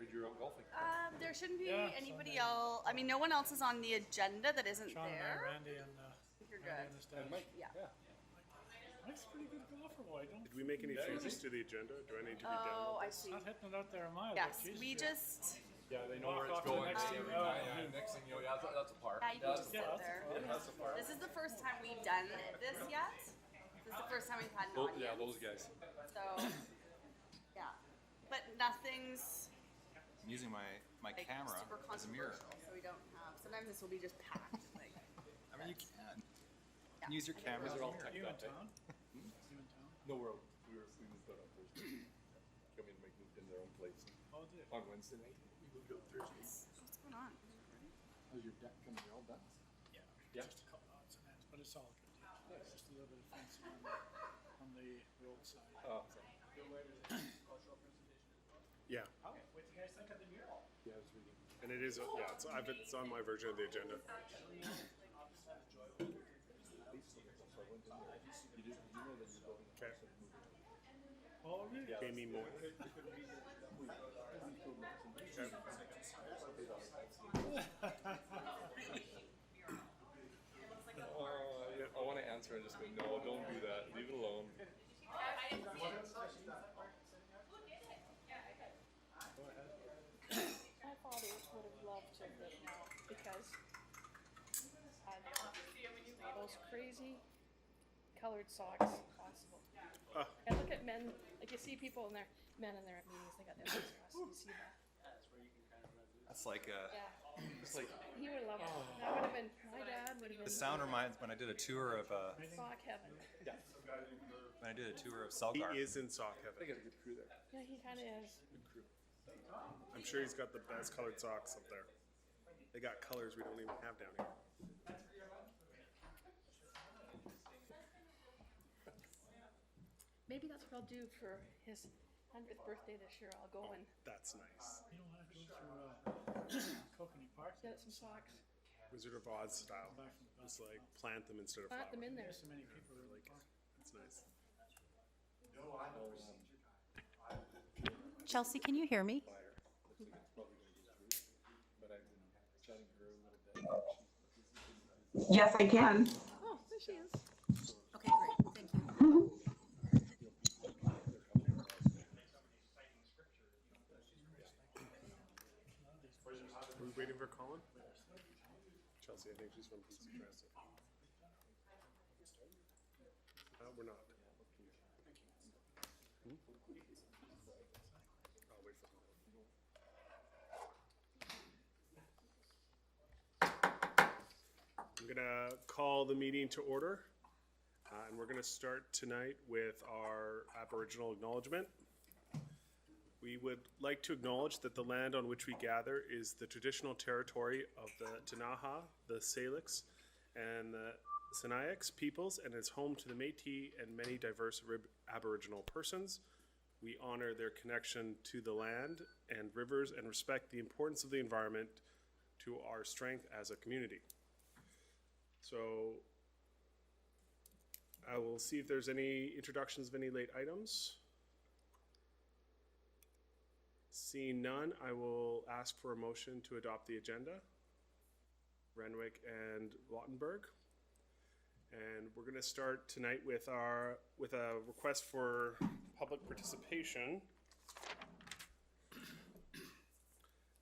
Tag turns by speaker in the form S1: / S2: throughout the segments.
S1: Heard you're out golfing.
S2: There shouldn't be
S3: Yeah,
S2: anybody
S3: Sunday.
S2: else. I mean, no one else is on the agenda that isn't
S3: Sean and I,
S2: there.
S3: Randy and
S2: You're
S3: Randy
S2: good.
S3: and the staff.
S1: And Mike.
S2: Yeah.
S3: Mike's a pretty good golfer, boy. Don't
S4: Did we make any
S1: Yeah,
S4: changes
S1: easy.
S4: to the agenda? Do I need to be
S2: Oh,
S4: down?
S2: I see.
S3: not hitting it out there a mile.
S2: Yes,
S3: but geez,
S2: we
S3: yeah.
S2: just.
S1: Yeah, they know where
S3: Walk
S1: it's
S3: off to the
S1: going
S3: next
S1: every
S3: tee.
S1: time. Yeah, next thing you know, yeah, that's a par.
S2: Yeah, you can just sit
S3: Yeah, that's
S2: there.
S3: fine.
S1: That's a par.
S2: This is the first time we've done this yet. This is the first time we've had an
S1: Oh,
S2: audience.
S1: yeah, those guys.
S2: So, yeah, but nothing's
S5: I'm using my
S2: like
S5: camera
S2: super
S5: as a mirror.
S2: controversial, so we don't have. Sometimes this will be just packed. Like,
S5: I mean, you can.
S2: yeah.
S5: Use your camera.
S1: They're all
S5: as a
S1: tech
S3: You in
S1: up, eh?
S3: town? You in town?
S1: No, we moved out on Thursday. I mean, Mike moved in their own place
S3: Oh, dude.
S1: on Wednesday night. We moved out Thursday.
S2: What's going on?
S1: How's your deck coming? You're all done?
S3: Yeah.
S1: Yeah.
S3: Just a couple odds and ends, but it's all good. Yeah. Just a little bit of fencing on the road side.
S1: Oh,
S4: Yeah,
S3: What do you guys think of the mural?
S1: yeah, I was reading.
S4: and it is. Yeah, it's on my version of the agenda.
S1: So I went in there. You know that you're building a
S4: Okay.
S1: house and moving out.
S3: Oh, really?
S1: Yeah.
S4: Jayme Moye.
S1: I want to answer and just go, no, don't do that. Leave it alone.
S6: My father would have loved to have lived now because those crazy colored socks possible. And look at men, like you see people in their men in their meetings, they got their legs crossed. You see that?
S5: That's like
S6: Yeah.
S5: it's like
S6: He would have loved it. That would have been my dad would have been
S5: the sound reminds when I did a tour of
S6: sock heaven.
S5: when I did a tour of
S4: He
S5: Selgar.
S4: is in sock
S1: I
S4: heaven.
S1: got a good crew there.
S6: Yeah, he kind of is.
S1: Good crew.
S4: I'm sure he's got the best colored socks up there. They got colors we don't even have down here.
S6: Maybe that's what I'll do for his 100th birthday this year. I'll go and
S4: That's nice.
S3: You know, I go through Kootenay Park.
S6: get some socks.
S4: Wizard of Oz style.
S3: Back from the
S4: Just like plant them instead of
S6: Plant
S4: flower.
S6: them in there.
S3: So many people are like,
S4: That's nice.
S7: Chelsea, can you hear me?
S1: Fire. Looks like it's probably going to go through. But I've been chatting to her a little bit.
S8: Yes, I can.
S6: Oh, there she is.
S7: Okay, great, thank you.
S4: Are we waiting for Colin? Chelsea, I think she's from PC Transit. We're not. I'll wait for Colin. I'm gonna call the meeting to order, and we're gonna start tonight with our Aboriginal Acknowledgement. We would like to acknowledge that the land on which we gather is the traditional territory of the Tanaha, the Salix, and the Sinaiaks peoples, and is home to the Métis and many diverse Aboriginal persons. We honor their connection to the land and rivers and respect the importance of the environment to our strength as a community. So I will see if there's any introductions of any late items. Seeing none, I will ask for a motion to adopt the agenda. Renwick and Wattenberg. And we're going to start tonight with a request for public participation.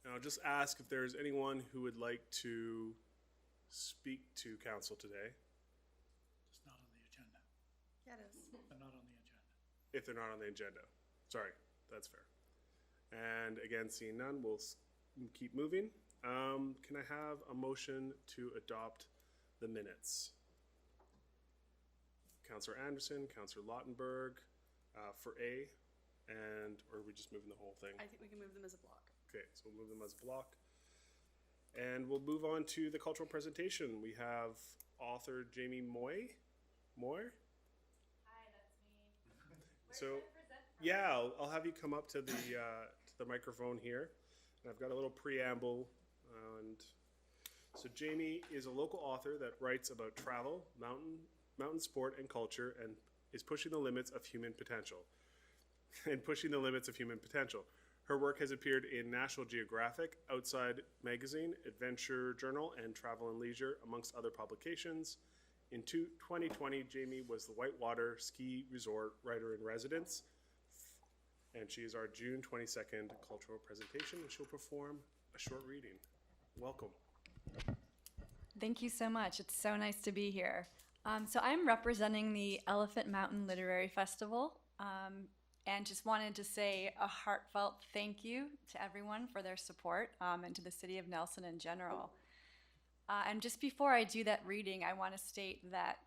S4: And I'll just ask if there's anyone who would like to speak to council today,
S3: it's not on the agenda.
S2: Yeah, it is.
S3: They're not on the agenda.
S4: if they're not on the agenda. Sorry, that's fair. And again, seeing none, we'll keep moving. Can I have a motion to adopt the minutes? Councillor Anderson, Councillor Lautenberg, for A, or are we just moving the whole thing?
S2: I think we can move them as a block.
S4: Okay, so we'll move them as a block. And we'll move on to the cultural presentation. We have author Jayme Moye. Moye?
S9: Hi, that's me.
S4: So, yeah, I'll have you come up to the microphone here. And I've got a little preamble. And so Jayme is a local author that writes about travel, mountain sport, and culture, and is pushing the limits of human potential. Her work has appeared in National Geographic, Outside Magazine, Adventure Journal, and Travel and Leisure, amongst other publications. In 2020, Jayme was the Whitewater Ski Resort Writer-in-Residence, and she is our June 22nd cultural presentation, and she'll perform a short reading. Welcome.
S9: Thank you so much. It's so nice to be here. So I'm representing the Elephant Mountain Literary Festival, and just wanted to say a heartfelt thank you to everyone for their support, and to the City of Nelson in general. And just before I do that reading, I want to state that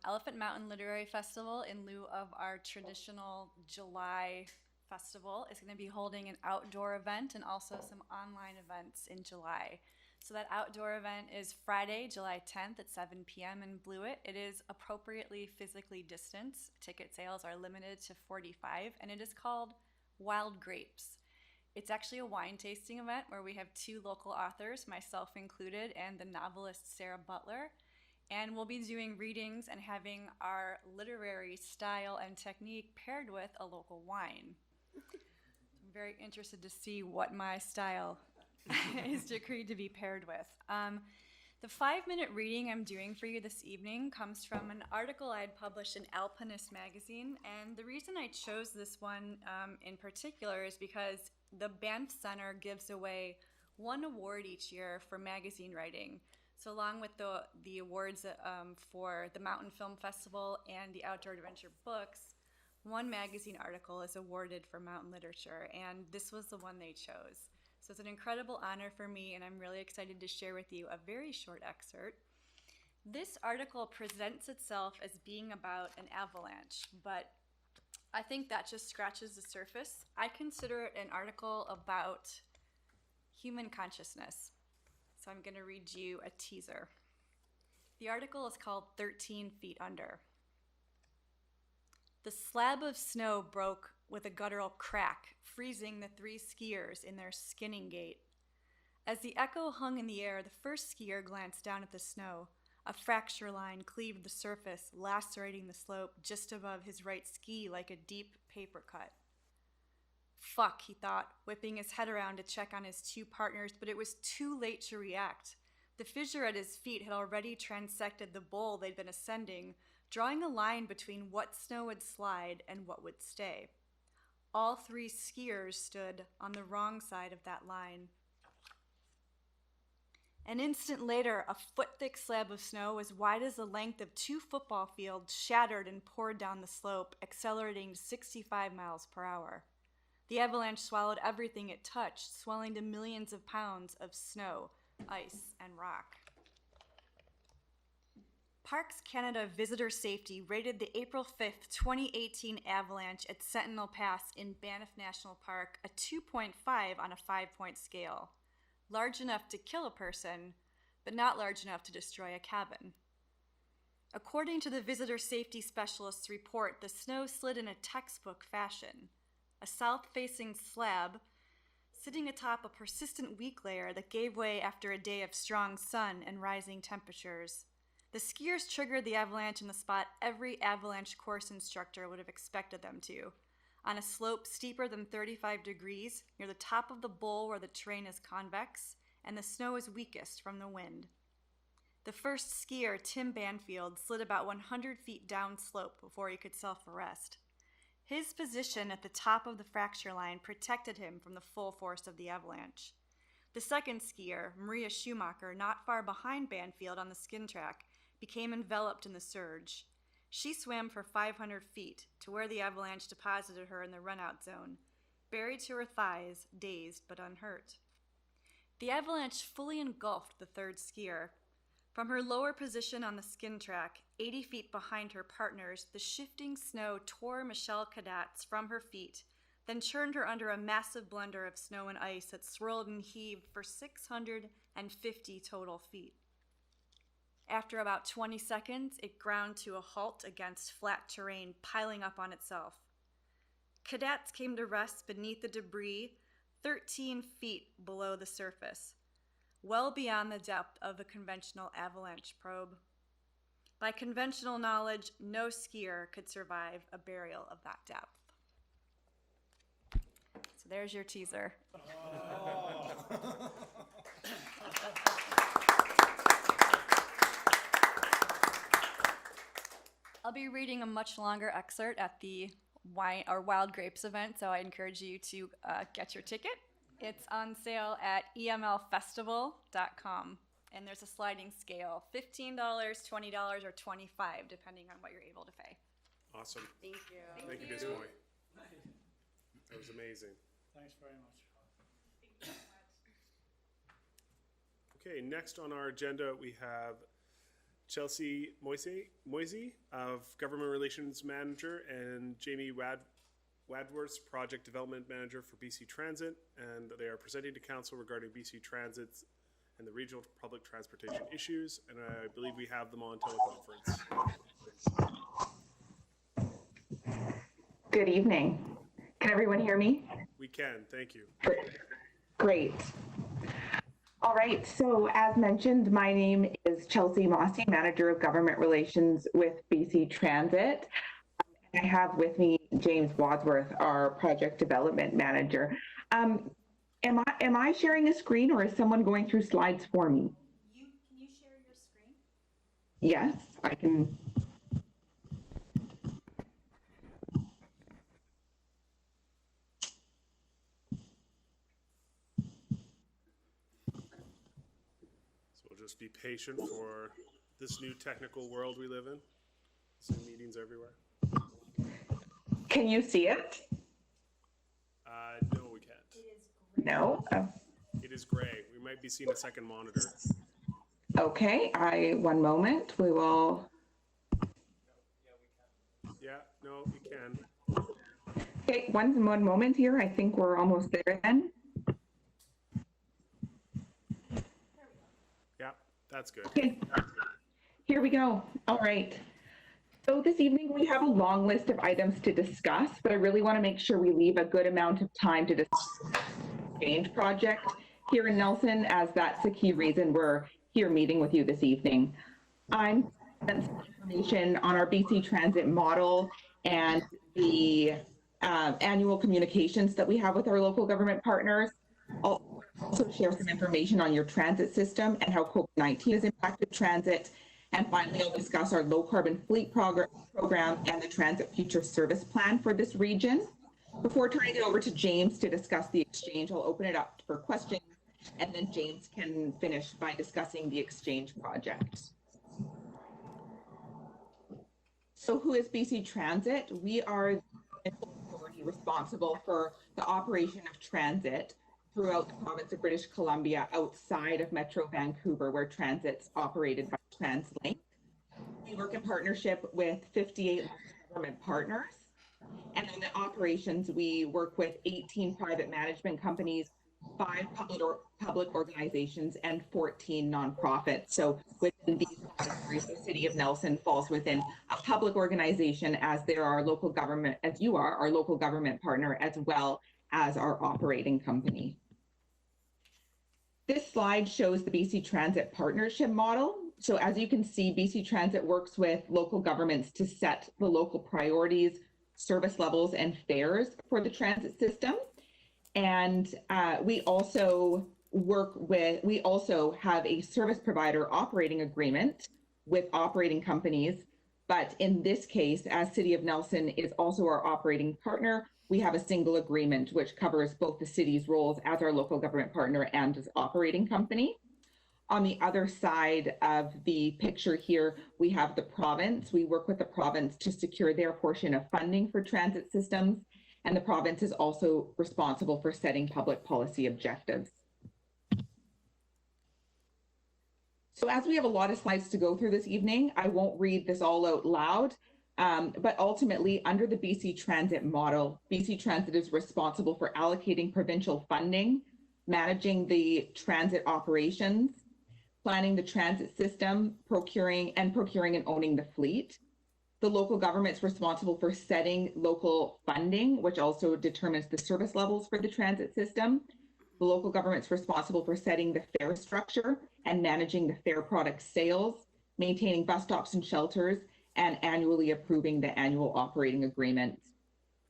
S9: Elephant Mountain Literary Festival, in lieu of our traditional July festival, is going to be holding an outdoor event and also some online events in July. So that outdoor event is Friday, July 10th at 7 p.m. in Blewett. It is appropriately physically distanced. Ticket sales are limited to 45, and it is called Wild Grapes. It's actually a wine tasting event where we have 2 local authors, myself included, and the novelist Sarah Butler. And we'll be doing readings and having our literary style and technique paired with a local wine. I'm very interested to see what my style is decreed to be paired with. The 5-minute reading I'm doing for you this evening comes from an article I'd published in Alpinist magazine, and the reason I chose this one in particular is because the Banff Center gives away 1 award each year for magazine writing. So along with the awards for the Mountain Film Festival and the Outdoor Adventure books, 1 magazine article is awarded for mountain literature, and this was the one they chose. So it's an incredible honor for me, and I'm really excited to share with you a very short excerpt. This article presents itself as being about an avalanche, but I think that just scratches the surface. I consider it an article about human consciousness. So I'm going to read you a teaser. The article is called 13 Feet Under. The slab of snow broke with a guttural crack, freezing the 3 skiers in their skinning gait. As the echo hung in the air, the first skier glanced down at the snow. A fracture line cleaved the surface, lacerating the slope just above his right ski like a deep paper cut. Fuck, he thought, whipping his head around to check on his 2 partners, but it was too late to react. The fissure at his feet had already transected the bowl they'd been ascending, drawing a line between what snow would slide and what would stay. All 3 skiers stood on the wrong side of that line. An instant later, a foot-thick slab of snow as wide as the length of 2 football fields shattered and poured down the slope, accelerating to 65 miles per hour. The avalanche swallowed everything it touched, swelling to millions of pounds of snow, ice, and rock. Parks Canada Visitor Safety rated the April 5th, 2018 avalanche at Sentinel Pass in Banff National Park a 2.5 on a 5-point scale. Large enough to kill a person, but not large enough to destroy a cabin. According to the visitor safety specialist's report, the snow slid in a textbook fashion. A south-facing slab sitting atop a persistent weak layer that gave way after a day of strong sun and rising temperatures. The skiers triggered the avalanche in the spot every avalanche course instructor would have expected them to, on a slope steeper than 35 degrees, near the top of the bowl where the terrain is convex and the snow is weakest from the wind. The first skier, Tim Banfield, slid about 100 feet downslope before he could self-arrest. His position at the top of the fracture line protected him from the full force of the avalanche. The second skier, Maria Schumacher, not far behind Banfield on the skin track, became enveloped in the surge. She swam for 500 feet to where the avalanche deposited her in the run-out zone, buried to her thighs, dazed but unhurt. The avalanche fully engulfed the third skier. From her lower position on the skin track, 80 feet behind her partners, the shifting snow tore Michelle Cadats from her feet, then churned her under a massive blender of snow and ice that swirled and heaved for 650 total feet. After about 20 seconds, it ground to a halt against flat terrain piling up on itself. Cadets came to rest beneath the debris 13 feet below the surface, well beyond the depth of a conventional avalanche probe. By conventional knowledge, no skier could survive a burial of that depth. So there's your teaser. I'll be reading a much longer excerpt at the Wine or Wild Grapes event, so I encourage you to get your ticket. It's on sale at emlfestival.com, and there's a sliding scale: $15, $20, or $25, depending on what you're able to pay.
S4: Awesome.
S2: Thank you.
S4: Thank you, Ms. Moye. That was amazing.
S3: Thanks very much.
S4: Okay, next on our agenda, we have Chelsea Moye of Government Relations Manager and Jayme Wadworth, Project Development Manager for BC Transit, and they are presenting to Council regarding BC Transit's and the regional public transportation issues, and I believe we have them on teleconference.
S8: Good evening. Can everyone hear me?
S4: We can, thank you.
S8: Great. All right, so as mentioned, my name is Chelsea Moye, Manager of Government Relations with BC Transit. I have with me James Wadsworth, our Project Development Manager. Am I sharing a screen, or is someone going through slides for me?
S9: Can you share your screen?
S8: Yes, I can.
S4: Just be patient for this new technical world we live in. Zoom meetings everywhere.
S8: Can you see it?
S4: No, we can't.
S8: No? Oh.
S4: It is gray. We might be seeing a second monitor.
S8: Okay, one moment. We will.
S4: Yeah, no, we can.
S8: Okay, one moment here. I think we're almost there then.
S4: That's good.
S8: Okay, here we go. All right. So this evening we have a long list of items to discuss, but I really want to make sure we leave a good amount of time to discuss the exchange project here in Nelson, as that's the key reason we're here meeting with you this evening. I'm presenting some information on our BC Transit model and the annual communications that we have with our local government partners. I'll also share some information on your transit system and how COVID-19 has impacted transit. And finally, I'll discuss our low carbon fleet program and the Transit Future Service Plan for this region. Before turning it over to James to discuss the exchange, I'll open it up for questions, and then James can finish by discussing the exchange project. So who is BC Transit? We are the authority responsible for the operation of transit throughout the province of British Columbia, outside of Metro Vancouver, where transit's operated by TransLink. We work in partnership with 58 government partners. And in the operations, we work with 18 private management companies, 5 public organizations, and 14 nonprofits. So within these categories, the City of Nelson falls within a public organization, as there are local government, as you are our local government partner, as well as our operating company. This slide shows the BC Transit partnership model. So as you can see, BC Transit works with local governments to set the local priorities, service levels, and fares for the transit system. And we also have a service provider operating agreement with operating companies. But in this case, as City of Nelson is also our operating partner, we have a single agreement which covers both the city's roles as our local government partner and as operating company. On the other side of the picture here, we have the province. We work with the province to secure their portion of funding for transit systems, and the province is also responsible for setting public policy objectives. So as we have a lot of slides to go through this evening, I won't read this all out loud. But ultimately, under the BC Transit model, BC Transit is responsible for allocating provincial funding, managing the transit operations, planning the transit system, procuring and owning the fleet. The local government's responsible for setting local funding, which also determines the service levels for the transit system. The local government's responsible for setting the fare structure and managing the fare product sales, maintaining bus stops and shelters, and annually approving the annual operating agreements.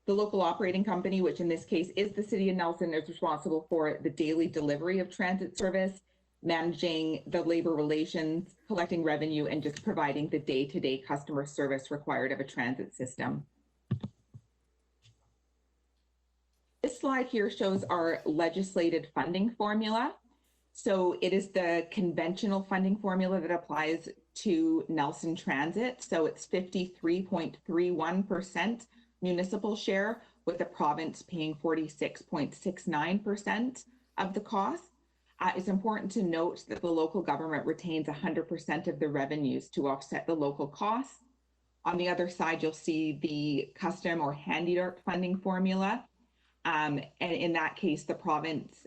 S8: The local operating company, which in this case is the City of Nelson, is responsible for the daily delivery of transit service, managing the labor relations, collecting revenue, and just providing the day-to-day customer service required of a transit system. This slide here shows our legislated funding formula. So it is the conventional funding formula that applies to Nelson Transit. So it's 53.31% municipal share, with the province paying 46.69% of the cost. It's important to note that the local government retains 100% of the revenues to offset the local costs. On the other side, you'll see the custom or handy dart funding formula. And in that case, the province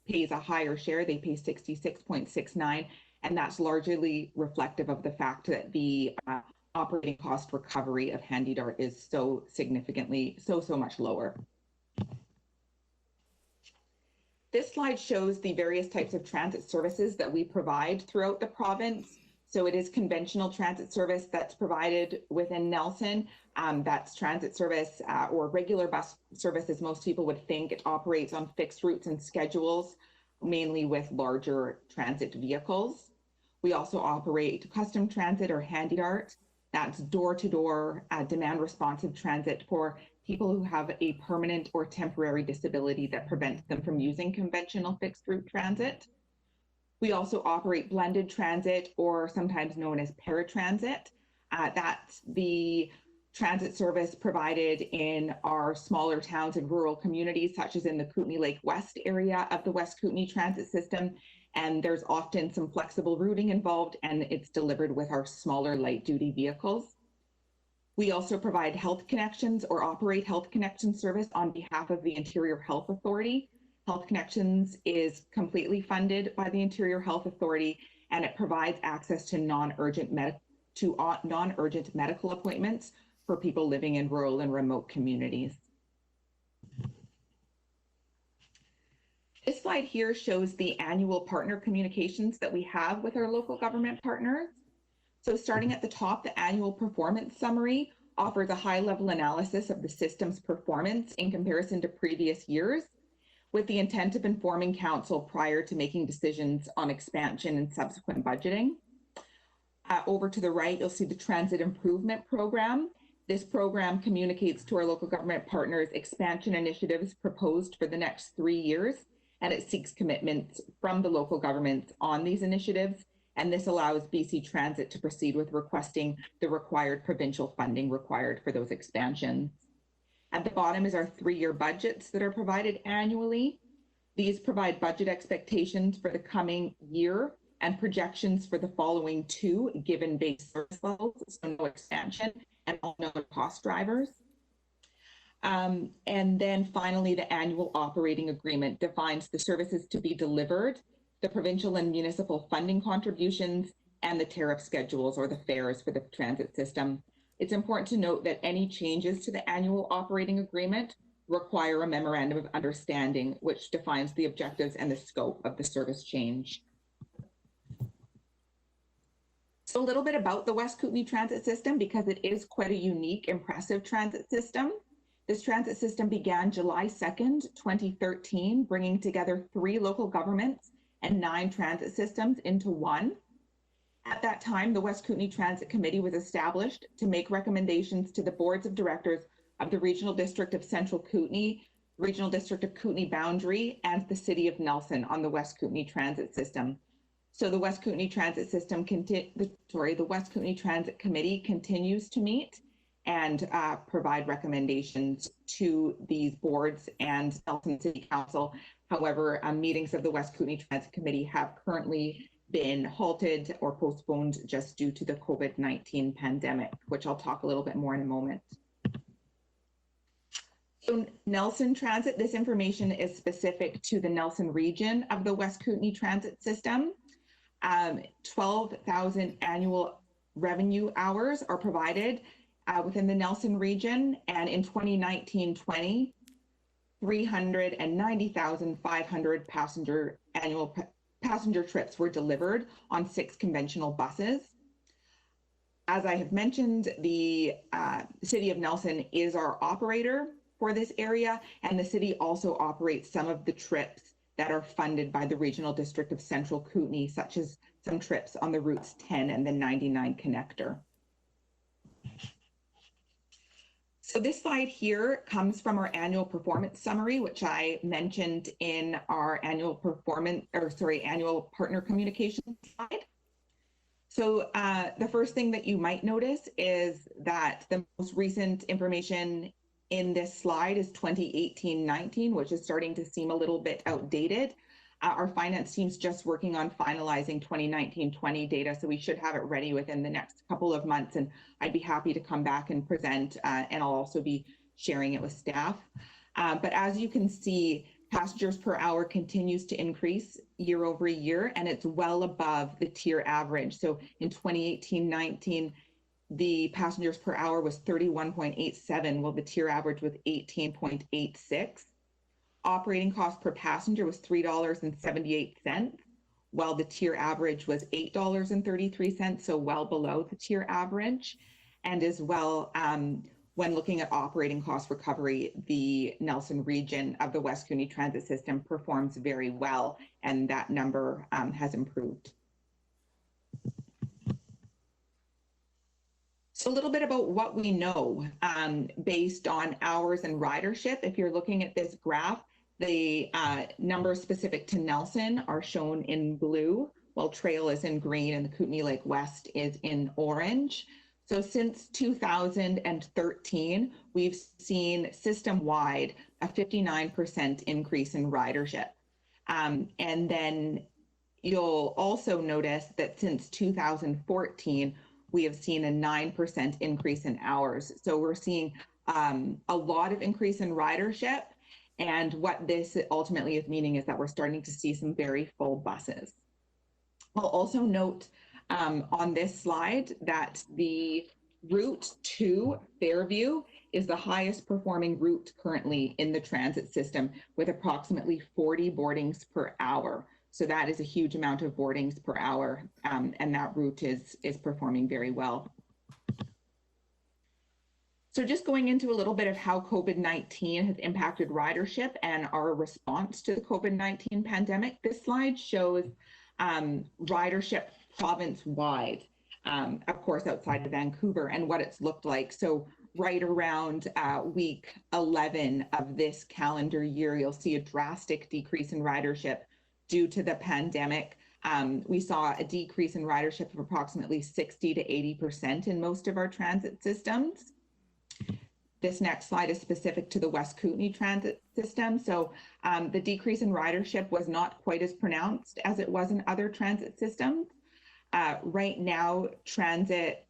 S8: pays a higher share. They pay 66.69, and that's largely reflective of the fact that the operating cost recovery of handy dart is so significantly, so much lower. This slide shows the various types of transit services that we provide throughout the province. So it is conventional transit service that's provided within Nelson. That's transit service or regular bus service, as most people would think. It operates on fixed routes and schedules, mainly with larger transit vehicles. We also operate custom transit or handy dart. That's door-to-door demand responsive transit for people who have a permanent or temporary disability that prevents them from using conventional fixed route transit. We also operate blended transit, or sometimes known as paratransit. That's the transit service provided in our smaller towns and rural communities, such as in the Kootenay Lake West area of the West Kootenay transit system. And there's often some flexible routing involved, and it's delivered with our smaller light duty vehicles. We also provide health connections or operate health connection service on behalf of the Interior Health Authority. Health Connections is completely funded by the Interior Health Authority, and it provides access to non-urgent medical appointments for people living in rural and remote communities. This slide here shows the annual partner communications that we have with our local government partners. So starting at the top, the annual performance summary offers a high-level analysis of the system's performance in comparison to previous years, with the intent of informing council prior to making decisions on expansion and subsequent budgeting. Over to the right, you'll see the Transit Improvement Program. This program communicates to our local government partners expansion initiatives proposed for the next 3 years, and it seeks commitments from the local governments on these initiatives. And this allows BC Transit to proceed with requesting the required provincial funding required for those expansions. At the bottom is our 3-year budgets that are provided annually. These provide budget expectations for the coming year and projections for the following 2 given base service levels, so no expansion, and all known cost drivers. And then finally, the annual operating agreement defines the services to be delivered, the provincial and municipal funding contributions, and the tariff schedules or the fares for the transit system. It's important to note that any changes to the annual operating agreement require a memorandum of understanding, which defines the objectives and the scope of the service change. So a little bit about the West Kootenay transit system, because it is quite a unique, impressive transit system. This transit system began July 2nd, 2013, bringing together 3 local governments and 9 transit systems into one. At that time, the West Kootenay Transit Committee was established to make recommendations to the boards of directors of the Regional District of Central Kootenay, Regional District of Kootenay Boundary, and the City of Nelson on the West Kootenay Transit System. So the West Kootenay Transit System, the West Kootenay Transit Committee continues to meet and provide recommendations to these boards and Nelson City Council. However, meetings of the West Kootenay Transit Committee have currently been halted or postponed just due to the COVID-19 pandemic, which I'll talk a little bit more in a moment. So Nelson Transit, this information is specific to the Nelson region of the West Kootenay Transit System. 12,000 annual revenue hours are provided within the Nelson region, and in 2019-20, 390,500 annual passenger trips were delivered on 6 conventional buses. As I have mentioned, the City of Nelson is our operator for this area, and the city also operates some of the trips that are funded by the Regional District of Central Kootenay, such as some trips on the routes 10 and the 99 connector. So this slide here comes from our annual performance summary, which I mentioned in our annual partner communication slide. So the first thing that you might notice is that the most recent information in this slide is 2018-19, which is starting to seem a little bit outdated. Our finance team's just working on finalizing 2019-20 data, so we should have it ready within the next couple of months, and I'd be happy to come back and present, and I'll also be sharing it with staff. But as you can see, passengers per hour continues to increase year over year, and it's well above the tier average. So in 2018-19, the passengers per hour was 31.87, while the tier average was 18.86. Operating cost per passenger was $3.78, while the tier average was $8.33, so well below the tier average. And as well, when looking at operating cost recovery, the Nelson region of the West Kootenay Transit System performs very well, and that number has improved. So a little bit about what we know based on hours and ridership. If you're looking at this graph, the numbers specific to Nelson are shown in blue, while Trail is in green and the Kootenay Lake West is in orange. So since 2013, we've seen system-wide a 59% increase in ridership. And then you'll also notice that since 2014, we have seen a 9% increase in hours. So we're seeing a lot of increase in ridership. And what this ultimately is meaning is that we're starting to see some very full buses. I'll also note on this slide that the route to Fairview is the highest performing route currently in the transit system, with approximately 40 boardings per hour. So that is a huge amount of boardings per hour, and that route is performing very well. So just going into a little bit of how COVID-19 has impacted ridership and our response to the COVID-19 pandemic, this slide shows ridership province-wide, of course, outside of Vancouver, and what it's looked like. So right around week 11 of this calendar year, you'll see a drastic decrease in ridership due to the pandemic. We saw a decrease in ridership of approximately 60 to 80% in most of our transit systems. This next slide is specific to the West Kootenay Transit System. So the decrease in ridership was not quite as pronounced as it was in other transit systems. Right now, transit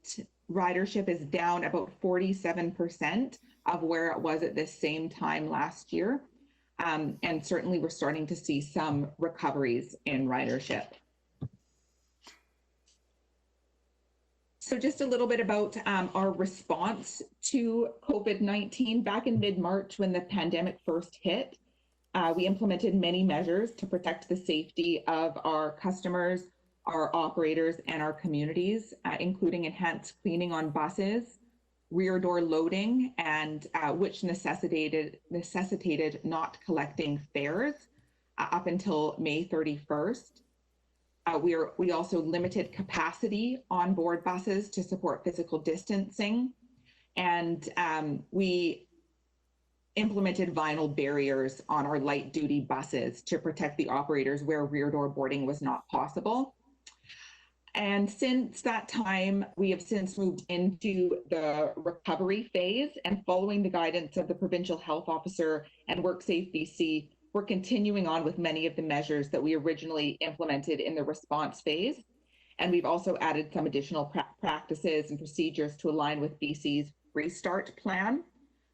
S8: ridership is down about 47% of where it was at this same time last year. And certainly we're starting to see some recoveries in ridership. So just a little bit about our response to COVID-19. Back in mid-March, when the pandemic first hit, we implemented many measures to protect the safety of our customers, our operators, and our communities, including enhanced cleaning on buses, rear door loading, and which necessitated not collecting fares up until May 31st. We also limited capacity on board buses to support physical distancing, and we implemented vinyl barriers on our light duty buses to protect the operators where rear door boarding was not possible. And since that time, we have since moved into the recovery phase, and following the guidance of the Provincial Health Officer and WorkSafe BC, we're continuing on with many of the measures that we originally implemented in the response phase. And we've also added some additional practices and procedures to align with BC's restart plan.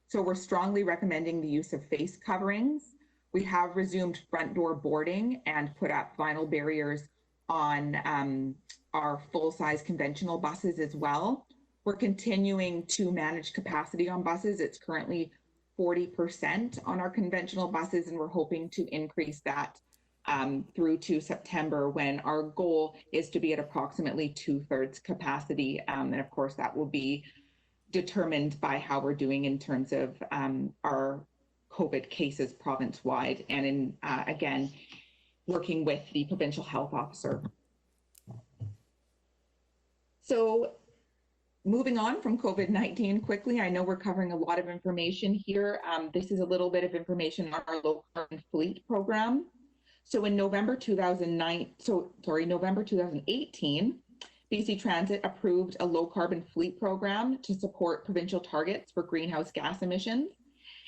S8: So we're strongly recommending the use of face coverings. We have resumed front door boarding and put up vinyl barriers on our full-size conventional buses as well. We're continuing to manage capacity on buses. It's currently 40% on our conventional buses, and we're hoping to increase that through to September, when our goal is to be at approximately 2/3 capacity. And of course, that will be determined by how we're doing in terms of our COVID cases province-wide, and in, again, working with the provincial health officer. So moving on from COVID-19 quickly, I know we're covering a lot of information here. This is a little bit of information on our low carbon fleet program. So in November 2018, BC Transit approved a low carbon fleet program to support provincial targets for greenhouse gas emissions.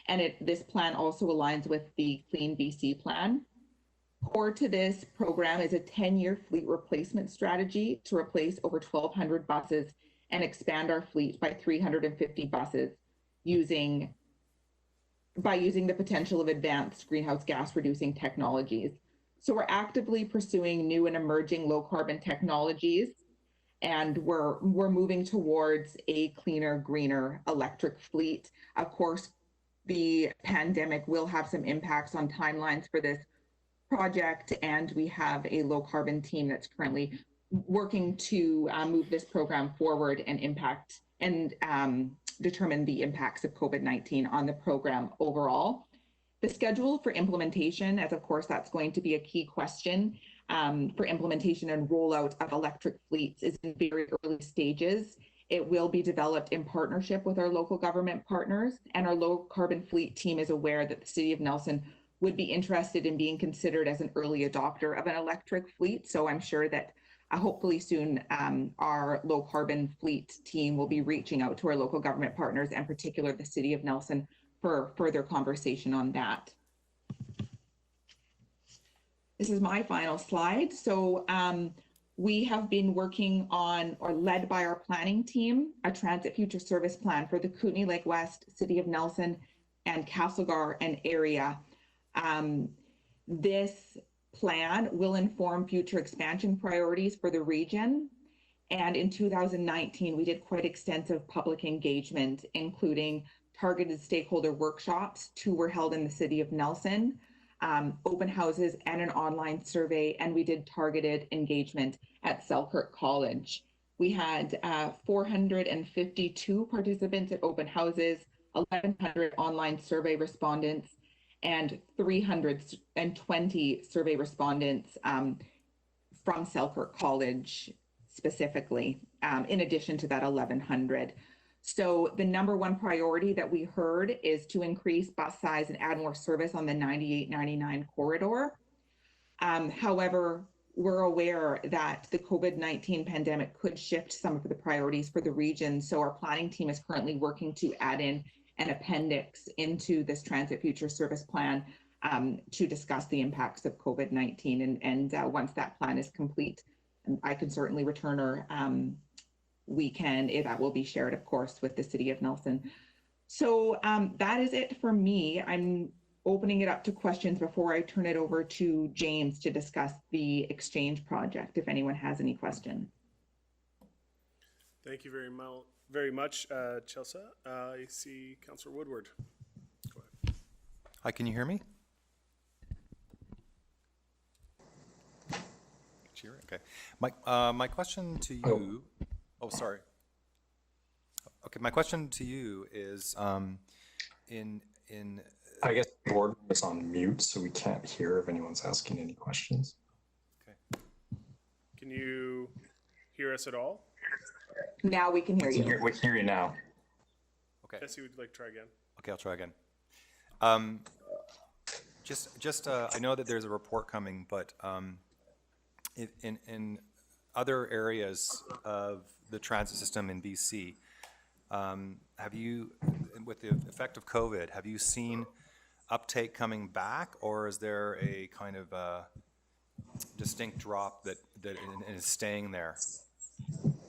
S8: And this plan also aligns with the Clean BC plan. Core to this program is a 10-year fleet replacement strategy to replace over 1,200 buses and expand our fleet by 350 buses by using the potential of advanced greenhouse gas reducing technologies. So we're actively pursuing new and emerging low carbon technologies, and we're moving towards a cleaner, greener electric fleet. Of course, the pandemic will have some impacts on timelines for this project, and we have a low carbon team that's currently working to move this program forward and determine the impacts of COVID-19 on the program overall. The schedule for implementation, as of course that's going to be a key question for implementation and rollout of electric fleets, is in very early stages. It will be developed in partnership with our local government partners, and our low carbon fleet team is aware that the City of Nelson would be interested in being considered as an early adopter of an electric fleet. So I'm sure that hopefully soon our low carbon fleet team will be reaching out to our local government partners, and particularly the City of Nelson, for further conversation on that. This is my final slide. So we have been working on, or led by our planning team, a transit future service plan for the Kootenay, Lake West, City of Nelson, and Castlegar and area. This plan will inform future expansion priorities for the region. And in 2019, we did quite extensive public engagement, including targeted stakeholder workshops. 2 were held in the City of Nelson, open houses, and an online survey. And we did targeted engagement at Selkirk College. We had 452 participants at open houses, 1,100 online survey respondents, and 320 survey respondents from Selkirk College specifically, in addition to that 1,100. So the number one priority that we heard is to increase bus size and add more service on the 98-99 corridor. However, we're aware that the COVID-19 pandemic could shift some of the priorities for the region. So our planning team is currently working to add in an appendix into this transit future service plan to discuss the impacts of COVID-19. And once that plan is complete, I can certainly return, or that will be shared, of course, with the City of Nelson. So that is it for me. I'm opening it up to questions before I turn it over to James to discuss the exchange project, if anyone has any questions.
S4: Thank you very much, Chelsea. I see Councillor Woodward. Go ahead.
S5: Hi, can you hear me? Cheer. Okay. My question to you. Oh, sorry. Okay, my question to you is,
S10: I guess the board is on mute, so we can't hear if anyone's asking any questions.
S4: Okay. Can you hear us at all?
S8: Now we can hear you.
S10: We can hear you now.
S4: Okay. Jesse, would you like to try again?
S5: Okay, I'll try again. I know that there's a report coming, but in other areas of the transit system in BC, have you, with the effect of COVID, have you seen uptake coming back, or is there a kind of distinct drop that is staying there?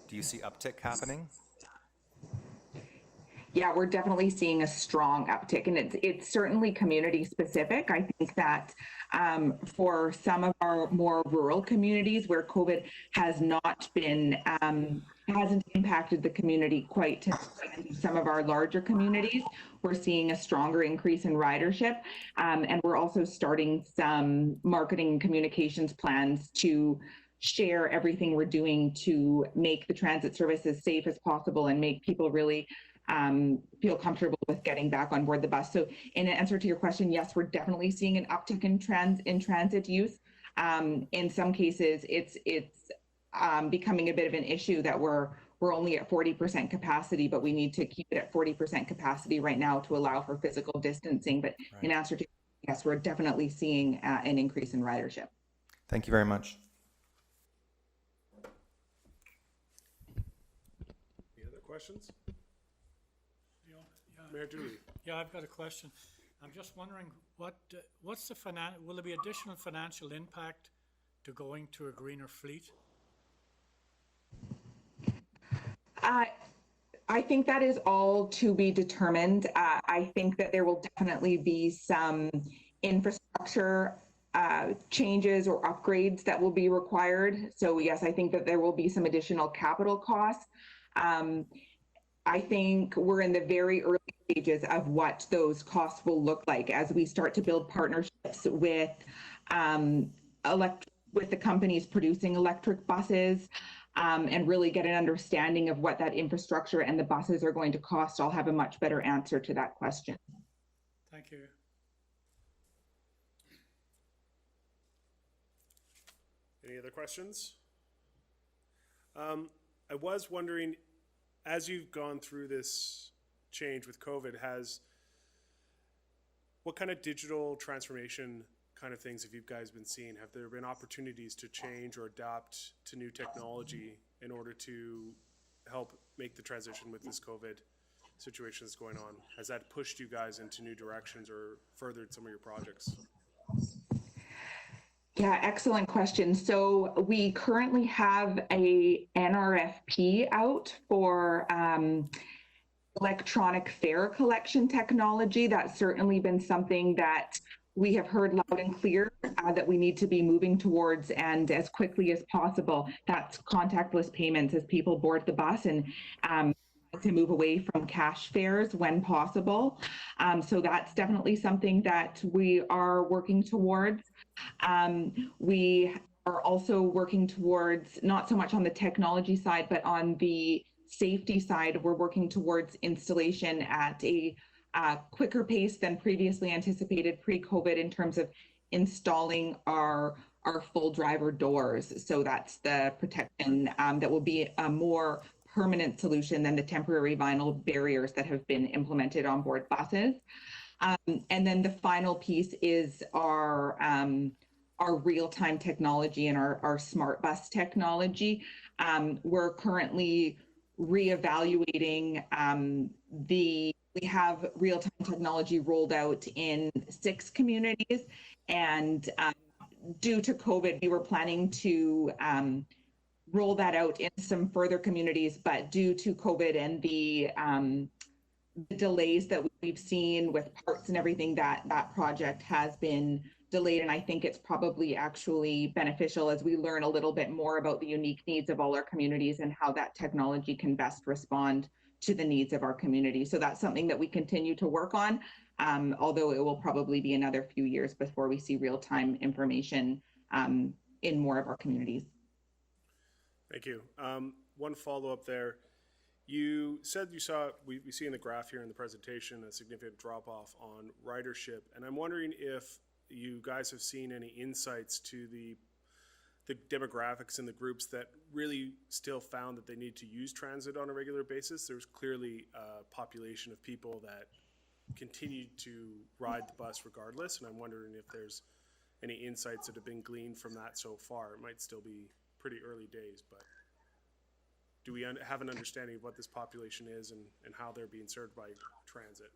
S5: Do you see uptick happening?
S8: Yeah, we're definitely seeing a strong uptick, and it's certainly community specific. I think that for some of our more rural communities where COVID has not been hasn't impacted the community quite to some of our larger communities. We're seeing a stronger increase in ridership, and we're also starting some marketing and communications plans to share everything we're doing to make the transit service as safe as possible and make people really feel comfortable with getting back on board the bus. So in answer to your question, yes, we're definitely seeing an uptick in transit use. In some cases, it's becoming a bit of an issue that we're only at 40% capacity, but we need to keep it at 40% capacity right now to allow for physical distancing. But in answer to yes, we're definitely seeing an increase in ridership.
S5: Thank you very much.
S4: Any other questions?
S3: Yeah,
S4: Mayor Dooley.
S3: yeah, I've got a question. I'm just wondering what's the will there be additional financial impact to going to a greener fleet?
S8: I think that is all to be determined. I think that there will definitely be some infrastructure changes or upgrades that will be required. So yes, I think that there will be some additional capital costs. I think we're in the very early stages of what those costs will look like as we start to build partnerships with the companies producing electric buses, and really get an understanding of what that infrastructure and the buses are going to cost. I'll have a much better answer to that question.
S3: Thank you.
S4: Any other questions? I was wondering, as you've gone through this change with COVID, what kind of digital transformation kind of things have you guys been seeing? Have there been opportunities to change or adapt to new technology in order to help make the transition with this COVID situation that's going on? Has that pushed you guys into new directions or furthered some of your projects?
S8: Yeah, excellent question. So we currently have a NRFP out for electronic fare collection technology. That's certainly been something that we have heard loud and clear that we need to be moving towards, and as quickly as possible. That's contactless payments as people board the bus, and to move away from cash fares when possible. So that's definitely something that we are working towards. We are also working towards, not so much on the technology side, but on the safety side, we're working towards installation at a quicker pace than previously anticipated pre-COVID in terms of installing our full driver doors. So that's the protection that will be a more permanent solution than the temporary vinyl barriers that have been implemented on board buses. And then the final piece is our real-time technology and our smart bus technology. We're currently reevaluating we have real-time technology rolled out in 6 communities, and due to COVID, we were planning to roll that out in some further communities, but due to COVID and the delays that we've seen with parts and everything, that project has been delayed. And I think it's probably actually beneficial as we learn a little bit more about the unique needs of all our communities and how that technology can best respond to the needs of our community. So that's something that we continue to work on, although it will probably be another few years before we see real-time information in more of our communities.
S4: Thank you. One follow-up there. You said you saw, we see in the graph here in the presentation, a significant drop-off on ridership. And I'm wondering if you guys have seen any insights to the demographics and the groups that really still found that they need to use transit on a regular basis. There's clearly a population of people that continue to ride the bus regardless. And I'm wondering if there's any insights that have been gleaned from that so far. It might still be pretty early days, but do we have an understanding of what this population is and how they're being served by transit?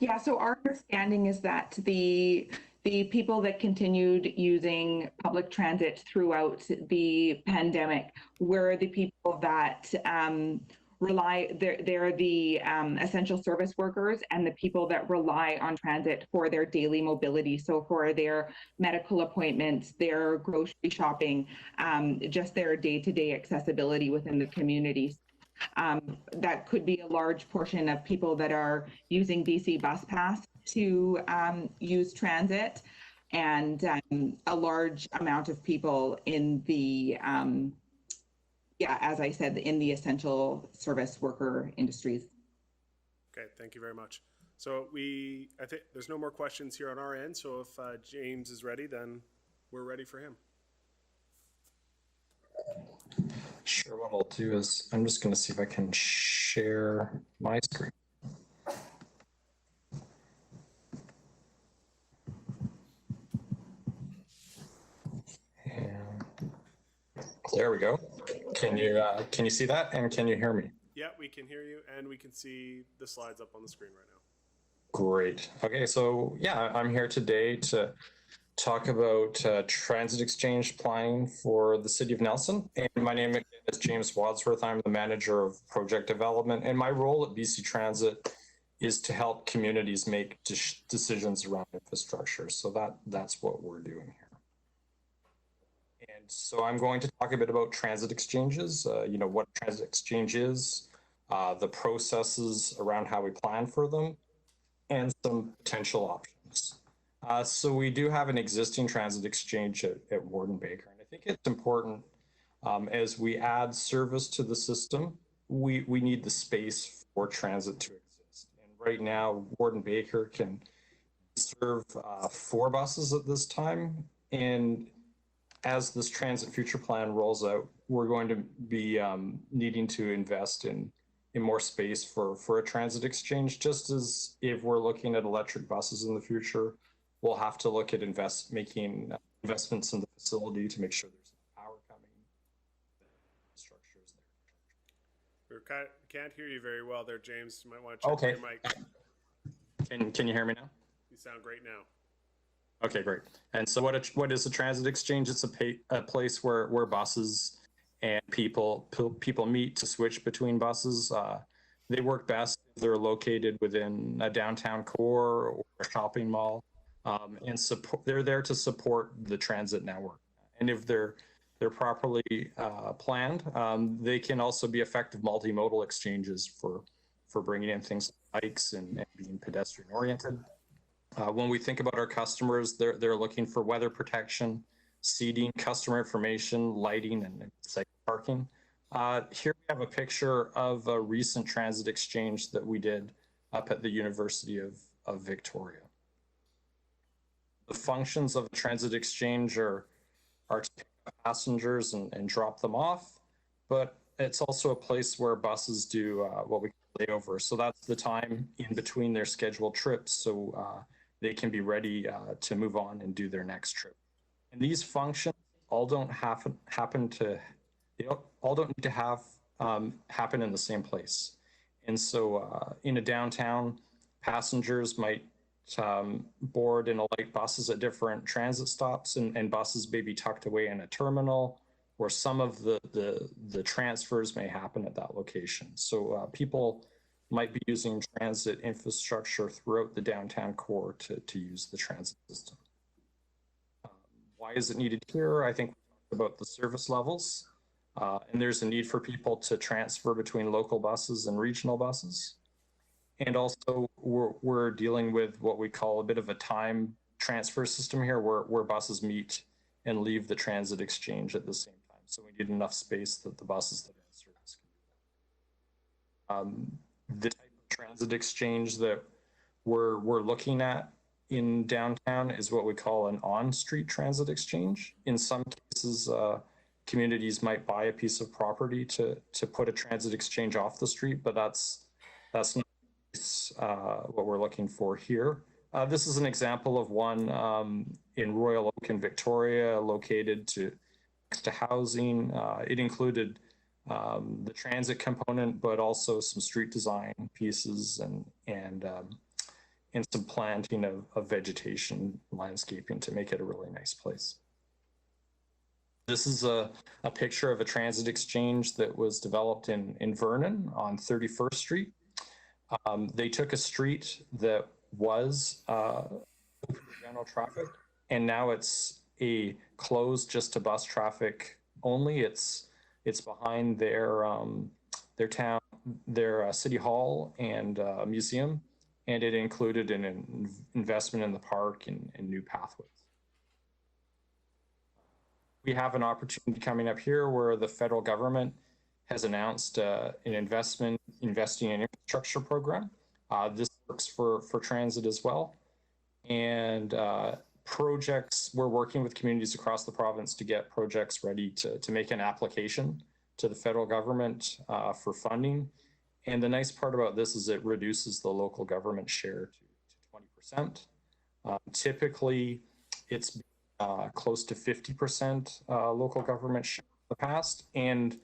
S8: Yeah, so our understanding is that the people that continued using public transit throughout the pandemic were the people that they're the essential service workers and the people that rely on transit for their daily mobility. So for their medical appointments, their grocery shopping, just their day-to-day accessibility within the communities. That could be a large portion of people that are using BC Bus Pass to use transit, and a large amount of people in the as I said, in the essential service worker industries.
S4: Okay, thank you very much. So I think there's no more questions here on our end. So if James is ready, then we're ready for him.
S10: Sure, what I'll do is I'm just going to see if I can share my screen. And there we go. Can you see that, and can you hear me?
S4: Yeah, we can hear you, and we can see the slides up on the screen right now.
S10: Great. Okay, so yeah, I'm here today to talk about transit exchange planning for the City of Nelson. And my name again is James Wadsworth. I'm the manager of project development, and my role at BC Transit is to help communities make decisions around infrastructure. So that's what we're doing here. And so I'm going to talk a bit about transit exchanges, what a transit exchange is, the processes around how we plan for them, and some potential options. So we do have an existing transit exchange at Warden Baker, and I think it's important as we add service to the system, we need the space for transit to exist. And right now, Warden Baker can serve 4 buses at this time, and as this transit future plan rolls out, we're going to be needing to invest in more space for a transit exchange, just as if we're looking at electric buses in the future, we'll have to look at making investments in the facility to make sure there's power coming. Structure is there.
S4: We can't hear you very well there, James. You might want to check your mic.
S10: Can you hear me now?
S4: You sound great now.
S10: Okay, great. And so what is a transit exchange? It's a place where buses and people meet to switch between buses. They work best if they're located within a downtown core or a shopping mall, and they're there to support the transit network. And if they're properly planned, they can also be effective multimodal exchanges for bringing in things like bikes and being pedestrian oriented. When we think about our customers, they're looking for weather protection, seating, customer information, lighting, and cycle parking. Here we have a picture of a recent transit exchange that we did up at the University of Victoria. The functions of a transit exchange are to pick up passengers and drop them off, but it's also a place where buses do what we call layover. So that's the time in between their scheduled trips, so they can be ready to move on and do their next trip. And these functions all don't need to happen in the same place. And so in a downtown, passengers might board and alight buses at different transit stops, and buses may be tucked away in a terminal, or some of the transfers may happen at that location. So people might be using transit infrastructure throughout the downtown core to use the transit system. Why is it needed here? I think we talked about the service levels, and there's a need for people to transfer between local buses and regional buses. And also we're dealing with what we call a bit of a time transfer system here, where buses meet and leave the transit exchange at the same time. So we need enough space that the buses that are in service can do that. The type of transit exchange that we're looking at in downtown is what we call an on-street transit exchange. In some cases, communities might buy a piece of property to put a transit exchange off the street, but that's not what we're looking for here. This is an example of one in Royal Oak in Victoria, located next to housing. It included the transit component, but also some street design pieces and some planting of vegetation, landscaping to make it a really nice place. This is a picture of a transit exchange that was developed in Vernon on 31st Street. They took a street that was general traffic, and now it's a closed just to bus traffic only. It's behind their town, their city hall and museum, and it included an investment in the park and new pathways. We have an opportunity coming up here where the federal government has announced an investing in infrastructure program. This works for transit as well. And projects, we're working with communities across the province to get projects ready to make an application to the federal government for funding. And the nice part about this is it reduces the local government share to 20%. Typically, it's close to 50% local government share in the past. And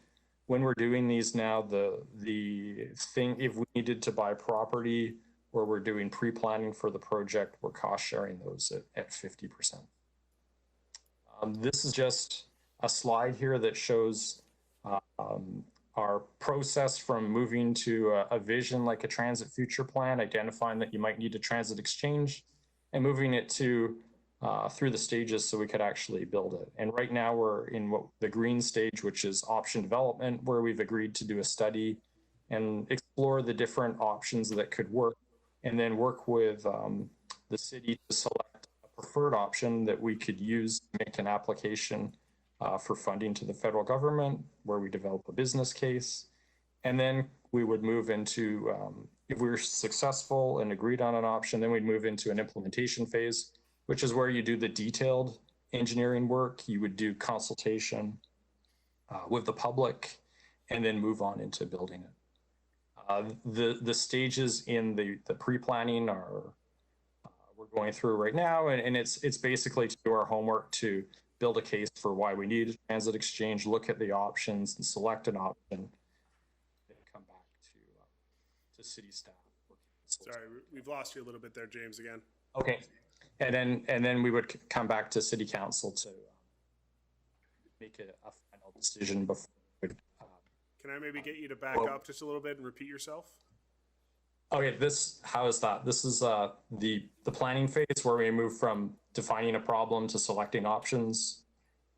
S10: when we're doing these now, the thing, if we needed to buy property or we're doing pre-planning for the project, we're cost sharing those at 50%. This is just a slide here that shows our process from moving to a vision like a transit future plan, identifying that you might need a transit exchange, and moving it to through the stages so we could actually build it. And right now we're in the green stage, which is option development, where we've agreed to do a study and explore the different options that could work, and then work with the city to select a preferred option that we could use to make an application for funding to the federal government, where we develop a business case. And then we would move into, if we were successful and agreed on an option, then we'd move into an implementation phase, which is where you do the detailed engineering work. You would do consultation with the public and then move on into building it. The stages in the pre-planning are we're going through right now, and it's basically to do our homework to build a case for why we need a transit exchange, look at the options and select an option, then come back to city staff.
S4: Sorry, we've lost you a little bit there, James, again.
S10: Okay. And then we would come back to city council to make a final decision before.
S4: Can I maybe get you to back up just a little bit and repeat yourself?
S10: Okay, how is that? This is the planning phase where we move from defining a problem to selecting options,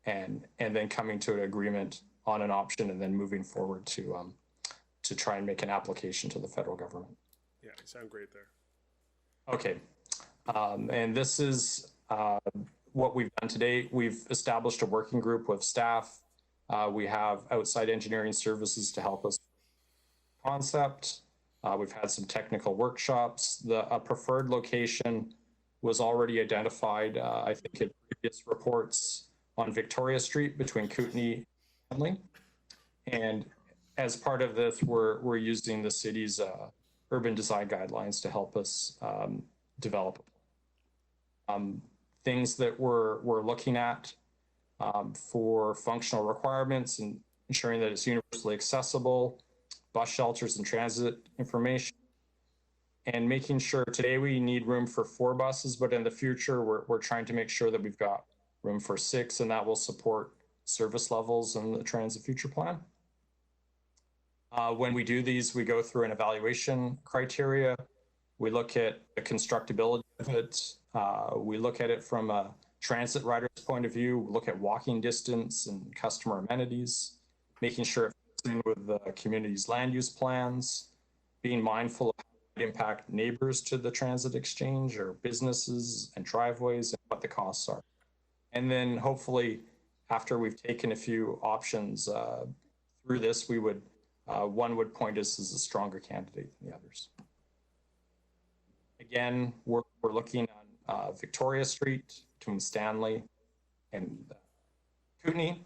S10: and then coming to an agreement on an option, and then moving forward to try and make an application to the federal government.
S4: Yeah, you sound great there.
S10: Okay. And this is what we've done today. We've established a working group with staff. We have outside engineering services to help us concept. We've had some technical workshops. A preferred location was already identified, I think, in previous reports on Victoria Street between Kootenay and Hanley. And as part of this, we're using the city's urban design guidelines to help us develop things that we're looking at for functional requirements and ensuring that it's universally accessible, bus shelters and transit information, and making sure today we need room for 4 buses, but in the future we're trying to make sure that we've got room for 6, and that will support service levels in the transit future plan. When we do these, we go through an evaluation criteria. We look at the constructability of it. We look at it from a transit rider's point of view. We look at walking distance and customer amenities, making sure it fits in with the community's land use plans, being mindful of how it impact neighbors to the transit exchange or businesses and driveways and what the costs are. And then hopefully, after we've taken a few options through this, we would, one would point us as a stronger candidate than the others. Again, we're looking on Victoria Street between Stanley and Kootenay.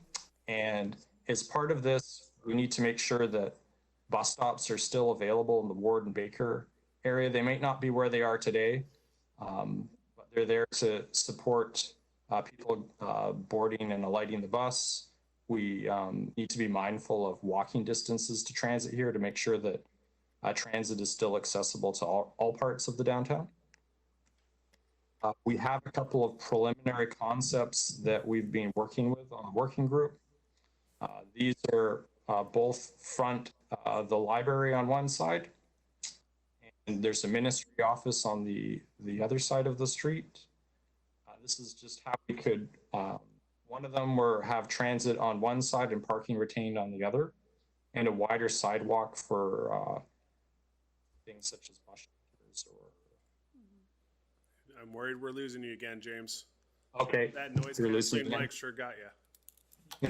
S10: And as part of this, we need to make sure that bus stops are still available in the Ward and Baker area. They might not be where they are today, but they're there to support people boarding and alighting the bus. We need to be mindful of walking distances to transit here to make sure that transit is still accessible to all parts of the downtown. We have a couple of preliminary concepts that we've been working with on the working group. These are both front the library on one side, and there's a ministry office on the other side of the street. This is just how we could, one of them were have transit on one side and parking retained on the other, and a wider sidewalk for things such as bus shelters or.
S4: I'm worried we're losing you again, James.
S10: Okay.
S4: That noise
S10: You're losing
S4: canceling
S10: again.
S4: mic sure got you.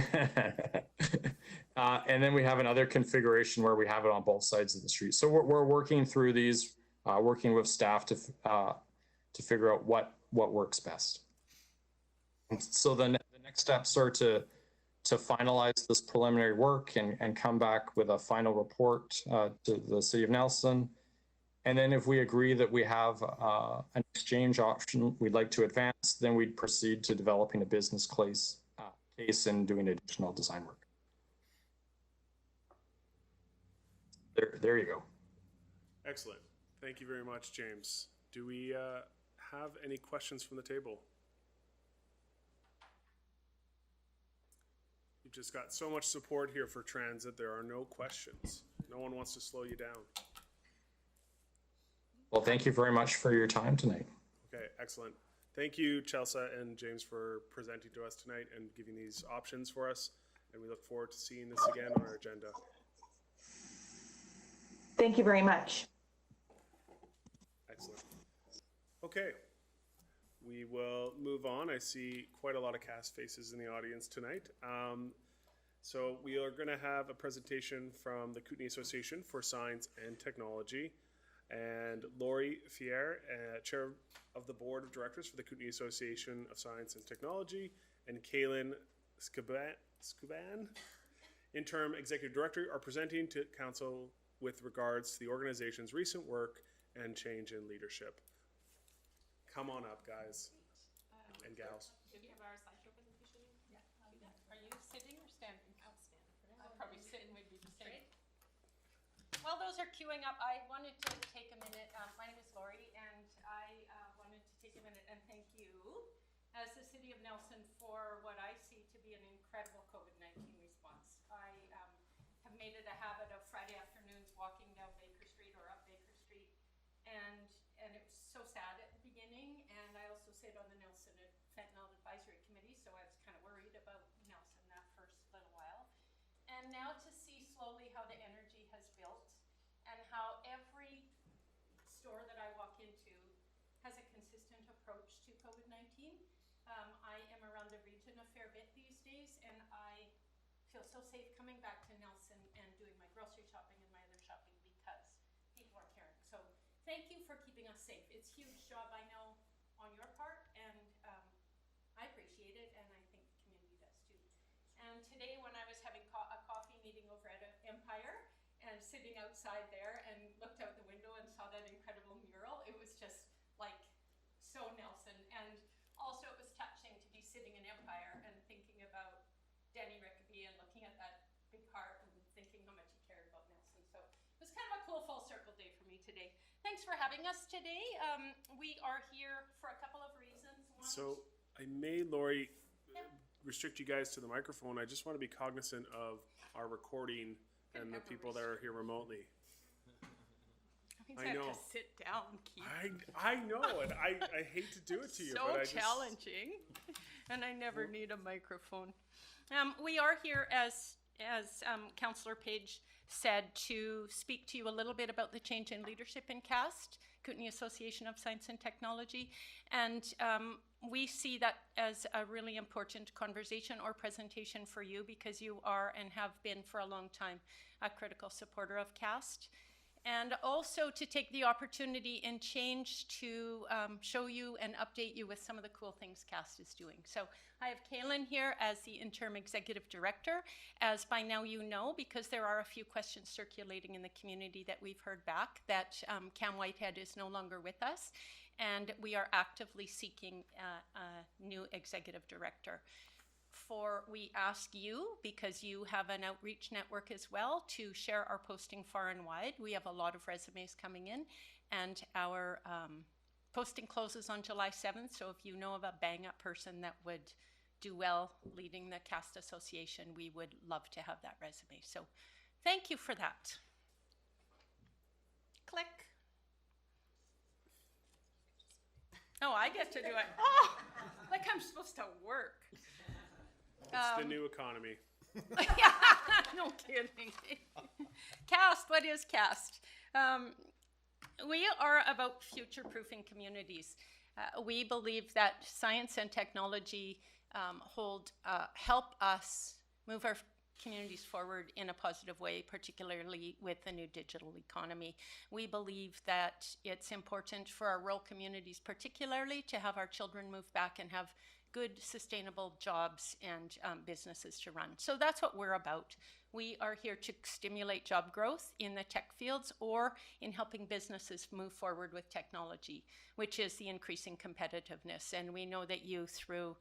S10: And then we have another configuration where we have it on both sides of the street. So we're working through these, working with staff to figure out what works best. And so the next steps are to finalize this preliminary work and come back with a final report to the City of Nelson. And then if we agree that we have an exchange option we'd like to advance, then we'd proceed to developing a business case and doing additional design work. There you go.
S4: Excellent. Thank you very much, James. Do we have any questions from the table? You've just got so much support here for transit. There are no questions. No one wants to slow you down.
S10: Well, thank you very much for your time tonight.
S4: Okay, excellent. Thank you, Chelsea and James, for presenting to us tonight and giving these options for us. And we look forward to seeing this again on our agenda.
S8: Thank you very much.
S4: Excellent. Okay, we will move on. I see quite a lot of cast faces in the audience tonight. So we are going to have a presentation from the Kootenay Association for Science and Technology. And Laurie Fier, Chair of the Board of Directors for the Kootenay Association of Science and Technology, and Kaylin Scuban, Interim Executive Director, are presenting to Council with regards to the organization's recent work and change in leadership. Come on up, guys and gals.
S6: Do we have our slideshow presentation? Yeah. Are you sitting or standing? I'll stand. I'll probably sit and we'd be the same. While those are queuing up, I wanted to take a minute. My name is Laurie, and I wanted to take a minute and thank you, as the City of Nelson, for what I see to be an incredible COVID-19 response. I have made it a habit of Friday afternoons walking down Baker Street or up Baker Street, and it was so sad at the beginning. And I also sit on the Nelson Fentanyl Advisory Committee, so I was kind of worried about Nelson that first little while. And now to see slowly how the energy has built and how every store that I walk into has a consistent approach to COVID-19. I am around the region a fair bit these days, and I feel so safe coming back to Nelson and doing my grocery shopping and my other shopping because people are caring. So thank you for keeping us safe. It's a huge job, I know, on your part, and I appreciate it, and I think the community does too. And today when I was having a coffee meeting over at Empire and sitting outside there and looked out the window and saw that incredible mural, it was just like so Nelson. And also it was touching to be sitting in Empire and thinking about Danny Rickaby and looking at that big heart and thinking how much he cared about Nelson. So it was kind of a cool full circle day for me today. Thanks for having us today. We are here for a couple of reasons. One,
S4: So I may, Laurie, restrict you guys to the microphone. I just want to be cognizant of our recording and the people that are here remotely. I know.
S2: have to sit down, Keith.
S4: I know, and I hate to do it to you,
S2: So
S4: but I just...
S2: challenging, and I never need a microphone. We are here, as Councillor Page said, to speak to you a little bit about the change in leadership in CAST, Kootenay Association of Science and Technology, and we see that as a really important conversation or presentation for you because you are and have been for a long time a critical supporter of CAST. And also to take the opportunity and change to show you and update you with some of the cool things CAST is doing. So I have Kaylin here as the Interim Executive Director, as by now you know, because there are a few questions circulating in the community that we've heard back, that Cam Whitehead is no longer with us, and we are actively seeking a new Executive Director. We ask you, because you have an outreach network as well, to share our posting far and wide. We have a lot of resumes coming in, and our Posting closes on July 7th, so if you know of a bang-up person that would do well leading the CAST Association, we would love to have that resume. So thank you for that. Click. Oh, I get to do it. Oh, like I'm supposed to work.
S4: It's the new economy.
S2: Yeah, no kidding. CAST, what is CAST? We are about future-proofing communities. We believe that science and technology help us move our communities forward in a positive way, particularly with the new digital economy. We believe that it's important for our rural communities particularly to have our children move back and have good, sustainable jobs and businesses to run. So that's what we're about. We are here to stimulate job growth in the tech fields or in helping businesses move forward with technology, which is the increasing competitiveness. And we know that you, through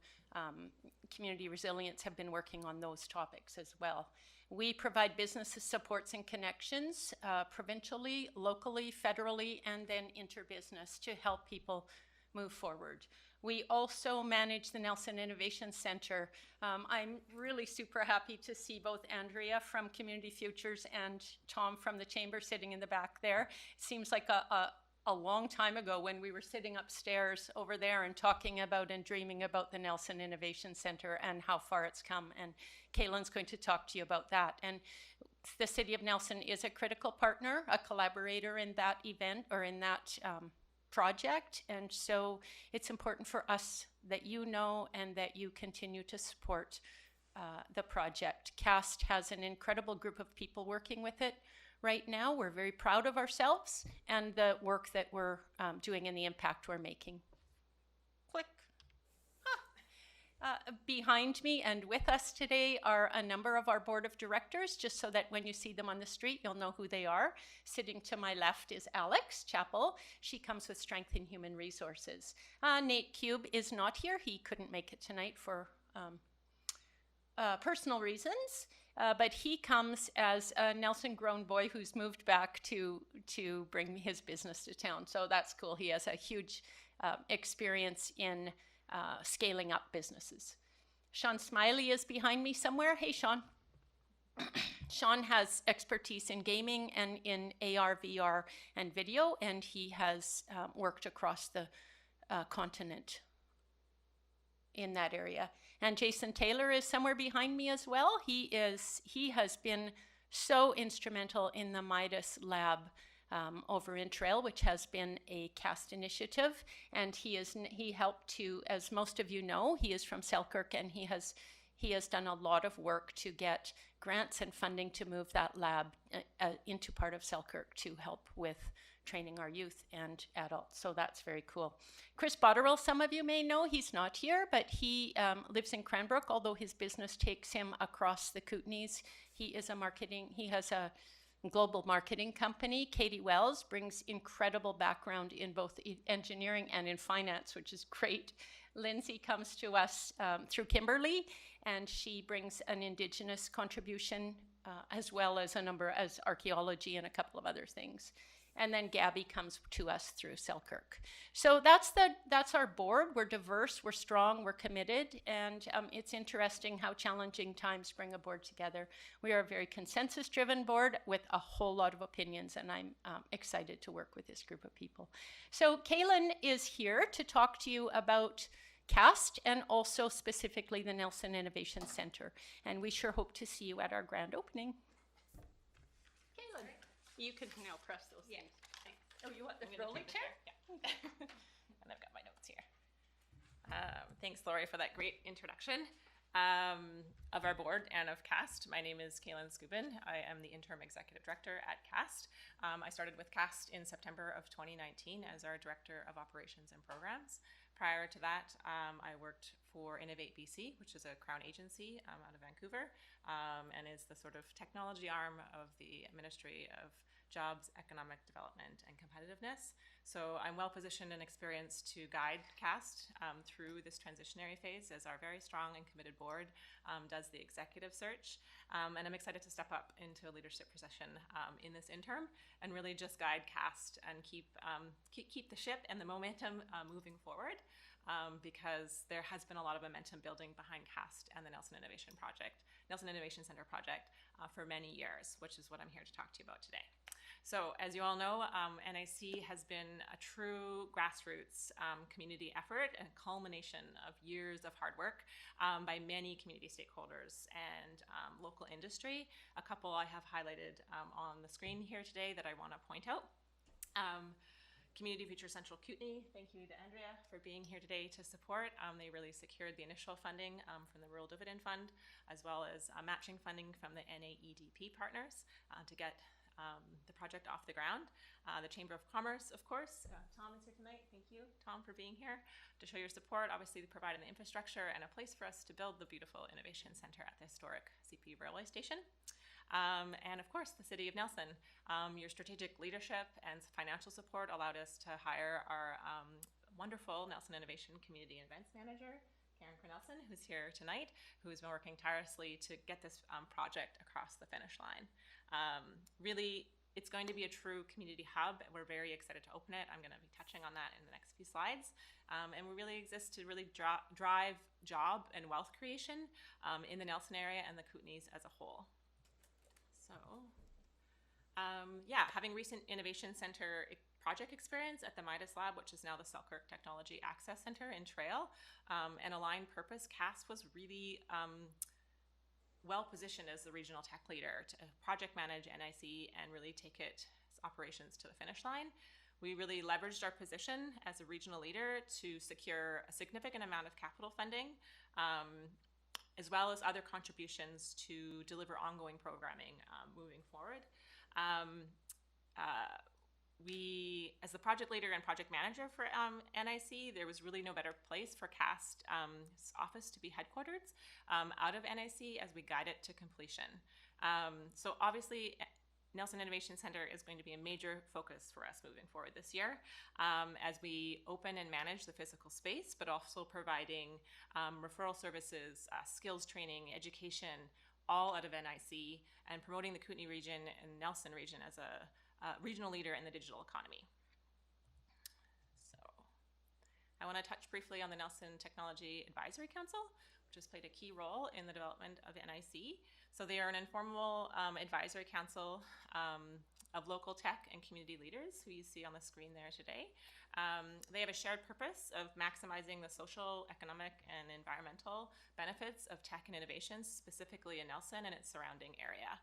S2: community resilience, have been working on those topics as well. We provide businesses supports and connections provincially, locally, federally, and then interbusiness to help people move forward. We also manage the Nelson Innovation Center. I'm really super happy to see both Andrea from Community Futures and Tom from the Chamber sitting in the back there. It seems like a long time ago when we were sitting upstairs over there and talking about and dreaming about the Nelson Innovation Center and how far it's come. And Kaylin's going to talk to you about that. And the City of Nelson is a critical partner, a collaborator in that event or in that project, and so it's important for us that you know and that you continue to support the project. CAST has an incredible group of people working with it right now. We're very proud of ourselves and the work that we're doing and the impact we're making. Click. Behind me and with us today are a number of our board of directors, just so that when you see them on the street, you'll know who they are. Sitting to my left is Alex Chappell. She comes with Strength in Human Resources. Nate Cube is not here. He couldn't make it tonight for personal reasons, but he comes as a Nelson-grown boy who's moved back to bring his business to town. So that's cool. He has a huge experience in scaling up businesses. Sean Smiley is behind me somewhere. Hey, Sean. Sean has expertise in gaming and in AR, VR, and video, and he has worked across the continent in that area. And Jason Taylor is somewhere behind me as well. He has been so instrumental in the Midas Lab over in Trail, which has been a CAST initiative, and he helped to, as most of you know, he is from Selkirk, and he has done a lot of work to get grants and funding to move that lab into part of Selkirk to help with training our youth and adults. So that's very cool. Chris Botterill, some of you may know, he's not here, but he lives in Cranbrook, although his business takes him across the Kootenays. He has a global marketing company. Katie Wells brings incredible background in both engineering and in finance, which is great. Lindsay comes to us through Kimberly, and she brings an Indigenous contribution as well as as archaeology and a couple of other things. And then Gabby comes to us through Selkirk. So that's our board. We're diverse, we're strong, we're committed, and it's interesting how challenging times bring a board together. We are a very consensus-driven board with a whole lot of opinions, and I'm excited to work with this group of people. So Kaylin is here to talk to you about CAST and also specifically the Nelson Innovation Center. And we sure hope to see you at our grand opening. Kaylin. You can now press those things.
S6: Thanks.
S2: Oh, you want the rolling chair?
S6: Yeah. And I've got my notes here. Thanks, Lori, for that great introduction of our board and of CAST. My name is Kaylin Scubin. I am the interim executive director at CAST. I started with CAST in September of 2019 as our director of operations and programs. Prior to that, I worked for Innovate BC, which is a Crown agency out of Vancouver, and is the sort of technology arm of the Ministry of
S11: jobs, economic development, and competitiveness. So I'm well positioned and experienced to guide CAST through this transitionary phase as our very strong and committed board does the executive search. And I'm excited to step up into a leadership position in this interim and really just guide CAST and keep the ship and the momentum moving forward. Because there has been a lot of momentum building behind CAST and the Nelson Innovation Center project for many years, which is what I'm here to talk to you about today. So as you all know, NIC has been a true grassroots community effort and culmination of years of hard work by many community stakeholders and local industry. A couple I have highlighted on the screen here today that I want to point out. Community Future Central Kootenay, thank you to Andrea for being here today to support. They really secured the initial funding from the Rural Dividend Fund, as well as matching funding from the NAEDP partners to get the project off the ground. The Chamber of Commerce, of course. Tom is here tonight. Thank you, Tom, for being here to show your support. Obviously, providing the infrastructure and a place for us to build the beautiful Innovation Center at the historic CP Railway Station. And of course, the City of Nelson. Your strategic leadership and financial support allowed us to hire our wonderful Nelson Innovation Community and Events Manager, Karen Cornelson, who's here tonight, who's been working tirelessly to get this project across the finish line. Really, it's going to be a true community hub. We're very excited to open it. I'm going to be touching on that in the next few slides. And we really exist to really drive job and wealth creation in the Nelson area and the Kootenays as a whole. So, having recent Innovation Center project experience at the Midas Lab, which is now the Selkirk Technology Access Center in Trail, and aligned purpose, CAST was really well positioned as the regional tech leader to project manage NIC and really take its operations to the finish line. We really leveraged our position as a regional leader to secure a significant amount of capital funding, as well as other contributions to deliver ongoing programming moving forward. We, as the project leader and project manager for NIC, there was really no better place for CAST office to be headquartered out of NIC as we guide it to completion. So obviously, Nelson Innovation Center is going to be a major focus for us moving forward this year as we open and manage the physical space, but also providing referral services, skills training, education, all out of NIC, and promoting the Kootenay region and Nelson region as a regional leader in the digital economy. So I want to touch briefly on the Nelson Technology Advisory Council, which has played a key role in the development of NIC. So they are an informal advisory council of local tech and community leaders who you see on the screen there today. They have a shared purpose of maximizing the social, economic, and environmental benefits of tech and innovations, specifically in Nelson and its surrounding area.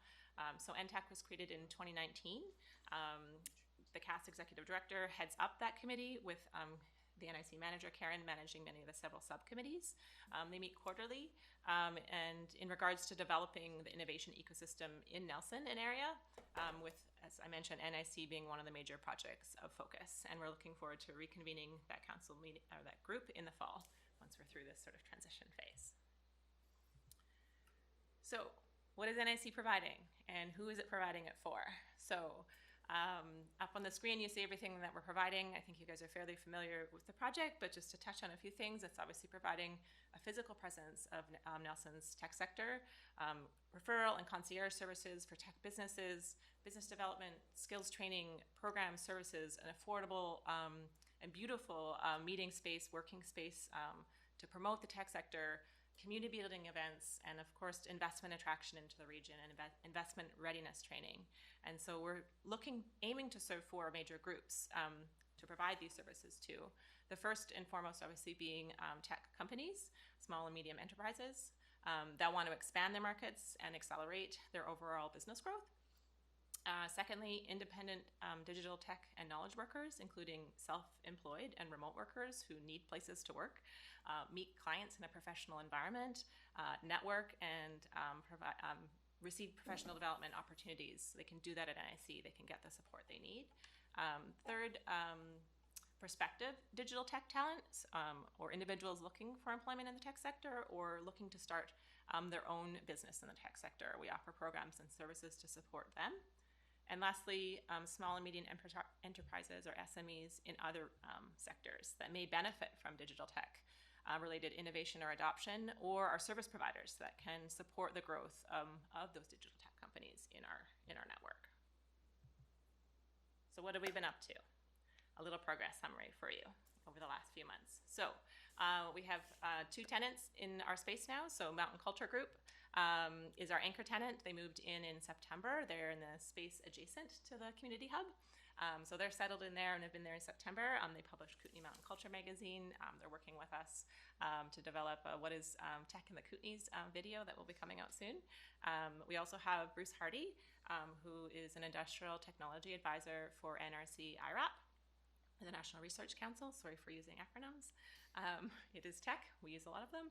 S11: So NTech was created in 2019. The CAST Executive Director heads up that committee with the NIC manager, Karen, managing many of the several subcommittees. They meet quarterly, and in regards to developing the innovation ecosystem in Nelson, an area, with, as I mentioned, NIC being one of the major projects of focus. And we're looking forward to reconvening that council meeting, or that group in the fall, once we're through this sort of transition phase. So, what is NIC providing, and who is it providing it for? So, up on the screen, you see everything that we're providing. I think you guys are fairly familiar with the project, but just to touch on a few things, it's obviously providing a physical presence of Nelson's tech sector, referral and concierge services for tech businesses, business development, skills training, program services, an affordable and beautiful meeting space, working space to promote the tech sector, community building events, and of course, investment attraction into the region and investment readiness training. And so we're aiming to serve 4 major groups to provide these services to. The first and foremost, obviously, being tech companies, small and medium enterprises that want to expand their markets and accelerate their overall business growth. Secondly, independent digital tech and knowledge workers, including self-employed and remote workers who need places to work, meet clients in a professional environment, network, and receive professional development opportunities. They can do that at NIC. They can get the support they need. Third, prospective digital tech talents or individuals looking for employment in the tech sector or looking to start their own business in the tech sector. We offer programs and services to support them. And lastly, small and medium enterprises or SMEs in other sectors that may benefit from digital tech related innovation or adoption, or our service providers that can support the growth of those digital tech companies in our network. So what have we been up to? A little progress summary for you over the last few months. So we have 2 tenants in our space now. So Mountain Culture Group is our anchor tenant. They moved in September. They're in the space adjacent to the community hub. So they're settled in there and have been there in September. They published Kootenay Mountain Culture magazine. They're working with us to develop what is Tech in the Kootenays video that will be coming out soon. We also have Bruce Hardy, who is an industrial technology advisor for NRC IRAP, the National Research Council. Sorry for using acronyms. It is tech. We use a lot of them.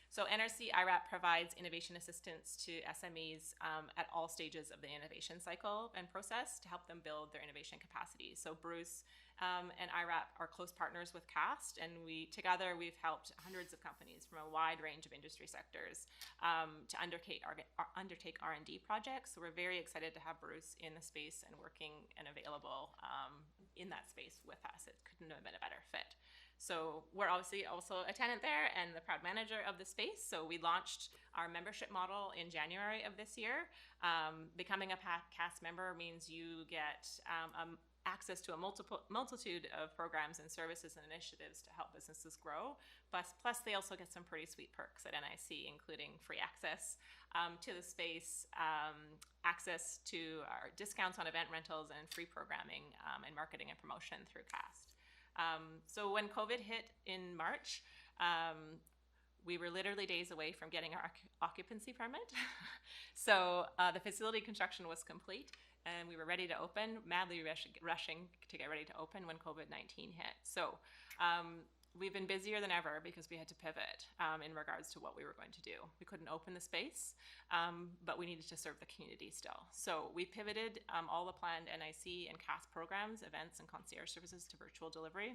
S11: So NRC IRAP provides innovation assistance to SMEs at all stages of the innovation cycle and process to help them build their innovation capacity. So Bruce and IRAP are close partners with CAST, and together we've helped hundreds of companies from a wide range of industry sectors to undertake R&D projects. So we're very excited to have Bruce in the space and working and available in that space with us. It couldn't have been a better fit. So we're obviously also a tenant there and the proud manager of the space. So we launched our membership model in January of this year. Becoming a CAST member means you get access to a multitude of programs and services and initiatives to help businesses grow. Plus they also get some pretty sweet perks at NIC, including free access to the space, access to our discounts on event rentals, and free programming and marketing and promotion through CAST. So when COVID hit in March, we were literally days away from getting our occupancy permit. So the facility construction was complete and we were ready to open, madly rushing to get ready to open when COVID-19 hit. So we've been busier than ever because we had to pivot in regards to what we were going to do. We couldn't open the space, but we needed to serve the community still. So we pivoted all the planned NIC and CAST programs, events, and concierge services to virtual delivery.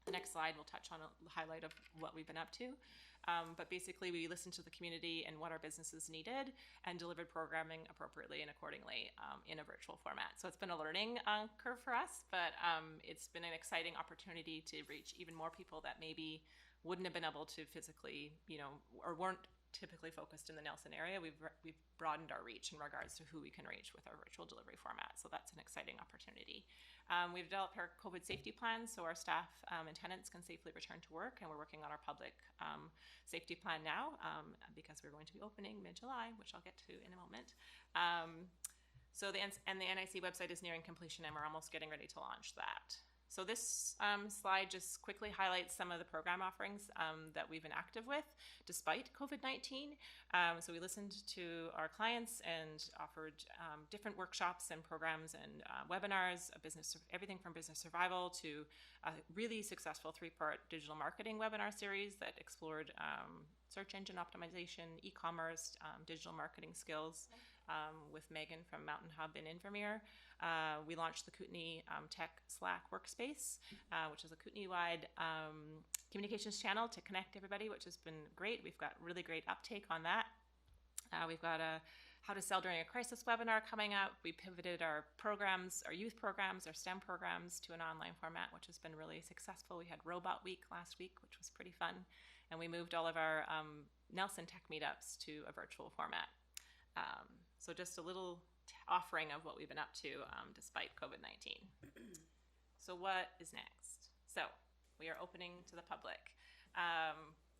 S11: The next slide will touch on a highlight of what we've been up to. But basically, we listened to the community and what our businesses needed and delivered programming appropriately and accordingly in a virtual format. So it's been a learning curve for us, but it's been an exciting opportunity to reach even more people that maybe wouldn't have been able to physically, or weren't typically focused in the Nelson area. We've broadened our reach in regards to who we can reach with our virtual delivery format. So that's an exciting opportunity. We've developed our COVID safety plans so our staff and tenants can safely return to work, and we're working on our public safety plan now because we're going to be opening mid-July, which I'll get to in a moment. So the NIC website is nearing completion and we're almost getting ready to launch that. So this slide just quickly highlights some of the program offerings that we've been active with despite COVID-19. So we listened to our clients and offered different workshops and programs and webinars, everything from business survival to a really successful 3-part digital marketing webinar series that explored search engine optimization, e-commerce, digital marketing skills with Megan from Mountain Hub in Invermere. We launched the Kootenay Tech Slack workspace, which is a Kootenay-wide communications channel to connect everybody, which has been great. We've got really great uptake on that. We've got a How to Sell During a Crisis webinar coming up. We pivoted our programs, our youth programs, our STEM programs to an online format, which has been really successful. We had Robot Week last week, which was pretty fun. And we moved all of our Nelson Tech meetups to a virtual format. So just a little offering of what we've been up to despite COVID-19. So what is next? So we are opening to the public.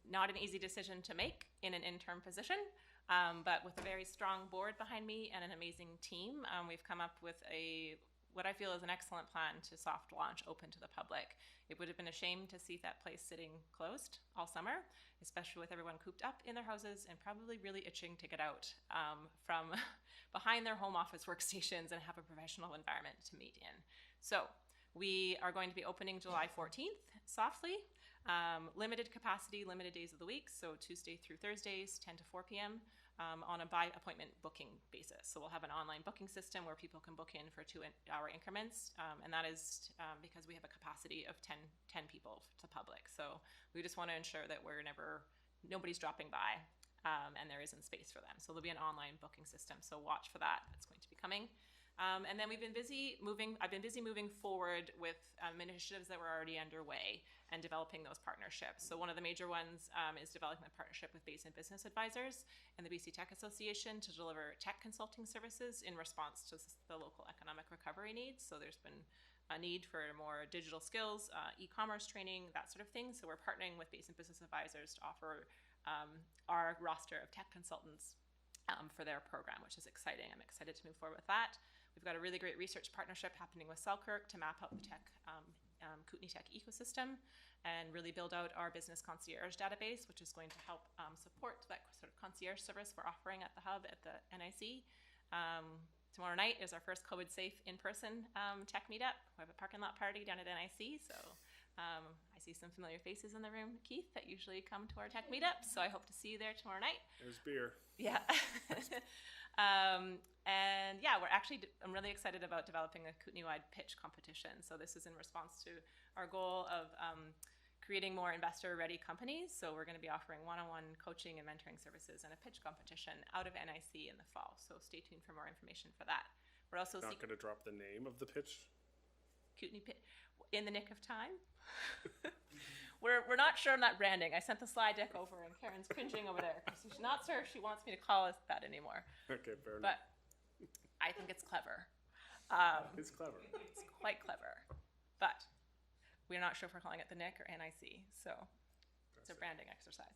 S11: Not an easy decision to make in an interim position, but with a very strong board behind me and an amazing team, we've come up with what I feel is an excellent plan to soft launch open to the public. It would have been a shame to see that place sitting closed all summer, especially with everyone cooped up in their houses and probably really itching to get out from behind their home office workstations and have a professional environment to meet in. So we are going to be opening July 14th softly. Limited capacity, limited days of the week, so Tuesday through Thursdays, 10 to 4 p.m. On a by appointment booking basis. So we'll have an online booking system where people can book in for 2-hour increments, and that is because we have a capacity of 10 people to public. So we just want to ensure that nobody's dropping by and there isn't space for them. So there'll be an online booking system. So watch for that. That's going to be coming. And then I've been busy moving forward with initiatives that were already underway and developing those partnerships. So one of the major ones is developing a partnership with Basin Business Advisors and the BC Tech Association to deliver tech consulting services in response to the local economic recovery needs. So there's been a need for more digital skills, e-commerce training, that sort of thing. So we're partnering with Basin Business Advisors to offer our roster of tech consultants for their program, which is exciting. I'm excited to move forward with that. We've got a really great research partnership happening with Selkirk to map out the Kootenay tech ecosystem and really build out our business concierge database, which is going to help support that sort of concierge service we're offering at the hub at the NIC. Tomorrow night is our first COVID-safe in-person tech meetup. We have a parking lot party down at NIC, so I see some familiar faces in the room, Keith, that usually come to our tech meetups, so I hope to see you there tomorrow night.
S4: There's beer.
S11: Yeah. And yeah, I'm really excited about developing a Kootenay-wide pitch competition. So this is in response to our goal of creating more investor-ready companies. So we're going to be offering one-on-one coaching and mentoring services and a pitch competition out of NIC in the fall. So stay tuned for more information for that. We're also
S4: Not going to drop the name of the pitch?
S11: Kootenay pitch in the nick of time. We're not sure on that branding. I sent the slide deck over, and Karen's cringing over there because she's not sure if she wants me to call it that anymore.
S4: Okay, fair
S11: But
S4: enough.
S11: I think it's clever.
S4: It's clever.
S11: It's quite clever. But we're not sure if we're calling it the NIC or NIC, so it's a branding exercise.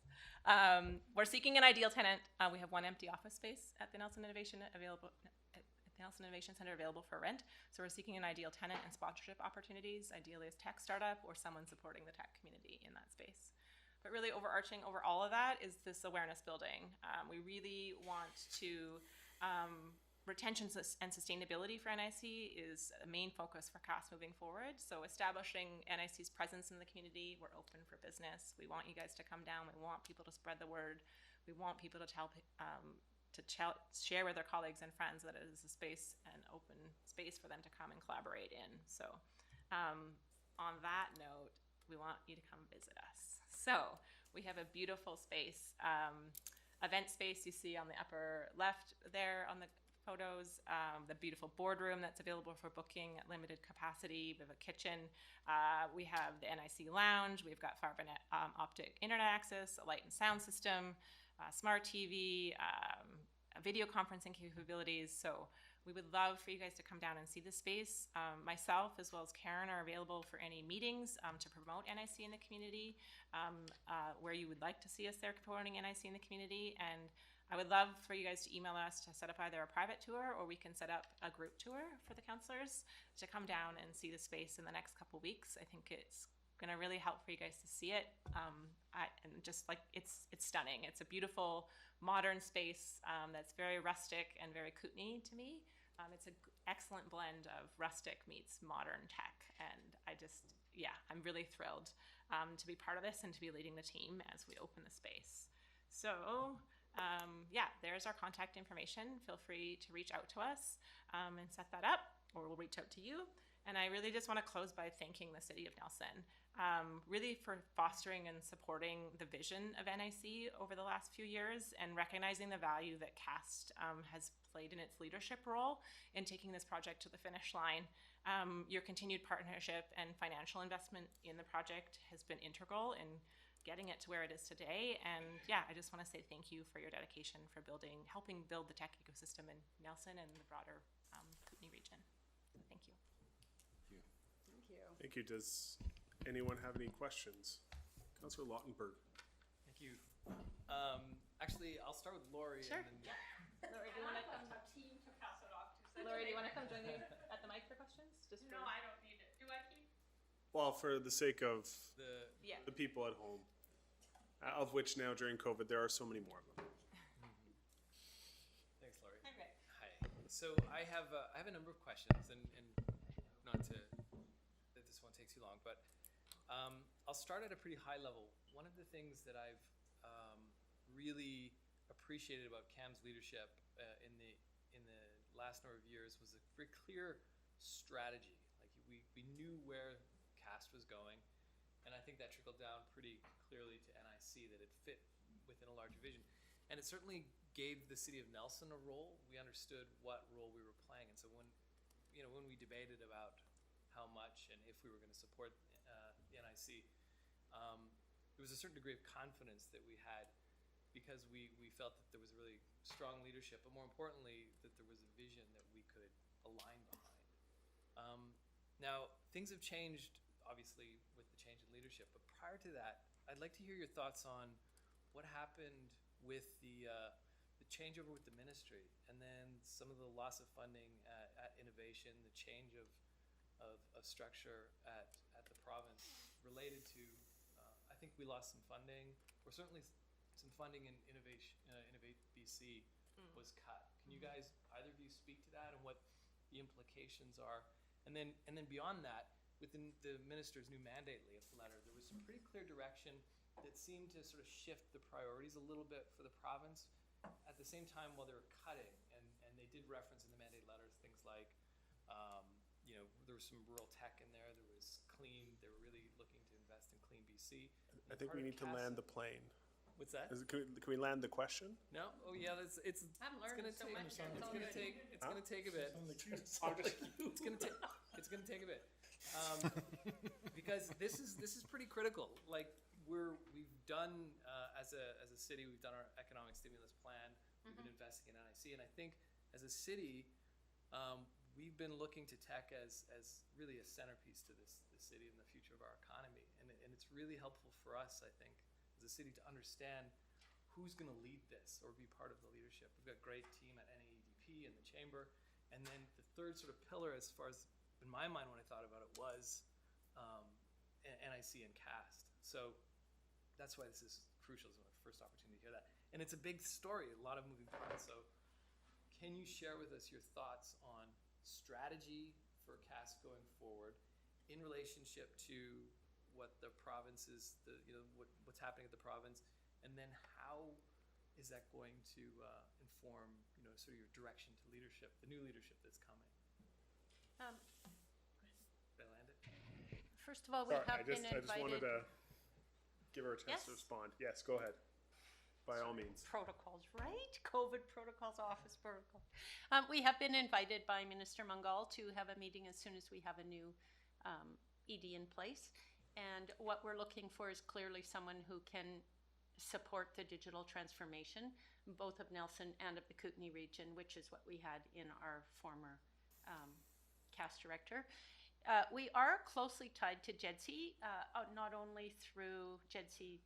S11: We're seeking an ideal tenant. We have one empty office space at the Nelson Innovation Center available for rent. So we're seeking an ideal tenant and sponsorship opportunities, ideally as tech startup or someone supporting the tech community in that space. But really overarching over all of that is this awareness building. We really want to, retention and sustainability for NIC is a main focus for CAST moving forward. So establishing NIC's presence in the community, we're open for business. We want you guys to come down. We want people to spread the word. We want people to share with their colleagues and friends that it is a space, an open space for them to come and collaborate in. So on that note, we want you to come visit us. So we have a beautiful space, event space you see on the upper left there on the photos, the beautiful boardroom that's available for booking at limited capacity. We have a kitchen. We have the NIC lounge. We've got fiber optic internet access, a light and sound system, smart TV, video conferencing capabilities. So we would love for you guys to come down and see the space. Myself as well as Karen are available for any meetings to promote NIC in the community, where you would like to see us there promoting NIC in the community. And I would love for you guys to email us to set up either a private tour or we can set up a group tour for the counselors to come down and see the space in the next couple weeks. I think it's going to really help for you guys to see it. And just like it's stunning. It's a beautiful modern space that's very rustic and very Kootenay to me. It's an excellent blend of rustic meets modern tech. And I'm really thrilled to be part of this and to be leading the team as we open the space. So there's our contact information. Feel free to reach out to us and set that up, or we'll reach out to you. And I really just want to close by thanking the City of Nelson, really for fostering and supporting the vision of NIC over the last few years and recognizing the value that CAST has played in its leadership role in taking this project to the finish line. Your continued partnership and financial investment in the project has been integral in getting it to where it is today. And I just want to say thank you for your dedication for helping build the tech ecosystem in Nelson and the broader Kootenay region. So thank you.
S4: Thank you. Does anyone have any questions? Councillor Lautenberg.
S12: Thank you. Actually, I'll start with Lori.
S11: Sure.
S12: And then
S11: Lori, do you want to come? Lori, do you want to come join me at the mic for questions?
S6: No, I don't need it. Do I keep?
S4: Well, for the sake of
S12: the
S4: the people at home, of which now during COVID there are so many more of them.
S12: Thanks, Lori.
S11: Hi, Rick.
S12: Hi. So I have a number of questions, and not to that this won't take too long, but I'll start at a pretty high level. One of the things that I've really appreciated about Cam's leadership in the last number of years was a very clear strategy. Like we knew where CAST was going, and I think that trickled down pretty clearly to NIC, that it fit within a larger vision. And it certainly gave the city of Nelson a role. We understood what role we were playing. And so when we debated about how much and if we were going to support the NIC, there was a certain degree of confidence that we had because we felt that there was really strong leadership, but more importantly, that there was a vision that we could align behind. Now, things have changed, obviously, with the change in leadership, but prior to that, I'd like to hear your thoughts on what happened with the changeover with the ministry, and then some of the loss of funding at Innovation, the change of structure at the province related to, I think we lost some funding, or certainly some funding in Innovate BC was cut. Can you guys, either of you, speak to that and what the implications are? And then beyond that, within the minister's new mandate letter, there was some pretty clear direction that seemed to sort of shift the priorities a little bit for the province at the same time while they were cutting. And they did reference in the mandate letters things like, there was some rural tech in there, there was clean, they were really looking to invest in Clean BC.
S4: I think we need to land the plane.
S12: What's that?
S4: Can we land the question?
S12: No? Oh yeah, it's
S2: I'm learning so much.
S12: It's gonna take a bit. It's gonna take a bit. Because this is pretty critical. Like we've done as a city, we've done our economic stimulus plan. We've been investing in NIC, and I think as a city, we've been looking to tech as really a centerpiece to the city and the future of our economy. And it's really helpful for us, I think, as a city to understand who's going to lead this or be part of the leadership. We've got a great team at NAEDP and the Chamber. And then the third sort of pillar, as far as in my mind when I thought about it, was NIC and CAST. So that's why this is crucial. It's my first opportunity to hear that. And it's a big story, a lot of moving parts. So can you share with us your thoughts on strategy for CAST going forward in relationship to what the province is, what's happening at the province, and then how is that going to inform, sort of your direction to leadership, the new leadership that's coming? Did I land it?
S2: First of all, we have been invited.
S4: I just wanted to give her a chance to
S2: Yes?
S4: respond. Yes, go ahead. By all means.
S2: Protocols, right? COVID protocols, office protocols. We have been invited by Minister Mungal to have a meeting as soon as we have a new ED in place. And what we're looking for is clearly someone who can support the digital transformation, both of Nelson and of the Kootenay region, which is what we had in our former CAST director. We are closely tied to JEDC, not only through JEDC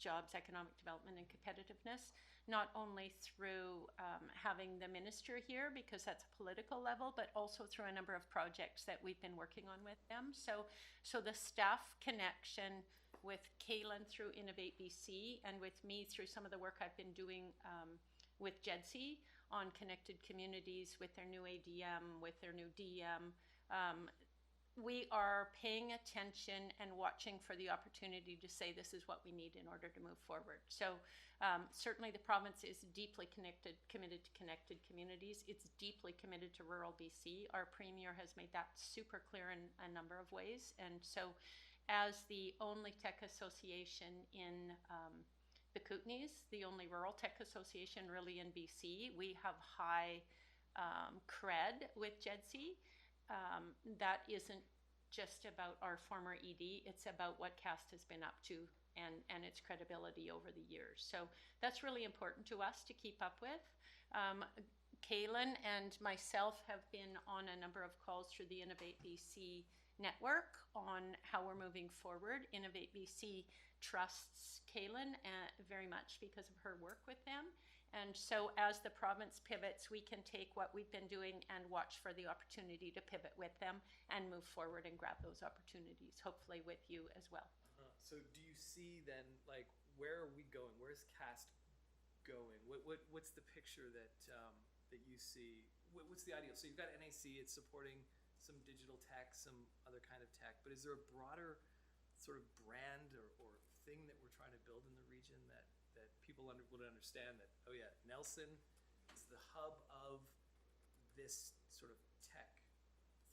S2: Jobs, Economic Development and Competitiveness, not only through having the minister here, because that's a political level, but also through a number of projects that we've been working on with them. So the staff connection with Kaylin through Innovate BC and with me through some of the work I've been doing with JEDC on connected communities, with their new ADM, with their new DM, we are paying attention and watching for the opportunity to say this is what we need in order to move forward. So certainly the province is deeply committed to connected communities. It's deeply committed to rural BC. Our premier has made that super clear in a number of ways. And so as the only tech association in the Kootenays, the only rural tech association really in BC, we have high cred with JEDC. That isn't just about our former ED, it's about what CAST has been up to and its credibility over the years. So that's really important to us to keep up with. Kaylin and myself have been on a number of calls through the Innovate BC network on how we're moving forward. Innovate BC trusts Kaylin very much because of her work with them. And so as the province pivots, we can take what we've been doing and watch for the opportunity to pivot with them and move forward and grab those opportunities, hopefully with you as well.
S12: So do you see then, like, where are we going? Where's CAST going? What's the picture that you see? What's the ideal? So you've got NAC, it's supporting some digital tech, some other kind of tech, but is there a broader sort of brand or thing that we're trying to build in the region that people would understand that, oh yeah, Nelson is the hub of this sort of tech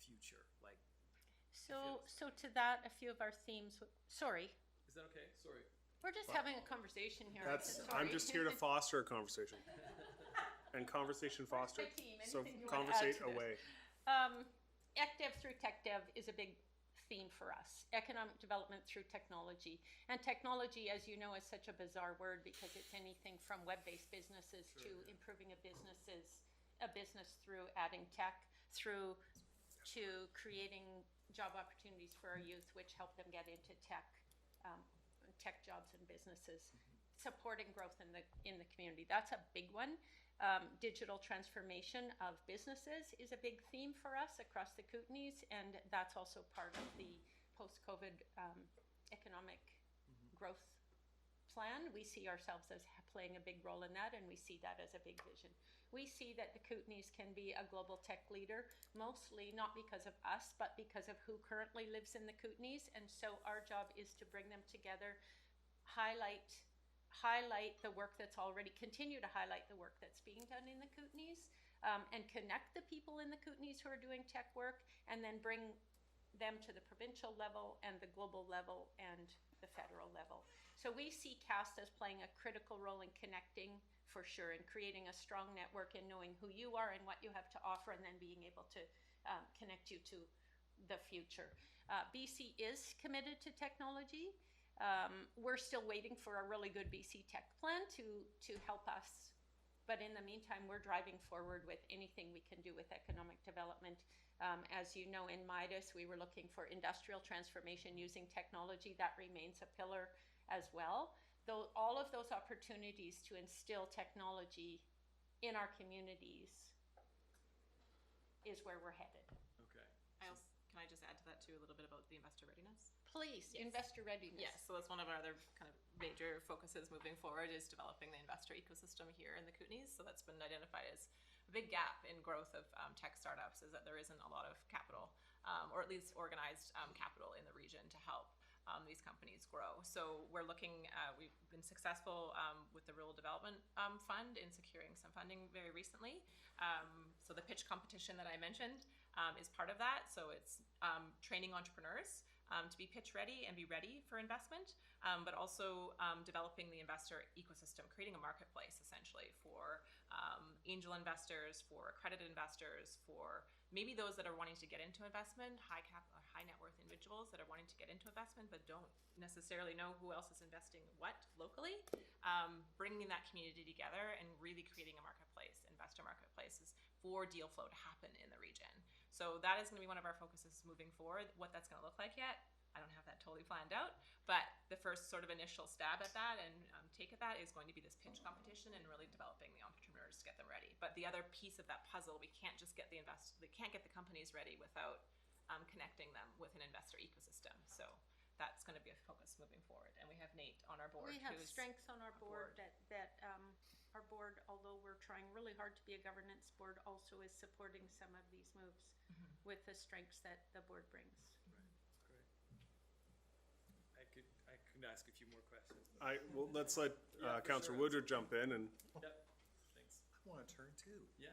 S12: future,
S2: So to that, a few of our themes, sorry.
S12: Is that okay? Sorry.
S2: We're just having a conversation here.
S4: I'm just here to foster a conversation. And conversation fostered.
S2: team?
S4: So
S2: Anything you wanna add
S4: conversate
S2: to this?
S4: away.
S2: ECDev through TechDev is a big theme for us. Economic development through technology. And technology, as you know, is such a bizarre word because it's anything from web-based businesses to improving a business through adding tech, through to creating job opportunities for our youth, which help them get into tech jobs and businesses, supporting growth in the community. That's a big one. Digital transformation of businesses is a big theme for us across the Kootenays, and that's also part of the post-COVID economic growth plan. We see ourselves as playing a big role in that, and we see that as a big vision. We see that the Kootenays can be a global tech leader, mostly not because of us, but because of who currently lives in the Kootenays, and so our job is to bring them together, highlight the work that's already, continue to highlight the work that's being done in the Kootenays, and connect the people in the Kootenays who are doing tech work, and then bring them to the provincial level and the global level and the federal level. So we see CAST as playing a critical role in connecting, for sure, and creating a strong network and knowing who you are and what you have to offer, and then being able to connect you to the future. BC is committed to technology. We're still waiting for a really good BC tech plan to help us. But in the meantime, we're driving forward with anything we can do with economic development. As you know, in Midas, we were looking for industrial transformation using technology. That remains a pillar as well. Though all of those opportunities to instill technology in our communities is where we're headed.
S12: Okay.
S11: Can I just add to that too a little bit about the investor readiness?
S2: Please,
S11: Yes.
S2: investor readiness.
S11: Yes, so that's one of our other kind of major focuses moving forward is developing the investor ecosystem here in the Kootenays. So that's been identified as a big gap in growth of tech startups, is that there isn't a lot of capital, or at least organized capital in the region to help these companies grow. So we're looking, we've been successful with the Rural Development Fund in securing some funding very recently. So the pitch competition that I mentioned is part of that. So it's training entrepreneurs to be pitch ready and be ready for investment, but also developing the investor ecosystem, creating a marketplace essentially for angel investors, for accredited investors, for maybe those that are wanting to get into investment, high net worth individuals that are wanting to get into investment but don't necessarily know who else is investing what locally. Bringing that community together and really creating a marketplace, investor marketplaces for deal flow to happen in the region. So that is going to be one of our focuses moving forward. What that's going to look like yet, I don't have that totally planned out, but the first sort of initial stab at that and take at that is going to be this pitch competition and really developing the entrepreneurs to get them ready. But the other piece of that puzzle, we can't just get the companies ready without connecting them with an investor ecosystem. So that's going to be a focus moving forward. And we have Nate on our board.
S2: We have
S11: who's
S2: strengths on our board that our board, although we're trying really hard to be a governance board, also is supporting some of these moves with the strengths that the board brings.
S12: Great. I could ask a few more questions.
S4: Well, let's let
S12: Yeah, for
S4: Councillor
S12: sure.
S4: Woodard jump in, and
S12: Yep. Thanks.
S5: I want to turn too.
S12: Yeah.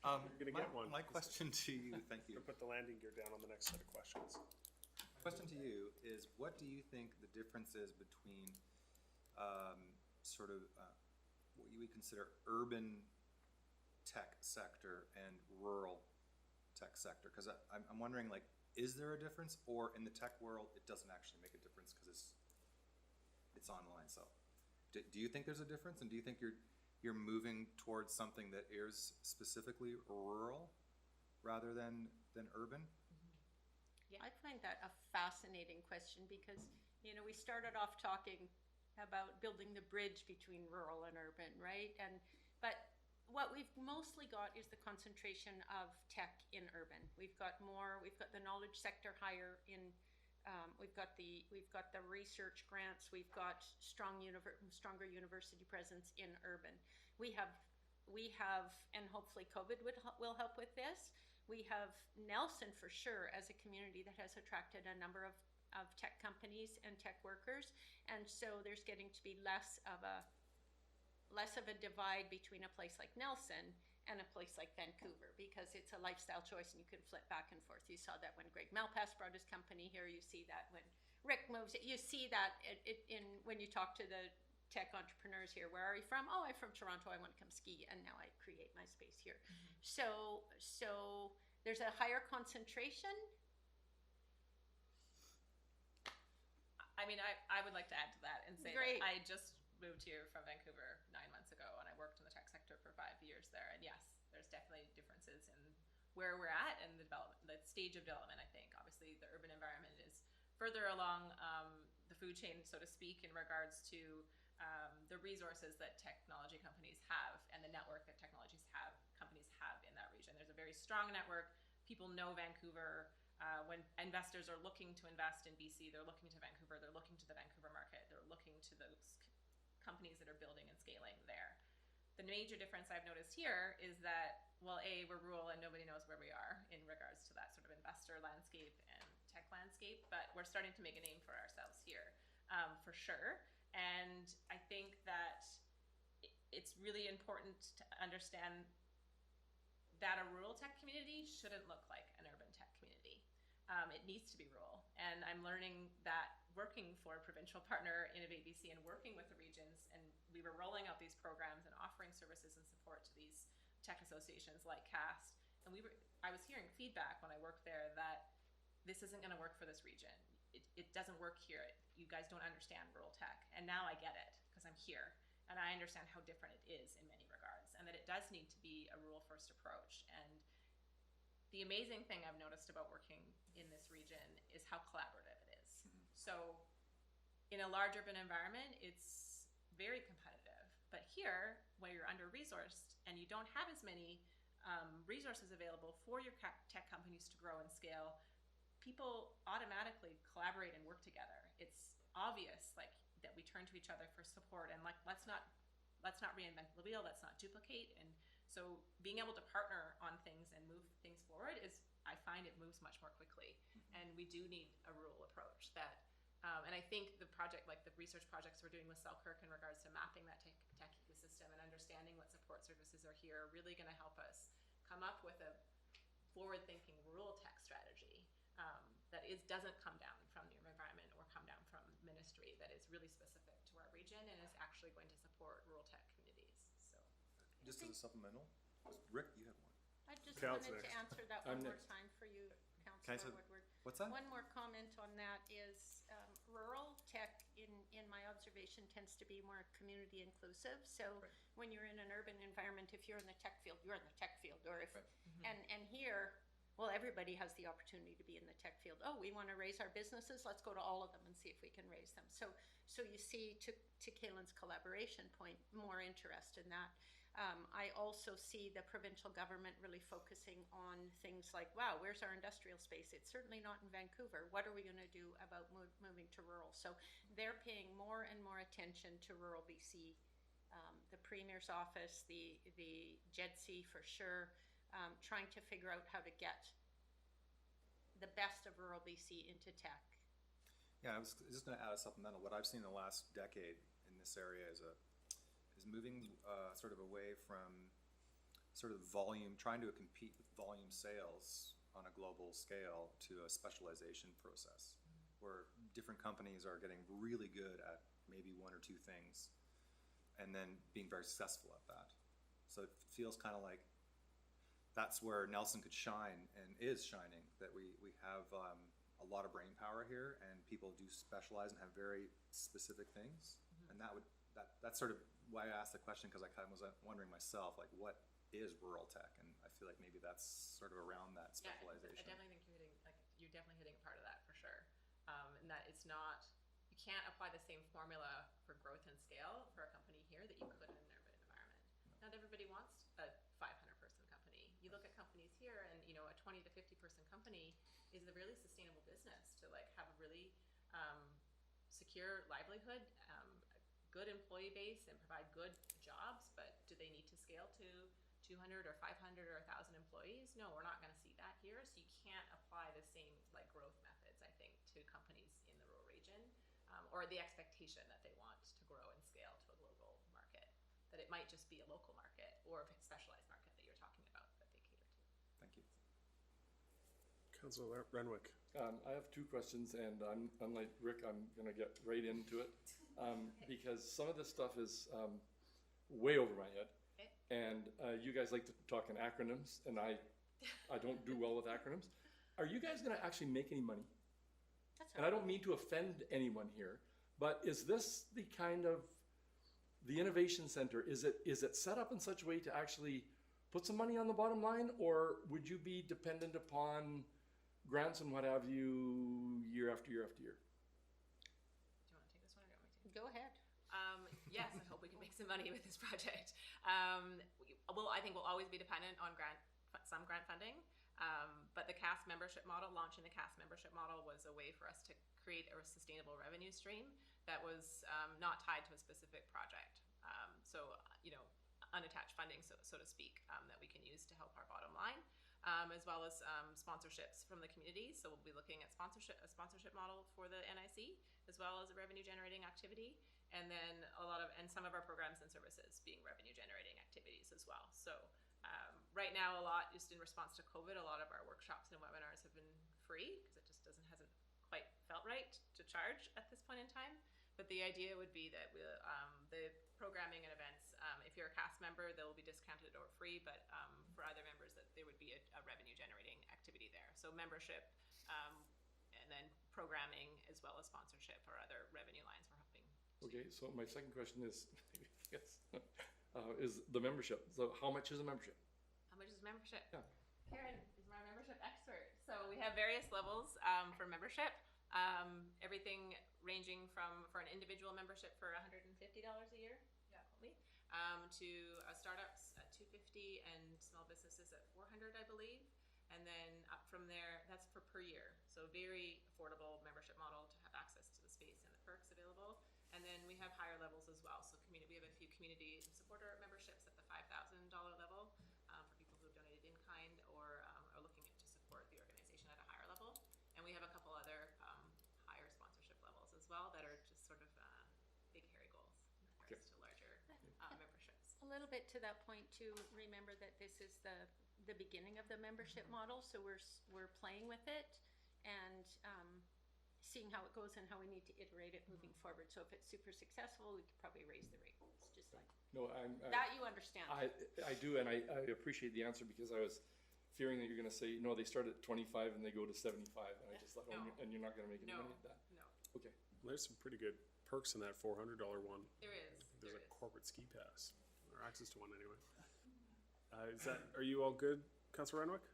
S4: you're gonna get one.
S5: My question to you, thank you.
S4: Put the landing gear down on the next set of questions.
S5: Question to you is, what do you think the difference is between sort of what you would consider urban tech sector and rural tech sector? Because I'm wondering, like, is there a difference, or in the tech world it doesn't actually make a difference because it's online? So do you think there's a difference, and do you think you're moving towards something that is specifically rural rather than urban?
S2: Yeah, I find that a fascinating question because, you know, we started off talking about building the bridge between rural and urban, right? But what we've mostly got is the concentration of tech in urban. We've got the knowledge sector higher in, we've got the research grants, we've got stronger university presence in urban. We have, and hopefully COVID will help with this. We have Nelson for sure as a community that has attracted a number of tech companies and tech workers, and so there's getting to be less of a divide between a place like Nelson and a place like Vancouver, because it's a lifestyle choice and you can flip back and forth. You saw that when Greg Malpass brought his company here. You see that when Rick moves it. You see that in when you talk to the tech entrepreneurs here. Where are you from? Oh, I'm from Toronto. I want to come ski, and now I create my space here. So there's a higher concentration.
S11: I mean, I would like to add to that and say
S2: Great.
S11: that I just moved here from Vancouver 9 months ago, and I worked in the tech sector for 5 years there. And yes, there's definitely differences in where we're at and the development, the stage of development. I think obviously the urban environment is further along the food chain, so to speak, in regards to the resources that technology companies have and the network that companies have in that region. There's a very strong network. People know Vancouver. When investors are looking to invest in BC, they're looking to Vancouver, they're looking to the Vancouver market, they're looking to those companies that are building and scaling there. The major difference I've noticed here is that, well, A, we're rural and nobody knows where we are in regards to that sort of investor landscape and tech landscape, but we're starting to make a name for ourselves here, for sure. And I think that it's really important to understand that a rural tech community shouldn't look like an urban tech community. It needs to be rural. And I'm learning that working for a provincial partner, Innovate BC, and working with the regions, and we were rolling out these programs and offering services and support to these tech associations like CAST. And I was hearing feedback when I worked there that this isn't going to work for this region. It doesn't work here. You guys don't understand rural tech. And now I get it because I'm here. And I understand how different it is in many regards, and that it does need to be a rural-first approach. And the amazing thing I've noticed about working in this region is how collaborative it is. So in a large urban environment, it's very competitive. But here, where you're under-resourced and you don't have as many resources available for your tech companies to grow and scale, people automatically collaborate and work together. It's obvious, like, that we turn to each other for support, and like let's not reinvent the wheel, let's not duplicate. And so being able to partner on things and move things forward is, I find it moves much more quickly. And we do need a rural approach that and I think the project, like the research projects we're doing with Selkirk in regards to mapping that tech ecosystem and understanding what support services are here, are really going to help us come up with a forward-thinking rural tech strategy that doesn't come down from the environment or come down from ministry, that is really specific to our region and is actually going to support rural tech communities. So,
S5: Just as a supplemental, Rick, you have one.
S2: I just
S4: Cal's
S2: wanted to
S4: next.
S2: answer that
S1: I'm
S2: one more
S1: next.
S2: time for you,
S5: Can I
S2: Councillor
S5: say-
S2: Woodward.
S5: What's that?
S2: One more comment on that is rural tech, in my observation, tends to be more community inclusive. So when you're in an urban environment, if you're in the tech field, you're in the tech field. Or if and here, well, everybody has the opportunity to be in the tech field. Oh, we want to raise our businesses. Let's go to all of them and see if we can raise them. So you see, to Kaylin's collaboration point, more interest in that. I also see the provincial government really focusing on things like, wow, where's our industrial space? It's certainly not in Vancouver. What are we going to do about moving to rural? So they're paying more and more attention to rural BC. The Premier's office, the JEDC for sure, trying to figure out how to get the best of rural BC into tech.
S5: Yeah, I was just going to add a supplemental. What I've seen in the last decade in this area is moving sort of away from sort of volume, trying to compete with volume sales on a global scale to a specialization process, where different companies are getting really good at maybe one or two things and then being very successful at that. So it feels kind of like that's where Nelson could shine and is shining, that we have a lot of brain power here and people do specialize and have very specific things. And that's sort of why I asked the question, because I kind of was wondering myself, like, what is rural tech? And I feel like maybe that's sort of around that specialization.
S11: Yeah, I definitely think you're definitely hitting a part of that for sure. And that it's not, you can't apply the same formula for growth and scale for a company here that you could in an urban environment. Not everybody wants a 500-person company. You look at companies here, and a 20 to 50-person company is a really sustainable business to like have a really secure livelihood, good employee base, and provide good jobs. But do they need to scale to 200 or 500 or 1,000 employees? No, we're not going to see that here. So you can't apply the same like growth methods, I think, to companies in the rural region, or the expectation that they want to grow and scale to a global market. That it might just be a local market or a specialized market that you're talking about that they cater to.
S5: Thank you.
S4: Councilor Renwick.
S1: I have two questions, and unlike Rick, I'm gonna get right into it. Because some of this stuff is way over my head.
S6: Okay.
S1: And you guys like to talk in acronyms, and I don't do well with acronyms. Are you guys gonna actually make any money?
S6: That's
S1: And I don't mean to offend anyone here, but is this the kind of, the Innovation Center, is it set up in such a way to actually put some money on the bottom line, or would you be dependent upon grants and what have you year after year after year?
S11: Do you want to take this one or do you want me to?
S6: Go ahead.
S11: Yes, I hope we can make some money with this project. Well, I think we'll always be dependent on some grant funding. But the CAS membership model, launching the CAS membership model, was a way for us to create a sustainable revenue stream that was not tied to a specific project. So, unattached funding, so to speak, that we can use to help our bottom line, as well as sponsorships from the community. So we'll be looking at a sponsorship model for the NIC, as well as a revenue generating activity. And then some of our programs and services being revenue generating activities as well. So right now, just in response to COVID, a lot of our workshops and webinars have been free because it just hasn't quite felt right to charge at this point in time. But the idea would be that the programming and events, if you're a CAS member, they will be discounted or free, but for other members, that there would be a revenue generating activity there. So membership, and then programming, as well as sponsorship or other revenue lines we're hoping.
S1: Okay, so my second question is, is the membership. So how much is a membership?
S11: How much is membership?
S1: Yeah.
S11: Karen is my membership expert. So we have various levels for membership. Everything ranging from, for an individual membership for $150 a year, to startups at $250 and small businesses at $400, I believe. And then up from there, that's per year. So very affordable membership model to have access to the space and the perks available. And then we have higher levels as well. So we have a few community supporter memberships at the $5,000 level for people who have donated in kind or are looking to support the organization at a higher level. And we have a couple other higher sponsorship levels as well that are just sort of big, hairy goals in regards to larger memberships.
S6: A little bit to that point too, remember that this is the beginning of the membership model, so we're playing with it and seeing how it goes and how we need to iterate it moving forward. So if it's super successful, we could probably raise the rate. It's just like
S1: No,
S6: that you understand.
S1: I do, and I appreciate the answer because I was fearing that you're gonna say, no, they start at 25 and they go to 75, and I just thought,
S11: No.
S1: and you're not gonna make any
S11: No.
S1: money at that.
S11: No,
S1: Okay.
S4: Well, there's some pretty good perks in that $400 one.
S11: there is.
S4: There's a corporate ski pass, or access to one anyway. Are you all good, Councilor Renwick?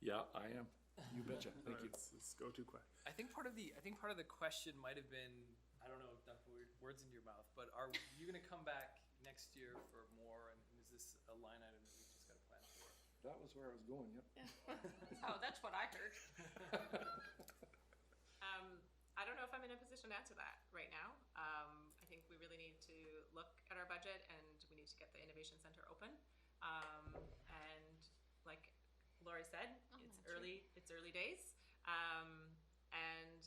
S1: Yeah, I am. You betcha. Thank you.
S4: Let's go too quick.
S12: I think part of the question might have been, I don't know if that put words into your mouth, but are you going to come back next year for more? And is this a line item that we've just got to plan for?
S1: That was where I was going, yep.
S6: Oh, that's what I heard.
S11: I don't know if I'm in a position to answer that right now. I think we really need to look at our budget and we need to get the Innovation Center open. And like Lori said, it's early days. And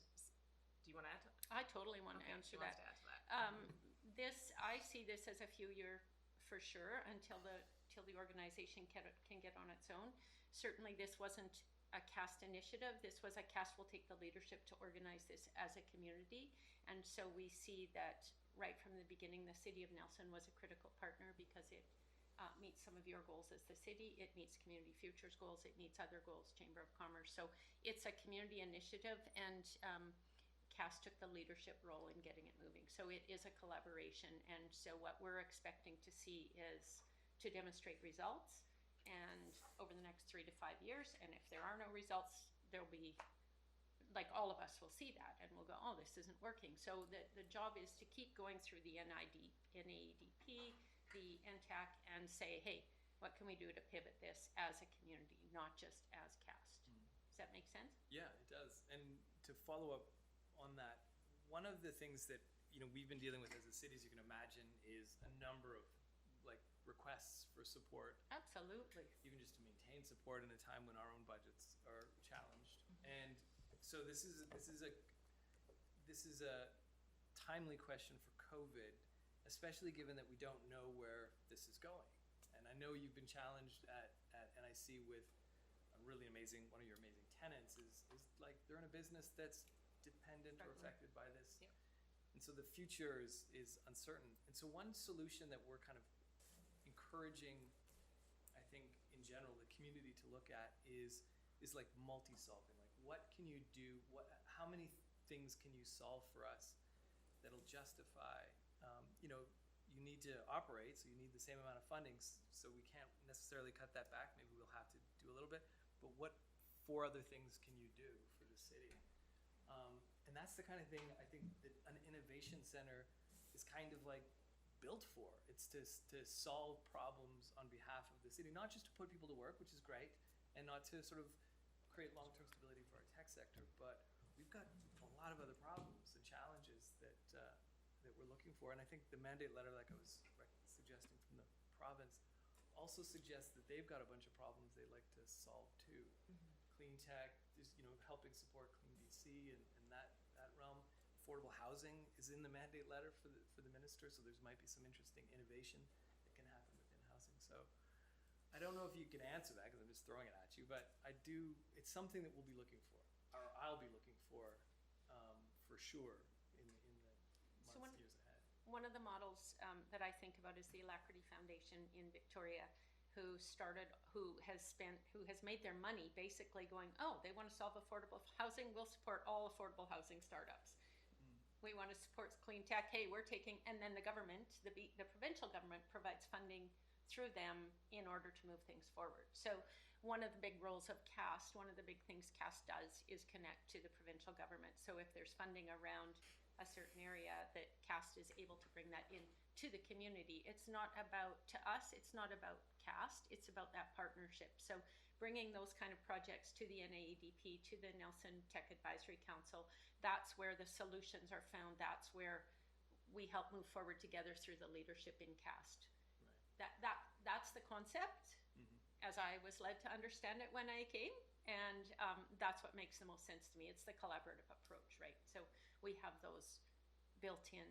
S11: do you want to add to that?
S6: I totally want to
S11: Okay,
S6: answer
S11: she wants
S6: that.
S11: to add to that.
S6: I see this as a few year for sure until the organization can get on its own. Certainly this wasn't a CAST initiative. This was a CAST will take the leadership to organize this as a community. And so we see that right from the beginning, the City of Nelson was a critical partner because it meets some of your goals as the city. It meets Community Futures goals. It meets other goals, Chamber of Commerce. So it's a community initiative, and CAST took the leadership role in getting it moving. So it is a collaboration. And so what we're expecting to see is to demonstrate results and over the next 3 to 5 years. And if there are no results, there'll be, like all of us will see that and we'll go, oh, this isn't working. So the job is to keep going through the NAEDP, the NTAC, and say, hey, what can we do to pivot this as a community, not just as CAST? Does that make sense?
S12: Yeah, it does. And to follow up on that, one of the things that we've been dealing with as a city, as you can imagine, is a number of requests for support.
S6: Absolutely.
S12: Even just to maintain support in a time when our own budgets are challenged. And so this is a timely question for COVID, especially given that we don't know where this is going. And I know you've been challenged at NIC with really amazing, one of your amazing tenants is like they're in a business that's dependent or affected by this.
S2: Yep.
S12: And so the future is uncertain. And so one solution that we're kind of encouraging, I think, in general, the community to look at is like multi-solving. Like, what can you do? How many things can you solve for us that'll justify, you need to operate, so you need the same amount of funding, so we can't necessarily cut that back. Maybe we'll have to do a little bit, but what 4 other things can you do for the city? And that's the kind of thing I think that an innovation center is kind of like built for. It's to solve problems on behalf of the city, not just to put people to work, which is great, and not to sort of create long-term stability for our tech sector, but we've got a lot of other problems and challenges that we're looking for. And I think the mandate letter, like I was suggesting from the province, also suggests that they've got a bunch of problems they'd like to solve too. Clean tech, just, helping support Clean BC and that realm. Affordable housing is in the mandate letter for the minister, so there might be some interesting innovation that can happen within housing. So I don't know if you can answer that because I'm just throwing it at you, but it's something that we'll be looking for, or I'll be looking for sure in the months, years ahead.
S2: One of the models that I think about is the Alacrity Foundation in Victoria, who has made their money basically going, oh, they want to solve affordable housing, we'll support all affordable housing startups. We want to support clean tech, hey, we're taking, and then the government, the provincial government provides funding through them in order to move things forward. So one of the big roles of CAST, one of the big things CAST does is connect to the provincial government. So if there's funding around a certain area, that CAST is able to bring that in to the community. It's not about, to us, it's not about CAST, it's about that partnership. So bringing those kind of projects to the NAEDP, to the Nelson Tech Advisory Council, that's where the solutions are found. That's where we help move forward together through the leadership in CAST. Right. That's the concept, as I was led to understand it when I came, and that's what makes the most sense to me. It's the collaborative approach, right? So we have those built-in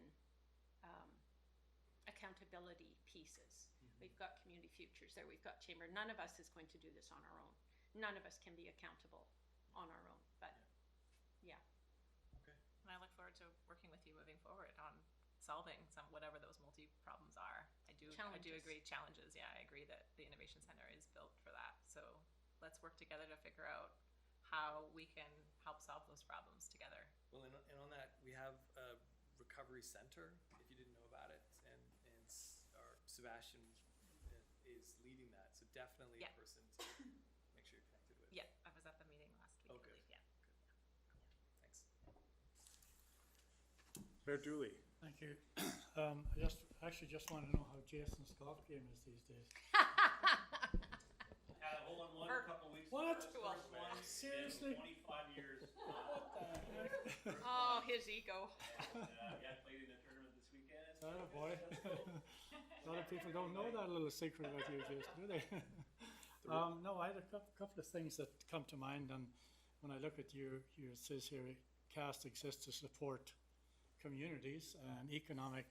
S2: accountability pieces. We've got community futures there. We've got chamber. None of us is going to do this on our own. None of us can be accountable on our own. But yeah.
S12: Okay.
S11: And I look forward to working with you moving forward on solving whatever those multi-problems are. I do agree, challenges. Yeah, I agree that the Innovation Center is built for that. So let's work together to figure out how we can help solve those problems together.
S12: Well, and on that, we have a recovery center, if you didn't know about it, and our Sebastian is leading that. So definitely a person to make sure you're connected with.
S11: Yeah, I was at the meeting last week.
S12: Oh, good.
S11: Yeah.
S12: Thanks.
S4: Mayor Dooley.
S3: Thank you. I just want to know how Jason's golf game is these days.
S13: Hold on one, a couple weeks.
S3: What?
S13: First one
S3: Seriously?
S13: in 25 years.
S3: What the heck?
S2: Oh, his ego.
S13: Yeah, played in a tournament this weekend.
S3: Oh boy. A lot of people don't know that little secret about you, Jason, do they? No, I had a couple of things that come to mind, and when I look at you, it says here, CAST exists to support communities and economic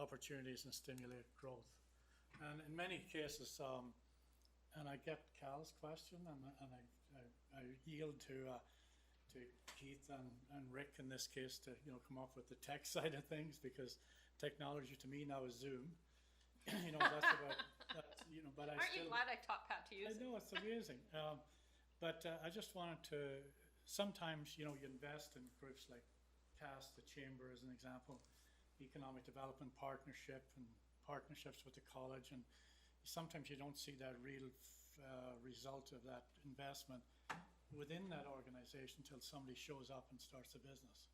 S3: opportunities and stimulate growth. And in many cases, and I get Cal's question, and I yield to Keith and Rick in this case to come up with the tech side of things, because technology to me now is Zoom. That's about but I
S2: Aren't you glad I taught Pat to use it?
S3: I know, it's amazing. But I just wanted to, sometimes you invest in groups like CAST, the Chamber as an example, Economic Development Partnership, and partnerships with the college, and sometimes you don't see that real result of that investment within that organization until somebody shows up and starts a business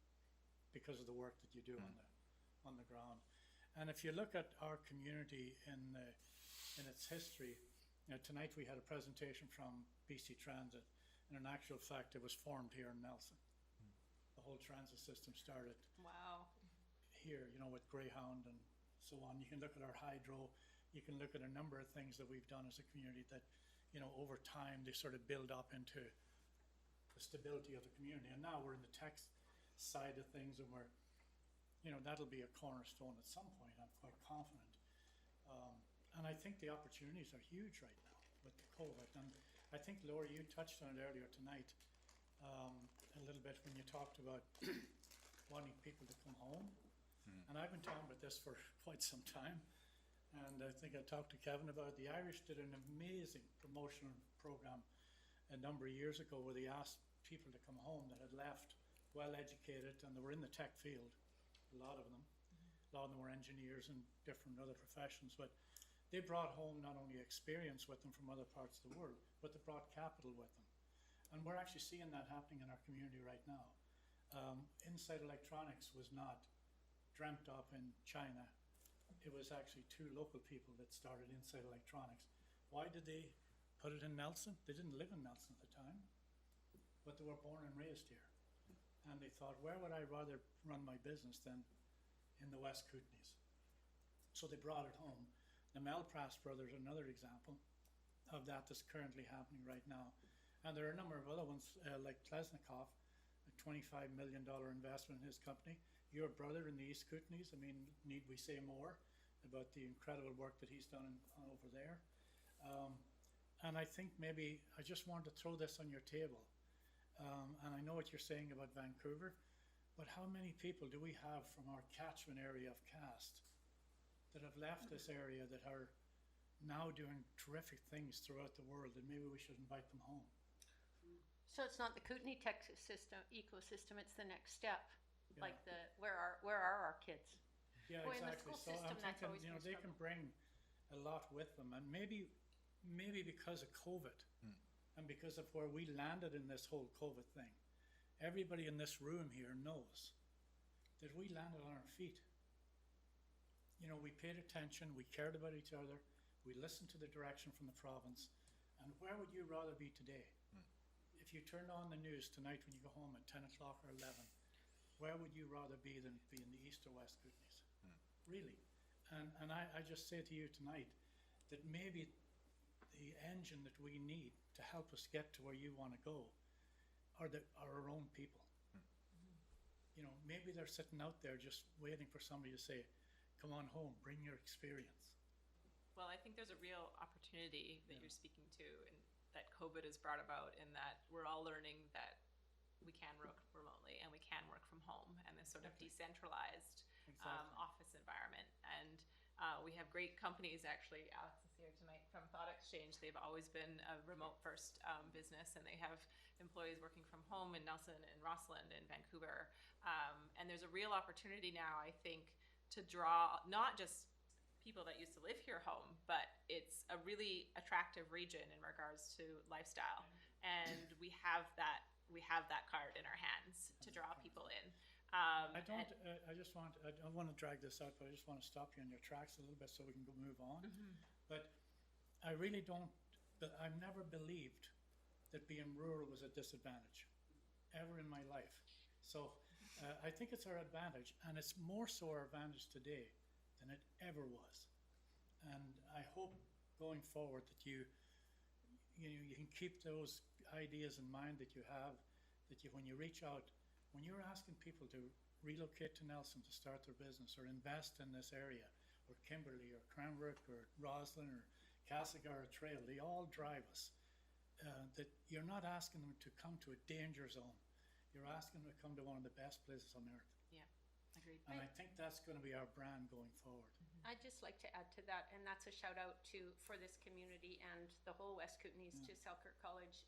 S3: because of the work that you do on the ground. And if you look at our community in its history, tonight we had a presentation from BC Transit, and in actual fact it was formed here in Nelson. The whole transit system started here, with Greyhound and so on. You can look at our hydro, you can look at a number of things that we've done as a community that, over time they sort of build up into the stability of the community. And now we're in the tech side of things, and we're, that'll be a cornerstone at some point, I'm quite confident. And I think the opportunities are huge right now with the COVID. And I think, Laura, you touched on it earlier tonight, a little bit when you talked about wanting people to come home. And I've been talking about this for quite some time. And I think I talked to Kevin about it. The Irish did an amazing promotional program a number of years ago where they asked people to come home that had left well-educated, and they were in the tech field, a lot of them. A lot of them were engineers and different other professions, but they brought home not only experience with them from other parts of the world, but they brought capital with them. And we're actually seeing that happening in our community right now. Inside Electronics was not dreamt up in China. It was actually two local people that started Inside Electronics. Why did they put it in Nelson? They didn't live in Nelson at the time, but they were born and raised here. And they thought, where would I rather run my business than in the West Kootenays? So they brought it home. The Malprass brothers are another example of that that's currently happening right now. And there are a number of other ones, like Klesnikov, a $25 million investment in his company. Your brother in the East Kootenays, I mean, need we say more about the incredible work that he's done over there? And I think maybe I just wanted to throw this on your table. And I know what you're saying about Vancouver, but how many people do we have from our catchment area of Cast that have left this area that are now doing terrific things throughout the world, and maybe we should invite them home?
S2: So it's not the Kootenay tech system, ecosystem, it's the next step.
S3: Yeah.
S2: Like where are our kids?
S3: Yeah,
S2: Well, in the
S3: exactly.
S2: school
S3: So
S2: system,
S3: I'm
S2: that's
S3: thinking,
S2: always
S3: you know,
S2: been a
S3: they can bring a lot with them, and maybe because of COVID, and because of where we landed in this whole COVID thing, everybody in this room here knows that we landed on our feet. You know, we paid attention, we cared about each other, we listened to the direction from the province, and where would you rather be today? If you turned on the news tonight when you go home at 10 o'clock or 11, where would you rather be than be in the East or West Kootenays? Really. And I just say to you tonight that maybe the engine that we need to help us get to where you want to go are our own people. You know, maybe they're sitting out there just waiting for somebody to say, come on home, bring your experience.
S11: Well, I think there's a real opportunity that you're speaking to, and that COVID has brought about, in that we're all learning that we can work remotely and we can work from home, and this sort of decentralized office environment. And we have great companies, actually. Alex is here tonight from Thought Exchange. They've always been a remote first business, and they have employees working from home in Nelson and Rossland and Vancouver. And there's a real opportunity now, I think, to draw not just people that used to live here home, but it's a really attractive region in regards to lifestyle. And we have that card in our hands to draw people in.
S3: I don't want to drag this out, but I just want to stop you in your tracks a little bit so we can move on. But I really don't, I've never believed that being rural was a disadvantage, ever in my life. So I think it's our advantage, and it's more so our advantage today than it ever was. And I hope going forward that you can keep those ideas in mind that you have, that when you reach out, when you're asking people to relocate to Nelson to start their business or invest in this area, or Kimberley or Cranbrook or Roslyn or Castlegar or Trail, they all drive us. That you're not asking them to come to a danger zone. You're asking them to come to one of the best places on earth.
S11: Yeah, agreed.
S3: And I think that's going to be our brand going forward.
S2: I'd just like to add to that, and that's a shout out for this community and the whole West Kootenays to Selkirk College.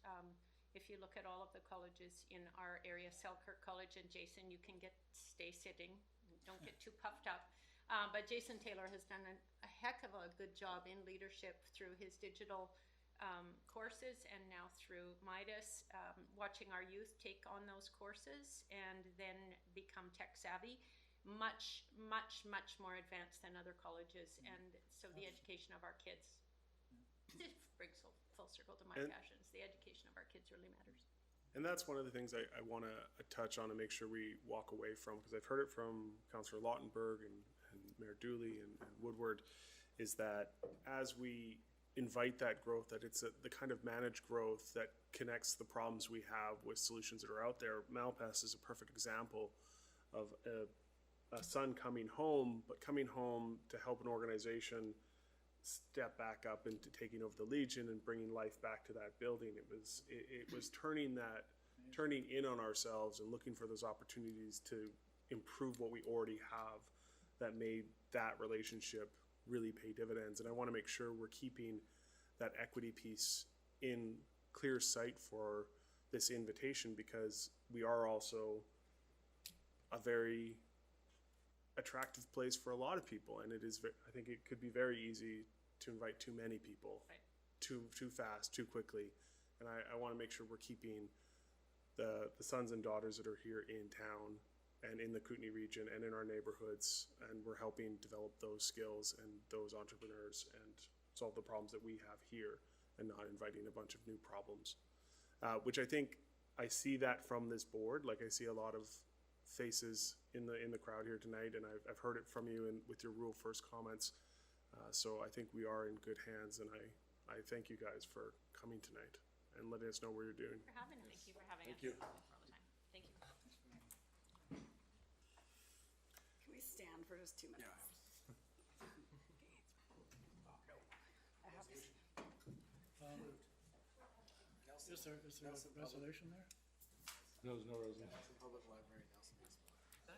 S2: If you look at all of the colleges in our area, Selkirk College and Jason, you can stay sitting, don't get too puffed up. But Jason Taylor has done a heck of a good job in leadership through his digital courses, and now through Midas, watching our youth take on those courses and then become tech savvy. Much more advanced than other colleges, and so the education of our kids, this brings full circle to my passions. The education of our kids really matters.
S4: And that's one of the things I want to touch on and make sure we walk away from, because I've heard it from Councillor Lautenberg and Mayor Dooley and Woodward, is that as we invite that growth, that it's the kind of managed growth that connects the problems we have with solutions that are out there. Malpass is a perfect example of a son coming home, but coming home to help an organization step back up into taking over the Legion and bringing life back to that building. It was turning in on ourselves and looking for those opportunities to improve what we already have that made that relationship really pay dividends. And I want to make sure we're keeping that equity piece in clear sight for this invitation, because we are also a very attractive place for a lot of people, and I think it could be very easy to invite too many people,
S11: Right.
S4: too fast, too quickly, and I want to make sure we're keeping the sons and daughters that are here in town and in the Kootenay region and in our neighborhoods, and we're helping develop those skills and those entrepreneurs and solve the problems that we have here, and not inviting a bunch of new problems, which I think I see that from this board. Like, I see a lot of faces in the crowd here tonight, and I've heard it from you and with your rule first comments. So I think we are in good hands, and I thank you guys for coming tonight and letting us know what you're doing.
S11: For having us. Thank you for having
S1: Thank
S11: us.
S1: you.
S11: All the time. Thank you.
S7: Can we stand for just 2 minutes?
S3: Is there a resolution there?
S1: No, there's no resolution.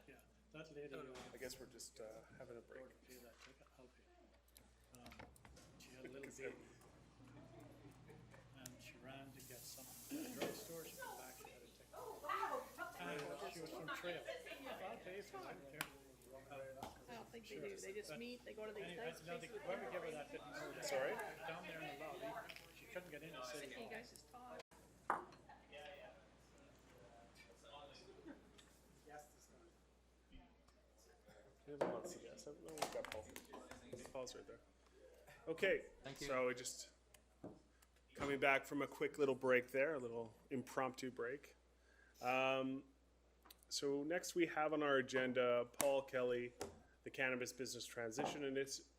S3: Yeah, that lady.
S4: I guess we're just having a break.
S3: Pay that ticket, I'll pay. She had a little baby, and she ran to get something at the drugstore. She came back, she had a ticket. And she was from Trail. I'll pay for it, I don't care.
S7: I don't think they do. They just meet, they go to the
S3: Anyway, whoever gave her that didn't know that.
S4: Sorry?
S3: Down there in the lobby, she couldn't get in the city hall.
S7: You guys just talk.
S4: No, we've got Paul. Paul's right there. Okay, so we just coming back from a quick little break there, a little impromptu break. So next we have on our agenda Paul Kelly, the Cannabis Business Transition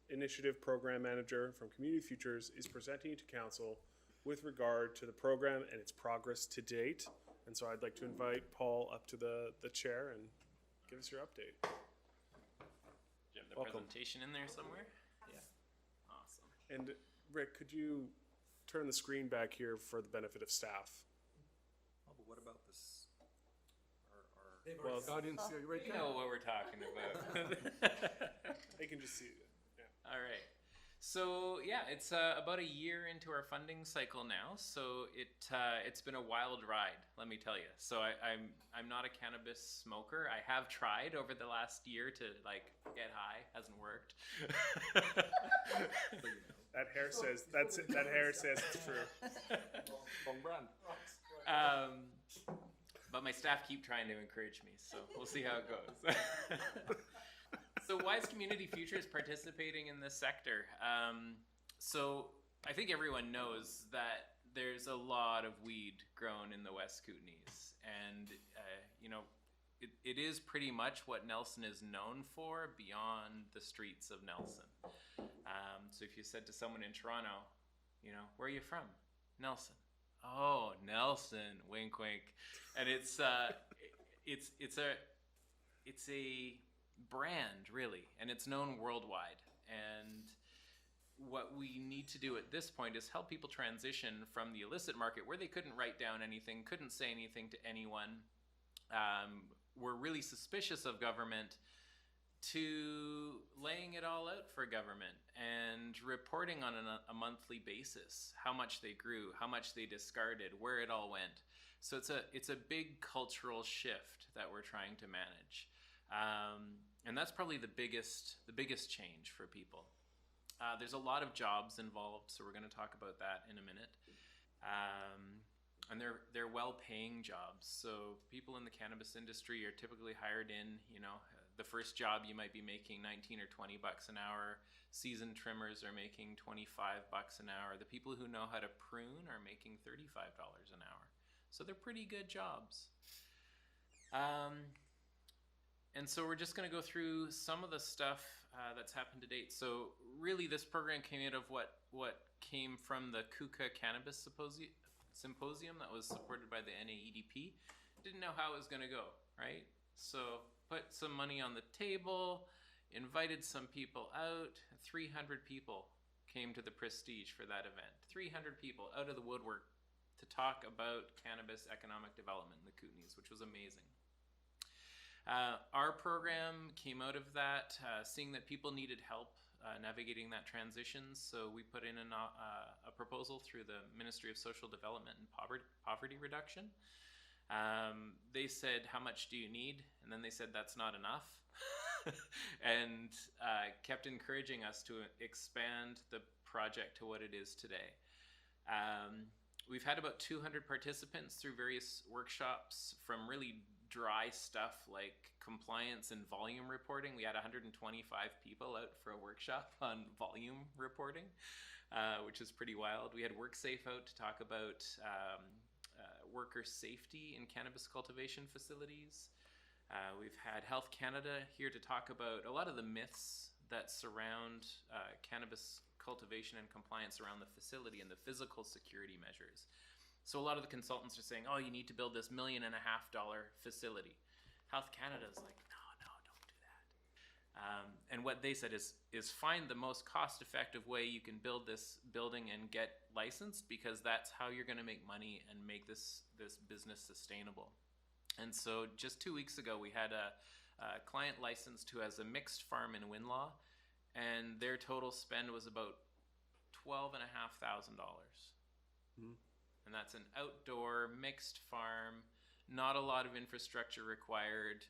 S4: Initiative Program Manager from Community Futures, is presenting to Council with regard to the program and its progress to date. And so I'd like to invite Paul up to the chair and give us your update.
S14: Do you have the
S4: Welcome.
S14: presentation in there somewhere? Yeah. Awesome.
S4: And Rick, could you turn the screen back here for the benefit of staff?
S5: Oh, but what about this?
S1: Well, audience, right
S14: You
S1: now.
S14: know what we're talking about.
S4: They can just see it. Yeah.
S14: All right. So yeah, it's about a year into our funding cycle now. So it's been a wild ride, let me tell you. So I'm not a cannabis smoker. I have tried over the last year to get high. Hasn't worked.
S4: That hair says that hair says it's true.
S1: Wrong brand.
S14: But my staff keep trying to encourage me, so we'll see how it goes. So why is Community Futures participating in this sector? So I think everyone knows that there's a lot of weed grown in the West Kootenays, and it is pretty much what Nelson is known for beyond the streets of Nelson. So if you said to someone in Toronto, where are you from? Nelson. Oh, Nelson, wink, wink. And it's a brand, really, and it's known worldwide. And what we need to do at this point is help people transition from the illicit market, where they couldn't write down anything, couldn't say anything to anyone, were really suspicious of government, to laying it all out for government and reporting on a monthly basis how much they grew, how much they discarded, where it all went. So it's a big cultural shift that we're trying to manage, and that's probably the biggest change for people. There's a lot of jobs involved, so we're going to talk about that in a minute. And they're well-paying jobs. So people in the cannabis industry are typically hired in, the first job you might be making 19 or 20 bucks an hour. Seasoned trimmers are making 25 bucks an hour. The people who know how to prune are making $35 an hour. So they're pretty good jobs. And so we're just going to go through some of the stuff that's happened to date. So really this program came out of what came from the Kootenay Cannabis Symposium that was supported by the NAEDP. Didn't know how it was going to go, right? So put some money on the table, invited some people out. 300 people came to the Prestige for that event. 300 people out of the woodwork to talk about cannabis economic development in the Kootenays, which was amazing. Our program came out of that, seeing that people needed help navigating that transition. So we put in a proposal through the Ministry of Social Development and Poverty Reduction. They said, how much do you need? And then they said, that's not enough. And kept encouraging us to expand the project to what it is today. We've had about 200 participants through various workshops, from really dry stuff like compliance and volume reporting. We had 125 people out for a workshop on volume reporting, which is pretty wild. We had WorkSafe out to talk about worker safety in cannabis cultivation facilities. We've had Health Canada here to talk about a lot of the myths that surround cannabis cultivation and compliance around the facility and the physical security measures. So a lot of the consultants are saying, oh, you need to build this $1.5 million facility. Health Canada is like, no, don't do that. And what they said is find the most cost-effective way you can build this building and get licensed, because that's how you're going to make money and make this business sustainable. And so just 2 weeks ago, we had a client licensed who has a mixed farm in Winlaw, and their total spend was about $12,500. And that's an outdoor mixed farm, not a lot of infrastructure required,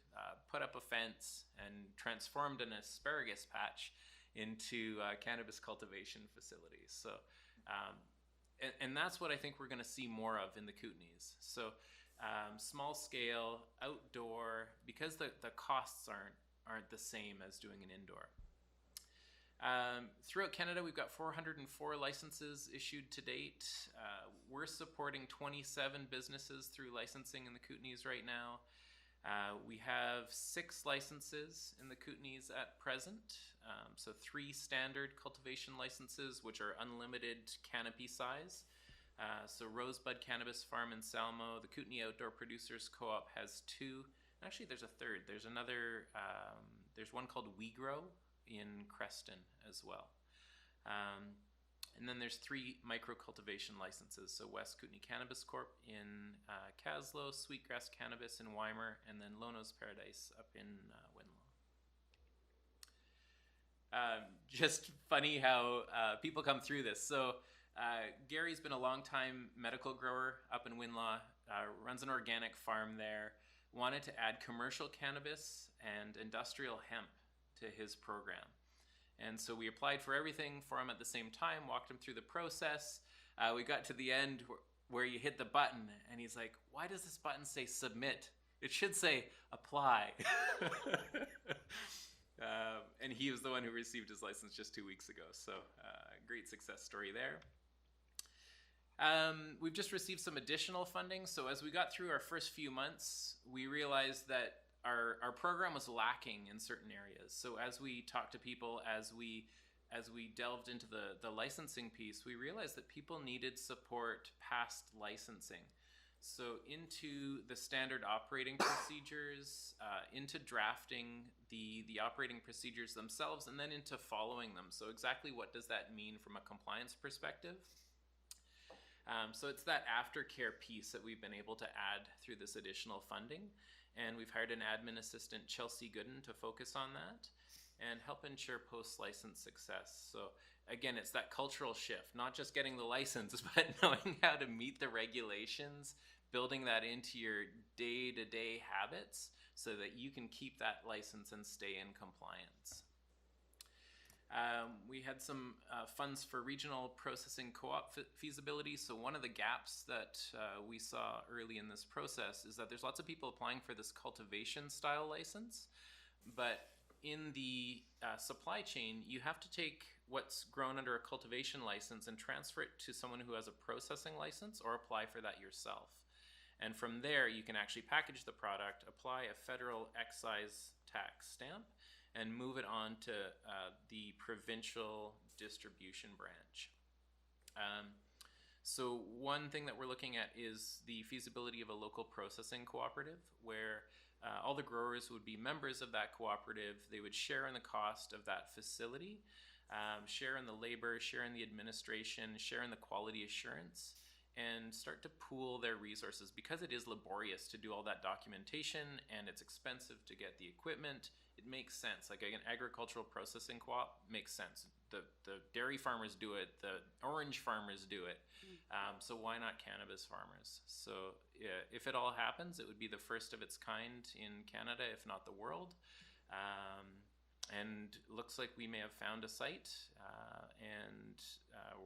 S14: put up a fence and transformed an asparagus patch into cannabis cultivation facilities. So, and that's what I think we're going to see more of in the Kootenays. So small scale, outdoor, because the costs aren't the same as doing an indoor. Throughout Canada, we've got 404 licenses issued to date. We're supporting 27 businesses through licensing in the Kootenays right now. We have 6 licenses in the Kootenays at present. So 3 standard cultivation licenses, which are unlimited canopy size. So Rosebud Cannabis Farm in Salmo. The Kootenay Outdoor Producers Co-op has 2. Actually, there's a third. There's another, there's one called We Grow in Creston as well. And then there's 3 micro-cultivation licenses. So West Kootenay Cannabis Corp in Caslow, Sweetgrass Cannabis in Weimar, and then Lono's Paradise up in Winlaw. Just funny how people come through this. So Gary's been a long-time medical grower up in Winlaw, runs an organic farm there, wanted to add commercial cannabis and industrial hemp to his program. And so we applied for everything for him at the same time, walked him through the process. We got to the end where you hit the button, and he's like, why does this button say submit? It should say apply. And he was the one who received his license just 2 weeks ago. So great success story there. We've just received some additional funding. So as we got through our first few months, we realized that our program was lacking in certain areas. So as we talked to people, as we delved into the licensing piece, we realized that people needed support past licensing. So into the standard operating procedures, into drafting the operating procedures themselves, and then into following them. So exactly what does that mean from a compliance perspective? So it's that aftercare piece that we've been able to add through this additional funding. And we've hired an admin assistant, Chelsea Gooden, to focus on that and help ensure post-license success. So again, it's that cultural shift, not just getting the license, but knowing how to meet the regulations, building that into your day-to-day habits so that you can keep that license and stay in compliance. We had some funds for regional processing co-op feasibility. So one of the gaps that we saw early in this process is that there's lots of people applying for this cultivation style license, but in the supply chain, you have to take what's grown under a cultivation license and transfer it to someone who has a processing license, or apply for that yourself. And from there, you can actually package the product, apply a federal excise tax stamp, and move it on to the provincial distribution branch. So one thing that we're looking at is the feasibility of a local processing cooperative, where all the growers would be members of that cooperative. They would share in the cost of that facility. share in the labor, share in the administration, share in the quality assurance, and start to pool their resources. Because it is laborious to do all that documentation and it's expensive to get the equipment, it makes sense. Like an agricultural processing co-op makes sense. The dairy farmers do it, the orange farmers do it. So why not cannabis farmers? So if it all happens, it would be the first of its kind in Canada, if not the world. And looks like we may have found a site, and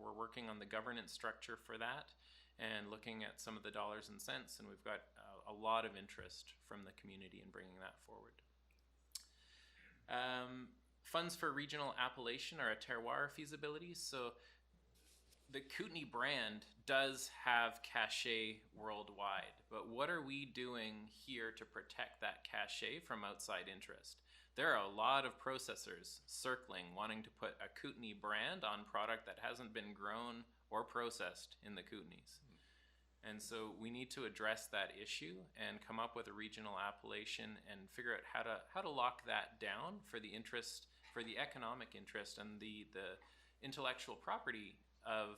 S14: we're working on the governance structure for that and looking at some of the dollars and cents, and we've got a lot of interest from the community in bringing that forward. Funds for regional appellation are a terroir feasibility. So the Kootenay brand does have cachet worldwide, but what are we doing here to protect that cachet from outside interest? There are a lot of processors circling, wanting to put a Kootenay brand on product that hasn't been grown or processed in the Kootenays. And so we need to address that issue and come up with a regional appellation and figure out how to lock that down for the interest, for the economic interest and the intellectual property of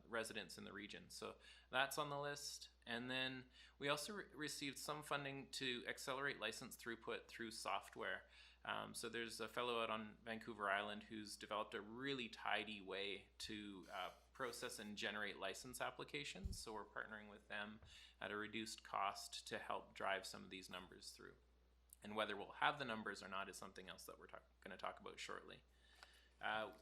S14: residents in the region. So that's on the list. And then we also received some funding to accelerate license throughput through software. So there's a fellow out on Vancouver Island who's developed a really tidy way to process and generate license applications. So we're partnering with them at a reduced cost to help drive some of these numbers through. And whether we'll have the numbers or not is something else that we're going to talk about shortly.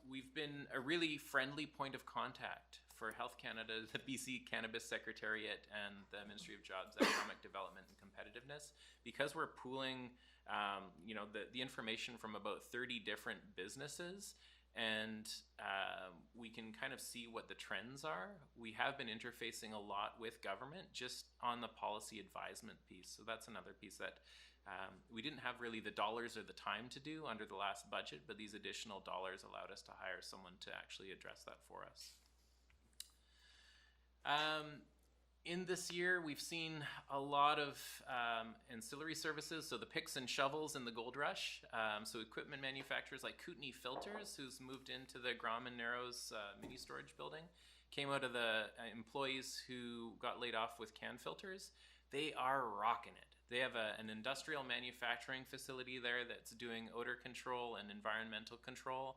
S14: We've been a really friendly point of contact for Health Canada, the BC Cannabis Secretariat, and the Ministry of Jobs, Economic Development and Competitiveness, because we're pooling the information from about 30 different businesses, and we can kind of see what the trends are. We have been interfacing a lot with government just on the policy advisement piece. So that's another piece that we didn't have really the dollars or the time to do under the last budget, but these additional dollars allowed us to hire someone to actually address that for us. In this year, we've seen a lot of ancillary services, so the picks and shovels in the gold rush. So equipment manufacturers like Kootenay Filters, who's moved into the Grom and Narrows mini storage building, came out of the employees who got laid off with can filters. They are rocking it. They have an industrial manufacturing facility there that's doing odor control and environmental control.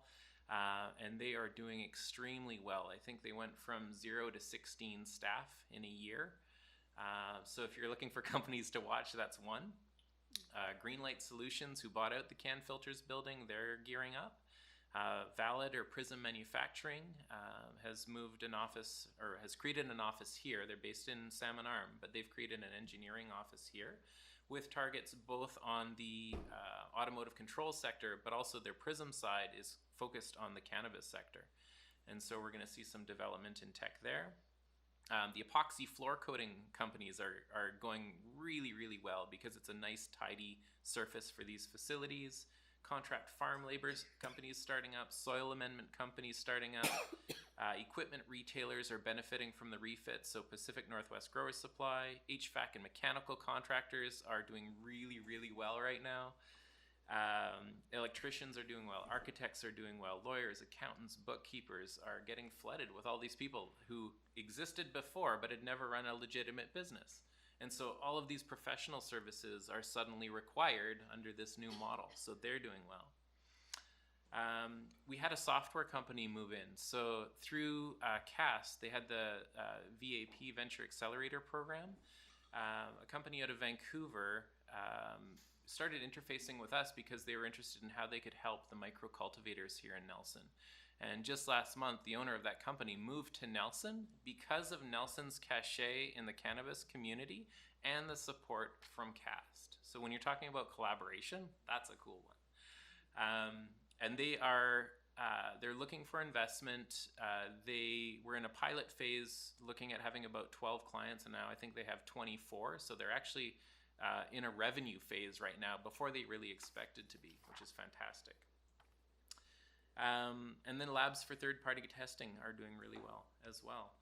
S14: And they are doing extremely well. I think they went from 0 to 16 staff in a year. So if you're looking for companies to watch, that's one. Greenlight Solutions, who bought out the can filters building, they're gearing up. Valid or Prism Manufacturing has moved an office, or has created an office here. They're based in Salmon Arm, but they've created an engineering office here with targets both on the automotive control sector, but also their Prism side is focused on the cannabis sector. And so we're going to see some development in tech there. The epoxy floor coating companies are going really, really well because it's a nice, tidy surface for these facilities. Contract farm labor companies starting up, soil amendment companies starting up. Equipment retailers are benefiting from the refit, so Pacific Northwest Growers Supply. HVAC and mechanical contractors are doing really, really well right now. Electricians are doing well, architects are doing well, lawyers, accountants, bookkeepers are getting flooded with all these people who existed before but had never run a legitimate business. And so all of these professional services are suddenly required under this new model, so they're doing well. We had a software company move in. So through CAS, they had the VAP Venture Accelerator Program. A company out of Vancouver started interfacing with us because they were interested in how they could help the micro cultivators here in Nelson. And just last month, the owner of that company moved to Nelson because of Nelson's cachet in the cannabis community and the support from CAST. So when you're talking about collaboration, that's a cool one. And they are they're looking for investment. They were in a pilot phase looking at having about 12 clients, and now I think they have 24. So they're actually in a revenue phase right now before they really expected to be, which is fantastic. And then labs for third-party testing are doing really well as well.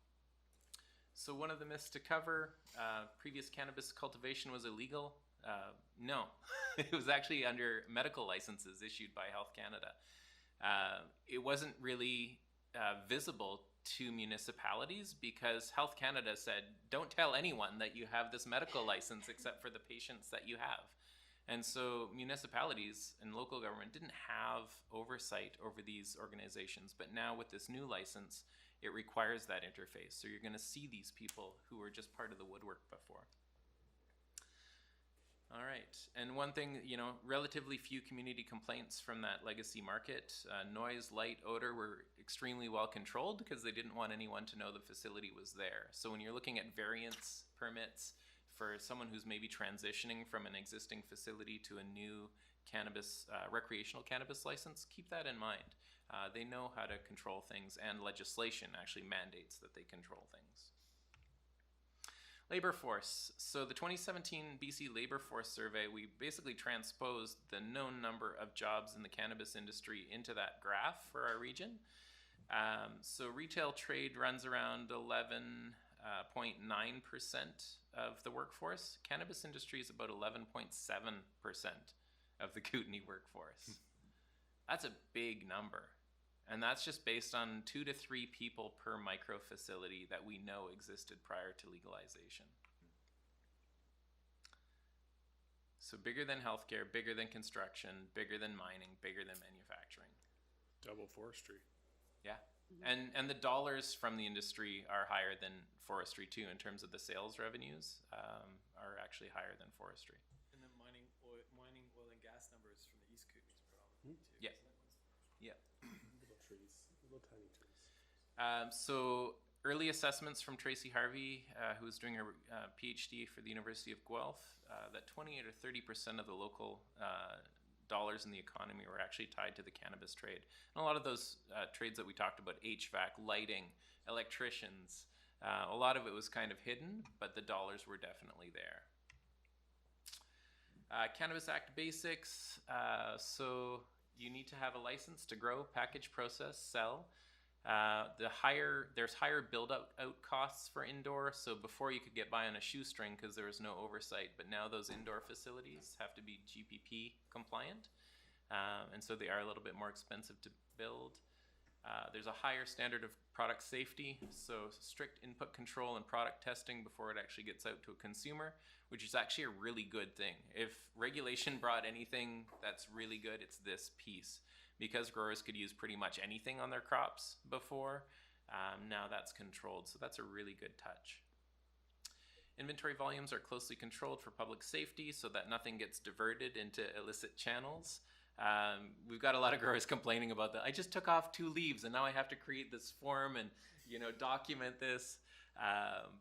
S14: So one of the myths to cover, previous cannabis cultivation was illegal. No, it was actually under medical licenses issued by Health Canada. it wasn't really visible to municipalities because Health Canada said, don't tell anyone that you have this medical license except for the patients that you have. And so municipalities and local government didn't have oversight over these organizations. But now with this new license, it requires that interface. So you're going to see these people who were just part of the woodwork before. All right. And one thing, relatively few community complaints from that legacy market. Noise, light, odor were extremely well controlled because they didn't want anyone to know the facility was there. So when you're looking at variance permits for someone who's maybe transitioning from an existing facility to a new cannabis, recreational cannabis license, keep that in mind. They know how to control things, and legislation actually mandates that they control things. Labor force. So the 2017 BC Labor Force Survey, we basically transposed the known number of jobs in the cannabis industry into that graph for our region. So retail trade runs around 11.9% of the workforce. Cannabis industry is about 11.7% of the Kootenay workforce. That's a big number. And that's just based on 2 to 3 people per micro facility that we know existed prior to legalization. So bigger than healthcare, bigger than construction, bigger than mining, bigger than manufacturing.
S4: Double forestry.
S14: Yeah. And the dollars from the industry are higher than forestry too, in terms of the sales revenues are actually higher than forestry.
S12: And then mining oil and gas numbers from the East Kootenays predominantly too.
S14: Yeah. Yeah.
S4: Little tiny trees.
S14: So early assessments from Tracy Harvey, who was doing her PhD for the University of Guelph, that 28 or 30% of the local dollars in the economy were actually tied to the cannabis trade. And a lot of those trades that we talked about, HVAC, lighting, electricians, a lot of it was kind of hidden, but the dollars were definitely there. Cannabis Act basics. So you need to have a license to grow, package, process, sell. There's higher build-out costs for indoor. So before you could get by on a shoestring because there was no oversight, but now those indoor facilities have to be GPP compliant. And so they are a little bit more expensive to build. There's a higher standard of product safety, so strict input control and product testing before it actually gets out to a consumer, which is actually a really good thing. If regulation brought anything that's really good, it's this piece. Because growers could use pretty much anything on their crops before, now that's controlled, so that's a really good touch. Inventory volumes are closely controlled for public safety so that nothing gets diverted into illicit channels. We've got a lot of growers complaining about that. I just took off 2 leaves and now I have to create this form and document this.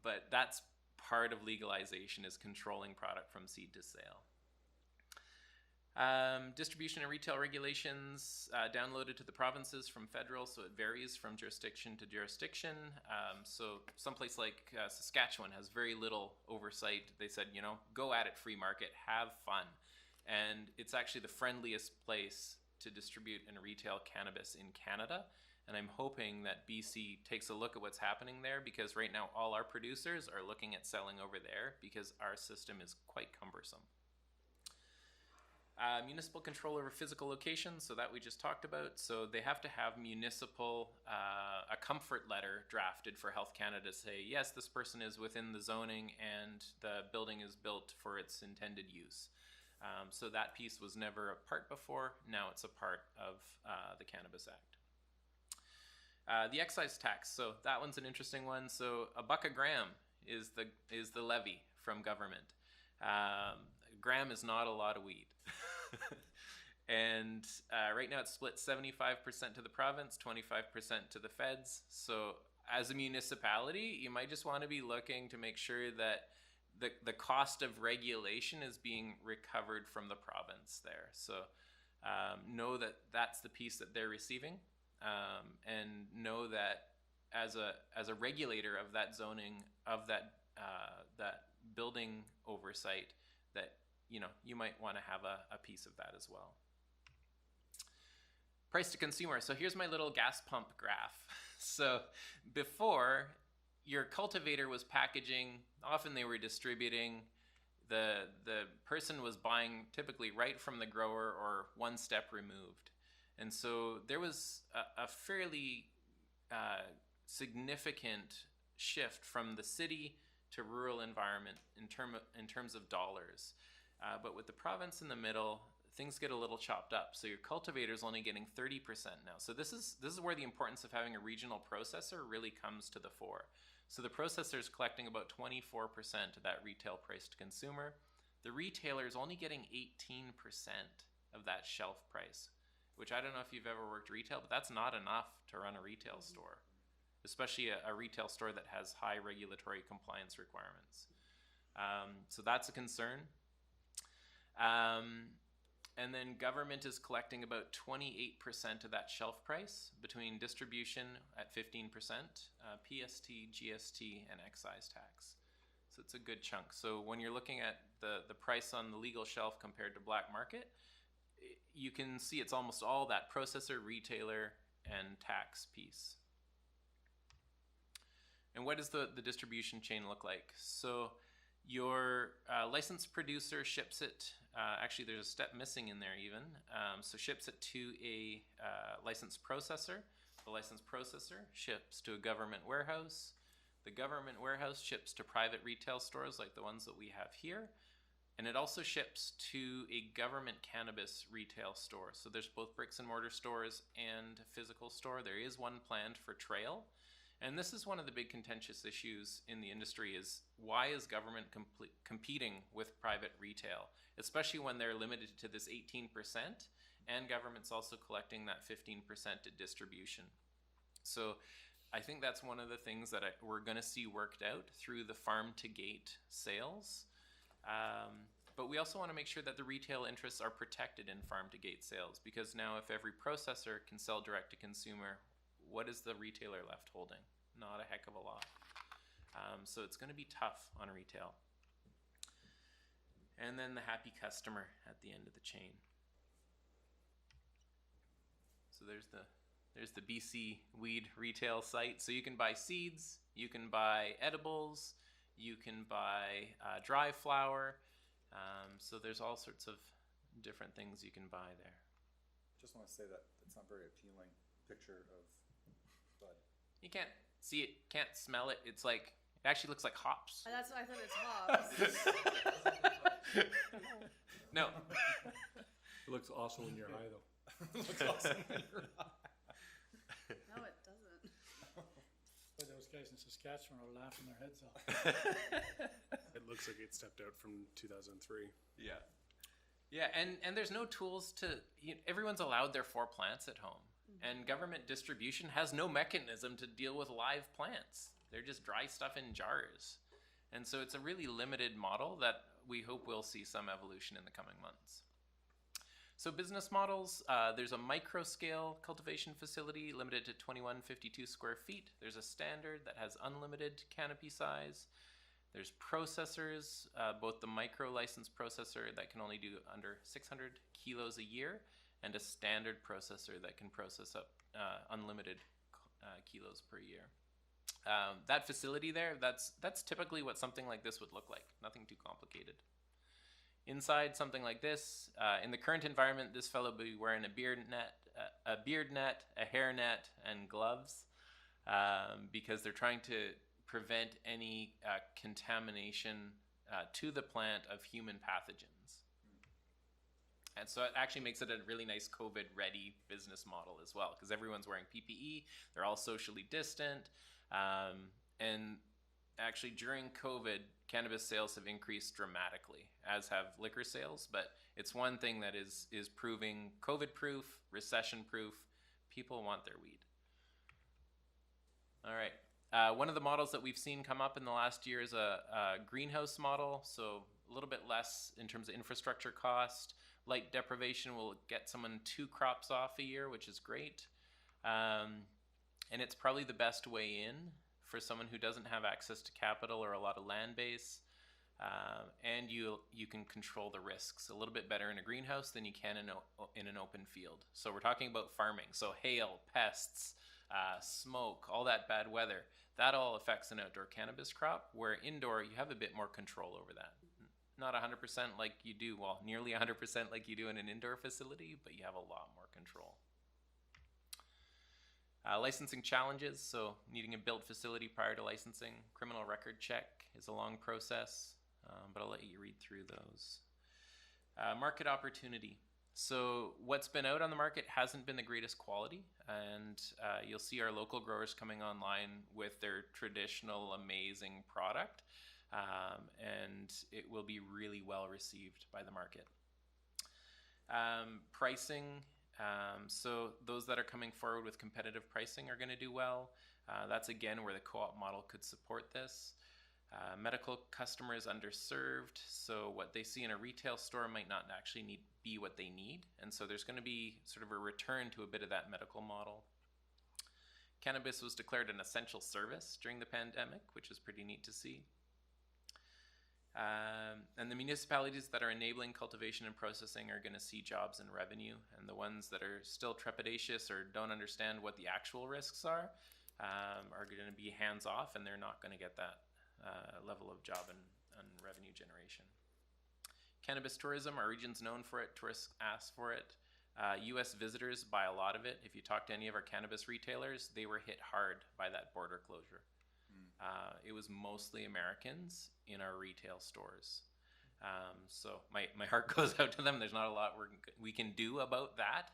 S14: But that's part of legalization, is controlling product from seed to sale. Distribution and retail regulations downloaded to the provinces from federal, so it varies from jurisdiction to jurisdiction. So someplace like Saskatchewan has very little oversight. They said, go at it, free market, have fun. And it's actually the friendliest place to distribute and retail cannabis in Canada. And I'm hoping that BC takes a look at what's happening there, because right now all our producers are looking at selling over there because our system is quite cumbersome. Municipal control over physical locations, so that we just talked about. So they have to have municipal, a comfort letter drafted for Health Canada to say, yes, this person is within the zoning and the building is built for its intended use. So that piece was never a part before. Now it's a part of the Cannabis Act. The excise tax, so that one's an interesting one. So $1 a gram is the levy from government. A gram is not a lot of weed. And right now it's split 75% to the province, 25% to the feds. So as a municipality, you might just want to be looking to make sure that the cost of regulation is being recovered from the province there. So know that that's the piece that they're receiving, and know that as a regulator of that zoning, of that building oversight, that you might want to have a piece of that as well. Price to consumer. So here's my little gas pump graph. So before, your cultivator was packaging, often they were distributing, the person was buying typically right from the grower or one step removed. And so there was a fairly significant shift from the city to rural environment in terms of dollars. But with the province in the middle, things get a little chopped up. So your cultivator's only getting 30% now. So this is where the importance of having a regional processor really comes to the fore. So the processor is collecting about 24% of that retail price to consumer. The retailer is only getting 18% of that shelf price, which I don't know if you've ever worked retail, but that's not enough to run a retail store, especially a retail store that has high regulatory compliance requirements. So that's a concern. And then government is collecting about 28% of that shelf price between distribution at 15%, PST, GST, and excise tax. So it's a good chunk. So when you're looking at the price on the legal shelf compared to black market, you can see it's almost all that processor, retailer, and tax piece. And what does the distribution chain look like? So your licensed producer ships it, actually there's a step missing in there even, so ships it to a licensed processor. The licensed processor ships to a government warehouse. The government warehouse ships to private retail stores like the ones that we have here. And it also ships to a government cannabis retail store. So there's both bricks and mortar stores and a physical store. There is one planned for trail. And this is one of the big contentious issues in the industry is why is government competing with private retail, especially when they're limited to this 18% and government's also collecting that 15% at distribution. So I think that's one of the things that we're going to see worked out through the farm to gate sales. But we also want to make sure that the retail interests are protected in farm to gate sales, because now if every processor can sell direct to consumer, what is the retailer left holding? Not a heck of a lot. So it's going to be tough on retail. And then the happy customer at the end of the chain. So there's the BC Weed retail site. So you can buy seeds, you can buy edibles, you can buy dry flower. So there's all sorts of different things you can buy there.
S5: Just want to say that it's not a very appealing picture of bud.
S14: You can't see it, can't smell it. It's like, it actually looks like hops.
S7: That's why I thought it's hops.
S14: No.
S1: It looks awesome when you're high, though.
S5: It looks awesome when you're
S7: No, it doesn't.
S3: Boy, those guys in Saskatchewan are laughing their heads off.
S4: It looks like it stepped out from 2003.
S14: Yeah. Yeah, and there's no tools to, everyone's allowed their 4 plants at home. And government distribution has no mechanism to deal with live plants. They're just dry stuff in jars. And so it's a really limited model that we hope we'll see some evolution in the coming months. So business models, there's a micro scale cultivation facility limited to 2152 square feet. There's a standard that has unlimited canopy size. There's processors, both the micro licensed processor that can only do under 600 kilos a year, and a standard processor that can process up unlimited kilos per year. That facility there, that's typically what something like this would look like. Nothing too complicated. Inside something like this, in the current environment, this fellow would be wearing a beard net, a hair net, and gloves because they're trying to prevent any contamination to the plant of human pathogens. And so it actually makes it a really nice COVID-ready business model as well, because everyone's wearing PPE, they're all socially distant, and actually during COVID, cannabis sales have increased dramatically, as have liquor sales, but it's one thing that is proving COVID-proof, recession-proof. People want their weed. All right. One of the models that we've seen come up in the last year is a greenhouse model, so a little bit less in terms of infrastructure cost. Light deprivation will get someone 2 crops off a year, which is great. And it's probably the best way in for someone who doesn't have access to capital or a lot of land base. And you can control the risks a little bit better in a greenhouse than you can in an open field. So we're talking about farming. So hail, pests, smoke, all that bad weather, that all affects an outdoor cannabis crop, where indoor you have a bit more control over that. Not 100% like you do, well, nearly 100% like you do in an indoor facility, but you have a lot more control. Licensing challenges, so needing a built facility prior to licensing. Criminal record check is a long process, but I'll let you read through those. Market opportunity. So what's been out on the market hasn't been the greatest quality, and you'll see our local growers coming online with their traditional amazing product, and it will be really well received by the market. Pricing. So those that are coming forward with competitive pricing are going to do well. That's again where the co-op model could support this. Medical customers underserved, so what they see in a retail store might not actually be what they need, and so there's going to be sort of a return to a bit of that medical model. Cannabis was declared an essential service during the pandemic, which is pretty neat to see. And the municipalities that are enabling cultivation and processing are going to see jobs and revenue, and the ones that are still trepidatious or don't understand what the actual risks are going to be hands off, and they're not going to get that level of job and revenue generation. Cannabis tourism, our region's known for it, tourists ask for it. US visitors buy a lot of it. If you talk to any of our cannabis retailers, they were hit hard by that border closure. It was mostly Americans in our retail stores. So my heart goes out to them. There's not a lot we can do about that,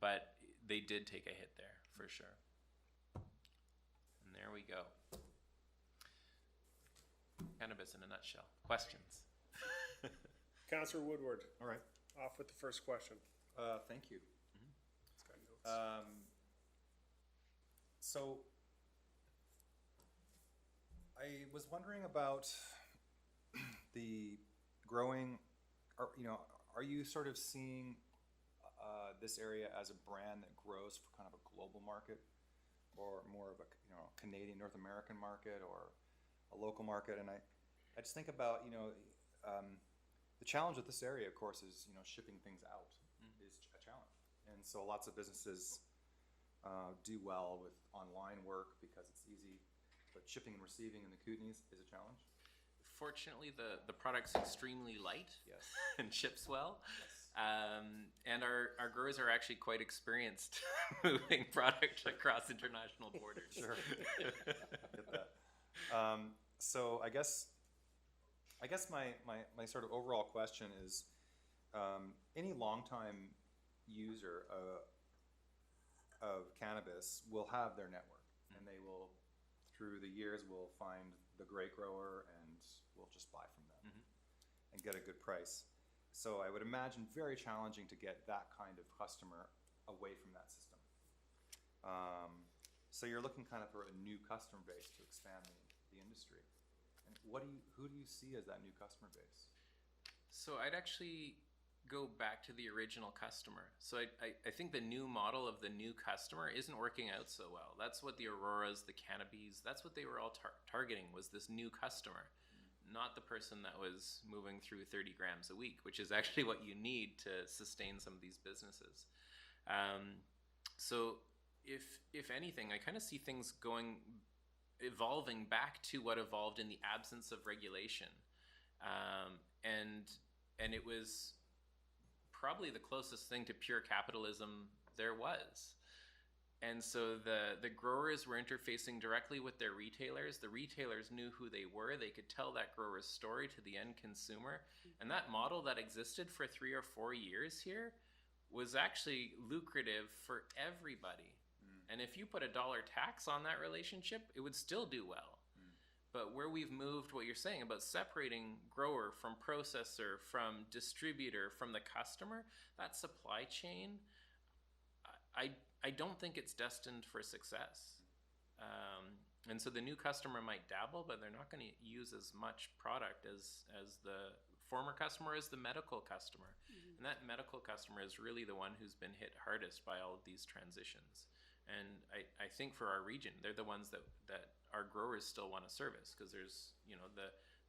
S14: but they did take a hit there for sure. And there we go. Cannabis in a nutshell. Questions?
S4: Councillor Woodward,
S5: All right.
S4: off with the first question.
S5: Thank you.
S4: It's got notes.
S5: So I was wondering about the growing. Are you sort of seeing this area as a brand that grows for kind of a global market, or more of a Canadian, North American market, or a local market? And I just think about the challenge with this area, of course, is shipping things out is a challenge, and so lots of businesses do well with online work because it's easy, but shipping and receiving in the Kootenay is a challenge.
S14: Fortunately, the product's extremely light.
S5: Yes.
S14: And ships well.
S5: Yes.
S14: And our growers are actually quite experienced moving product across international borders.
S5: Sure. Get that. So I guess my sort of overall question is, any longtime user of cannabis will have their network, and they will, through the years, will find the great grower and will just buy from them and get a good price. So I would imagine very challenging to get that kind of customer away from that system. So you're looking kind of for a new customer base to expand the industry. And who do you see as that new customer base?
S14: So I'd actually go back to the original customer. So I think the new model of the new customer isn't working out so well. That's what the Auroras, the Cannabis, that's what they were all targeting, was this new customer, not the person that was moving through 30 grams a week, which is actually what you need to sustain some of these businesses. So if anything, I kind of see things evolving back to what evolved in the absence of regulation. And it was probably the closest thing to pure capitalism there was. And so the growers were interfacing directly with their retailers. The retailers knew who they were. They could tell that grower's story to the end consumer. And that model that existed for 3 or 4 years here was actually lucrative for everybody. And if you put $1 tax on that relationship, it would still do well. But where we've moved, what you're saying about separating grower from processor, from distributor, from the customer, that supply chain, I don't think it's destined for success. And so the new customer might dabble, but they're not going to use as much product as the former customer, as the medical customer. And that medical customer is really the one who's been hit hardest by all of these transitions. And I think for our region, they're the ones that our growers still want to service, because there's,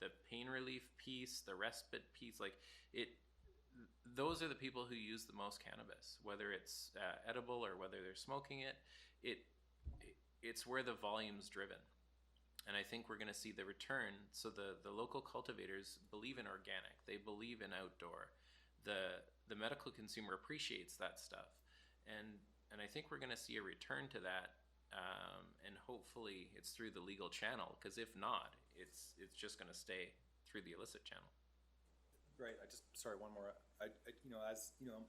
S14: the pain relief piece, the respite piece, those are the people who use the most cannabis, whether it's edible or whether they're smoking it. It's where the volume's driven. And I think we're going to see the return. So the local cultivators believe in organic. They believe in outdoor. The medical consumer appreciates that stuff. And and I think we're going to see a return to that, and hopefully it's through the legal channel, because if not, it's just going to stay through the illicit channel.
S5: Right, sorry, one more. You know, as you know,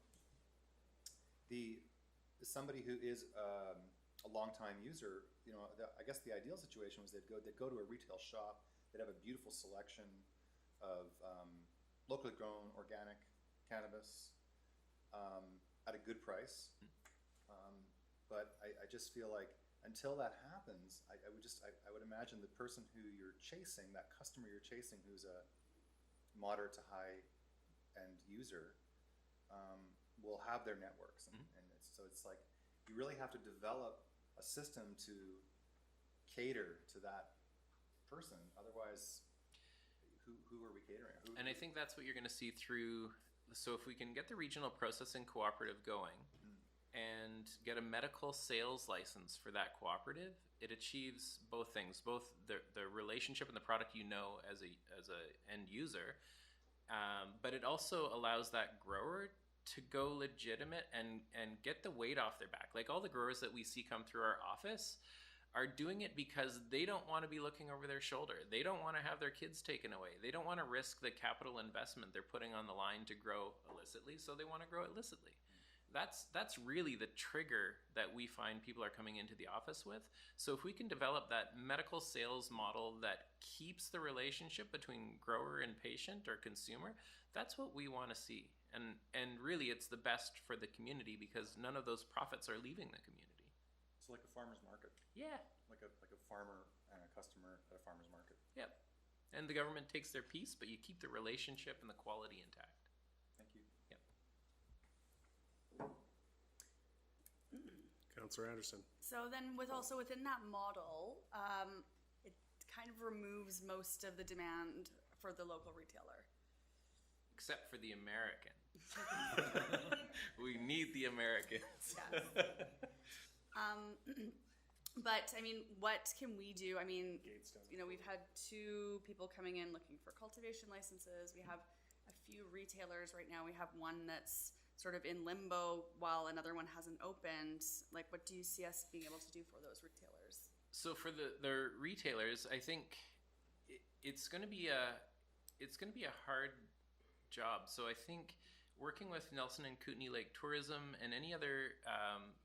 S5: somebody who is a longtime user, you know, I guess the ideal situation was they'd go to a retail shop, they'd have a beautiful selection of locally grown organic cannabis at a good price. But I just feel like until that happens, I would imagine the person who you're chasing, that customer you're chasing, who's a moderate to high end user, will have their networks, and so it's like you really have to develop a system to cater to that person. Otherwise, who are we catering?
S14: And I think that's what you're going to see through. So if we can get the regional processing cooperative going and get a medical sales license for that cooperative, it achieves both things, both the relationship and the product you know as a end user, but it also allows that grower to go legitimate and get the weight off their back. Like all the growers that we see come through our office are doing it because they don't want to be looking over their shoulder. They don't want to have their kids taken away. They don't want to risk the capital investment they're putting on the line to grow illicitly, so they want to grow illicitly. That's really the trigger that we find people are coming into the office with. So if we can develop that medical sales model that keeps the relationship between grower and patient or consumer, that's what we want to see. And really it's the best for the community because none of those profits are leaving the community.
S5: So like a farmer's market.
S14: Yeah.
S5: Like a farmer and a customer at a farmer's market.
S14: Yep. And the government takes their piece, but you keep the relationship and the quality intact.
S5: Thank you.
S14: Yep.
S4: Councillor Anderson.
S15: So then within that model, it kind of removes most of the demand for the local retailer.
S14: Except for the American. We need the Americans.
S15: Yes. But I mean, what can we do? I mean, you know, we've had 2 people coming in looking for cultivation licenses. We have a few retailers right now. We have one that's sort of in limbo while another one hasn't opened. Like, what do you see us being able to do for those retailers?
S14: So for the retailers, I think it's going to be a hard job. So I think working with Nelson and Kootenay Lake Tourism and any other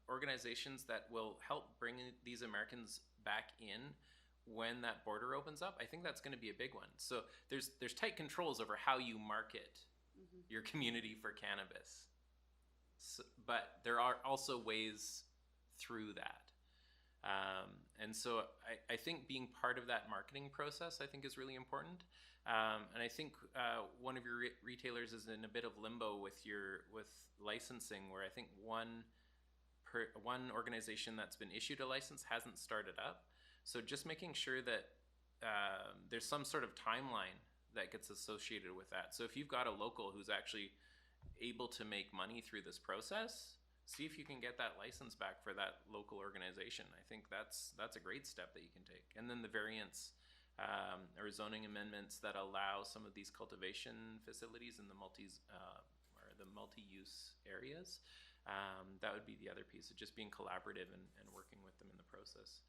S14: organizations that will help bring these Americans back in when that border opens up, I think that's going to be a big one. So there's tight controls over how you market your community for cannabis. So, but there are also ways through that. And so I think being part of that marketing process, I think is really important. And I think one of your retailers is in a bit of limbo with licensing, where I think one organization that's been issued a license hasn't started up. So just making sure that there's some sort of timeline that gets associated with that. So if you've got a local who's actually able to make money through this process, see if you can get that license back for that local organization. I think that's a great step that you can take. And then the variants or zoning amendments that allow some of these cultivation facilities in the multi-use areas. That would be the other piece of just being collaborative and working with them in the process.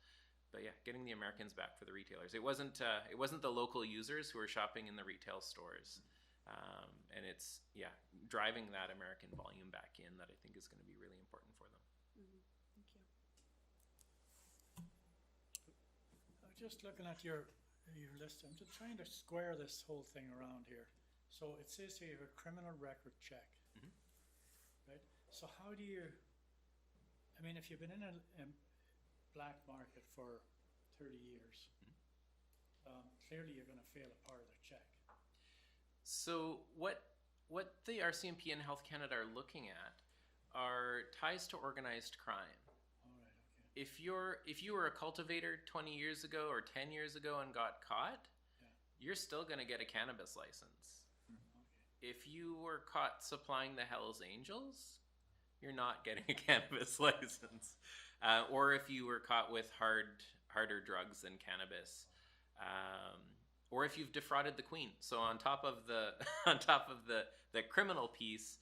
S14: But yeah, getting the Americans back for the retailers. It wasn't the local users who are shopping in the retail stores. And it's, driving that American volume back in that I think is going to be really important for them.
S15: Thank you.
S3: Just looking at your list, I'm just trying to square this whole thing around here. So it says here you have a criminal record check, right? So how do you, I mean, if you've been in a black market for 30 years, clearly you're going to fail a part of the check.
S14: So what the RCMP and Health Canada are looking at are ties to organized crime.
S3: All right, okay.
S14: If you were a cultivator 20 years ago or 10 years ago and got caught, you're still going to get a cannabis license.
S3: Okay.
S14: If you were caught supplying the Hells Angels, you're not getting a cannabis license. Or if you were caught with harder drugs than cannabis. Or if you've defrauded the Queen. So on top of the criminal piece,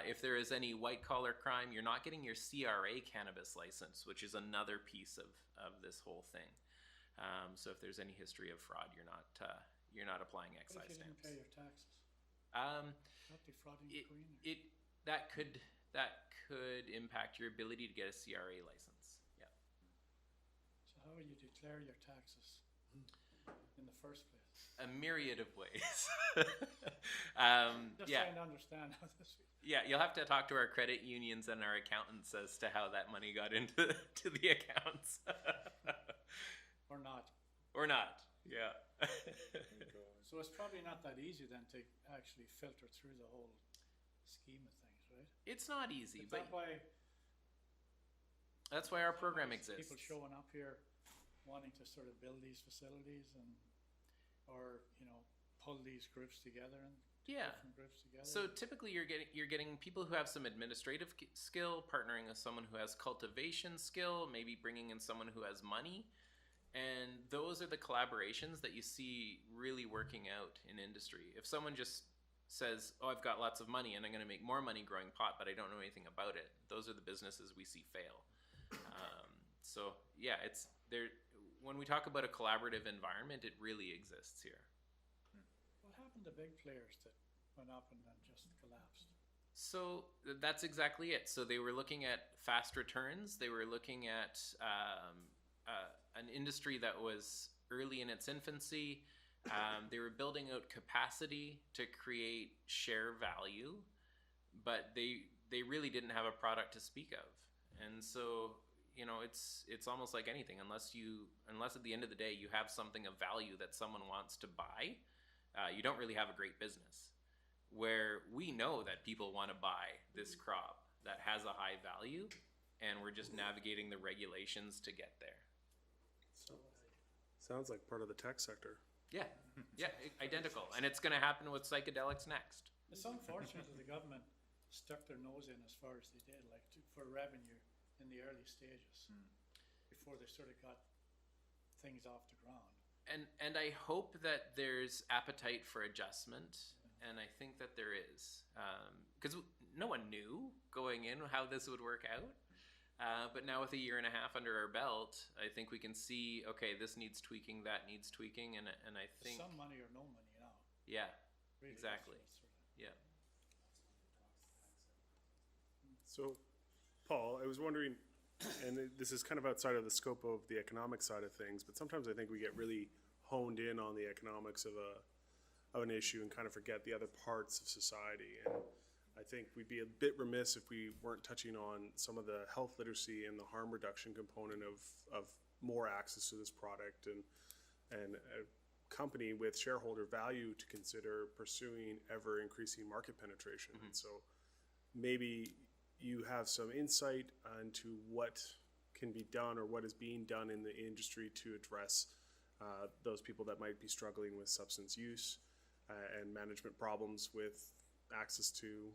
S14: If there is any white collar crime, you're not getting your CRA cannabis license, which is another piece of this whole thing. So if there's any history of fraud, you're not applying
S3: What
S14: excise
S3: if you didn't
S14: stamps.
S3: pay your taxes? Not defrauding the queen?
S14: That could impact your ability to get a CRA license. Yeah.
S3: So how will you declare your taxes in the first place?
S14: A myriad of ways.
S3: Just
S14: Yeah.
S3: trying to understand how this.
S14: Yeah, you'll have to talk to our credit unions and our accountants as to how that money got into to the accounts.
S3: Or not.
S14: Or not. Yeah.
S3: So it's probably not that easy then to actually filter through the whole scheme of things, right?
S14: It's not easy,
S3: Is
S14: but
S3: that why
S14: that's why our program
S3: sometimes
S14: exists.
S3: people showing up here wanting to sort of build these facilities or pull these groups together and
S14: Yeah.
S3: different groups together?
S14: So typically you're getting people who have some administrative skill partnering with someone who has cultivation skill, maybe bringing in someone who has money. And those are the collaborations that you see really working out in industry. If someone just says, "Oh, I've got lots of money and I'm going to make more money growing pot, but I don't know anything about it," those are the businesses we see fail. So yeah, it's there. When we talk about a collaborative environment, it really exists here.
S3: What happened to big players that went up and then just collapsed?
S14: So that's exactly it. So they were looking at fast returns. They were looking at an industry that was early in its infancy. They were building out capacity to create share value, but they really didn't have a product to speak of. And so, it's almost like anything. Unless at the end of the day you have something of value that someone wants to buy, you don't really have a great business. Where we know that people want to buy this crop that has a high value, and we're just navigating the regulations to get there.
S4: Sounds like part of the tech sector.
S14: Yeah, identical. And it's going to happen with psychedelics next.
S3: It's unfortunate that the government stuck their nose in as far as they did, like for revenue in the early stages, before they sort of got things off the ground.
S14: And I hope that there's appetite for adjustment, and I think that there is. Because no one knew going in how this would work out. But now with a year and a half under our belt, I think we can see, okay, this needs tweaking, that needs tweaking, and I think...
S3: Some money or no money now.
S14: Yeah,
S3: Really,
S14: exactly. Yeah.
S4: So, Paul, I was wondering, and this is kind of outside of the scope of the economic side of things, but sometimes I think we get really honed in on the economics of an issue and kind of forget the other parts of society. And I think we'd be a bit remiss if we weren't touching on some of the health literacy and the harm reduction component of more access to this product and a company with shareholder value to consider pursuing ever increasing market penetration. And so maybe you have some insight into what can be done or what is being done in the industry to address those people that might be struggling with substance use and management problems with access to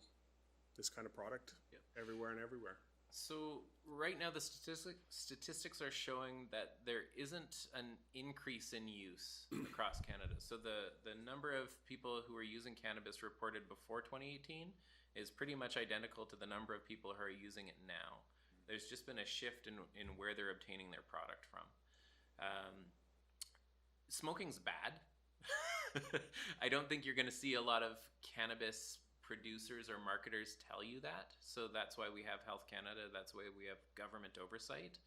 S4: this kind of product everywhere and everywhere.
S14: So right now the statistics are showing that there isn't an increase in use across Canada. So the number of people who are using cannabis reported before 2018 is pretty much identical to the number of people who are using it now. There's just been a shift in where they're obtaining their product from. Smoking's bad. I don't think you're going to see a lot of cannabis producers or marketers tell you that. So that's why we have Health Canada. That's why we have government oversight.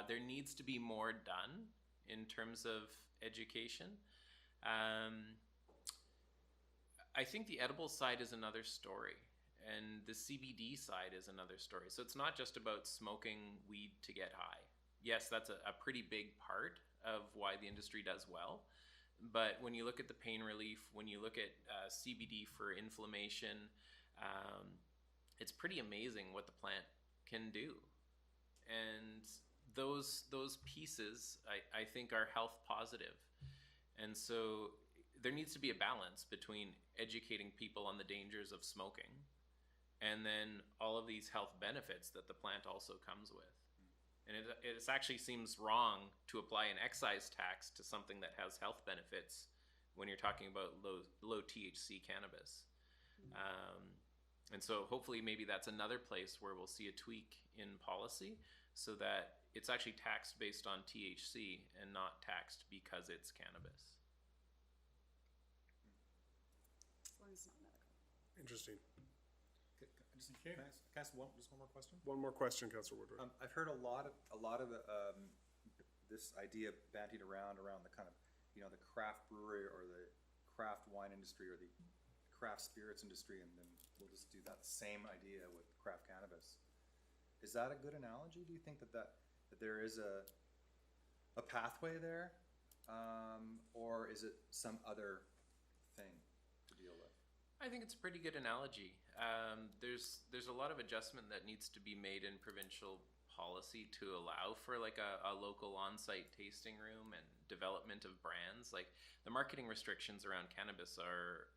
S14: There needs to be more done in terms of education. I think the edible side is another story, and the CBD side is another story. So it's not just about smoking weed to get high. Yes, that's a pretty big part of why the industry does well. But when you look at the pain relief, when you look at CBD for inflammation, it's pretty amazing what the plant can do. And those pieces, I think, are health positive. And so there needs to be a balance between educating people on the dangers of smoking and then all of these health benefits that the plant also comes with. And it actually seems wrong to apply an excise tax to something that has health benefits when you're talking about low THC cannabis. And so hopefully maybe that's another place where we'll see a tweak in policy so that it's actually taxed based on THC and not taxed because it's cannabis.
S15: As long as it's not medical.
S4: Interesting.
S3: you.
S5: Can I ask one more question?
S4: One more question, Councillor Woodward.
S5: I've heard a lot of this idea bandied around the kind of, the craft brewery or the craft wine industry or the craft spirits industry, and then we'll just do that same idea with craft cannabis. Is that a good analogy? Do you think that there is a pathway there, or is it some other thing to deal with?
S14: I think it's a pretty good analogy. There's a lot of adjustment that needs to be made in provincial policy to allow for like a local on-site tasting room and development of brands. Like the marketing restrictions around cannabis are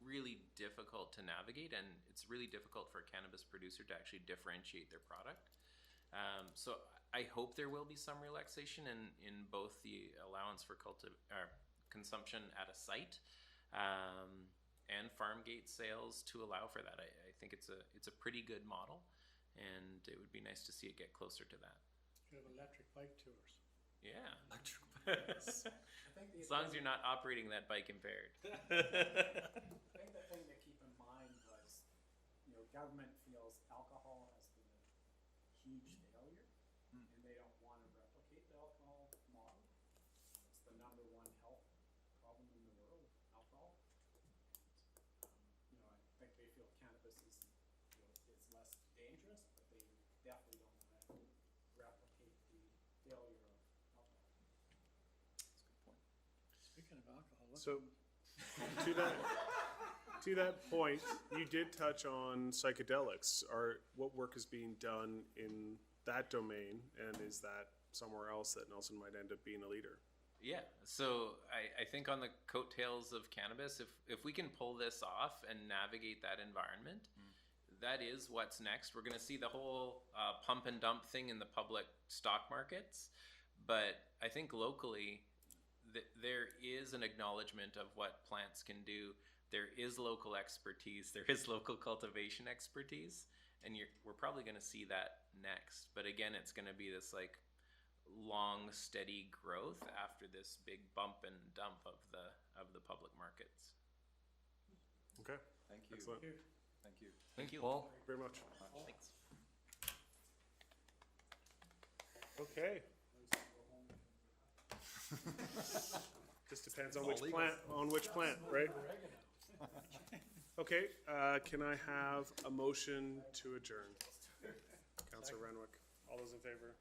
S14: really difficult to navigate, and it's really difficult for a cannabis producer to actually differentiate their product. So I hope there will be some relaxation in both the allowance for consumption at a site and farm gate sales to allow for that. I think it's a pretty good model, and it would be nice to see it get closer to that.
S3: Should have electric bike tours.
S14: Yeah. As long as you're not operating that bike impaired.
S16: I think the thing to keep in mind was, government feels alcohol has been a huge failure, and they don't want to replicate the alcohol model. It's the #1 health problem in the world, alcohol. I think they feel cannabis is, it's less dangerous, but they definitely don't want to replicate the failure of alcohol.
S5: That's a good point.
S3: Speaking of alcohol,
S4: So, to that point, you did touch on psychedelics. What work is being done in that domain, and is that somewhere else that Nelson might end up being a leader?
S14: Yeah, so I think on the coattails of cannabis, if we can pull this off and navigate that environment, that is what's next. We're going to see the whole pump and dump thing in the public stock markets, but I think locally there is an acknowledgement of what plants can do. There is local expertise, there is local cultivation expertise, and we're probably going to see that next. But again, it's going to be this like long, steady growth after this big bump and dump of the public markets.
S4: Okay.
S5: Thank you.
S4: Excellent.
S5: Thank you.
S14: Thank you.
S1: Paul?
S4: Thank you very much.
S14: Thanks.
S4: Okay. Just depends on which plant, right? Okay, can I have a motion to adjourn? Councillor Renwick, all those in favor?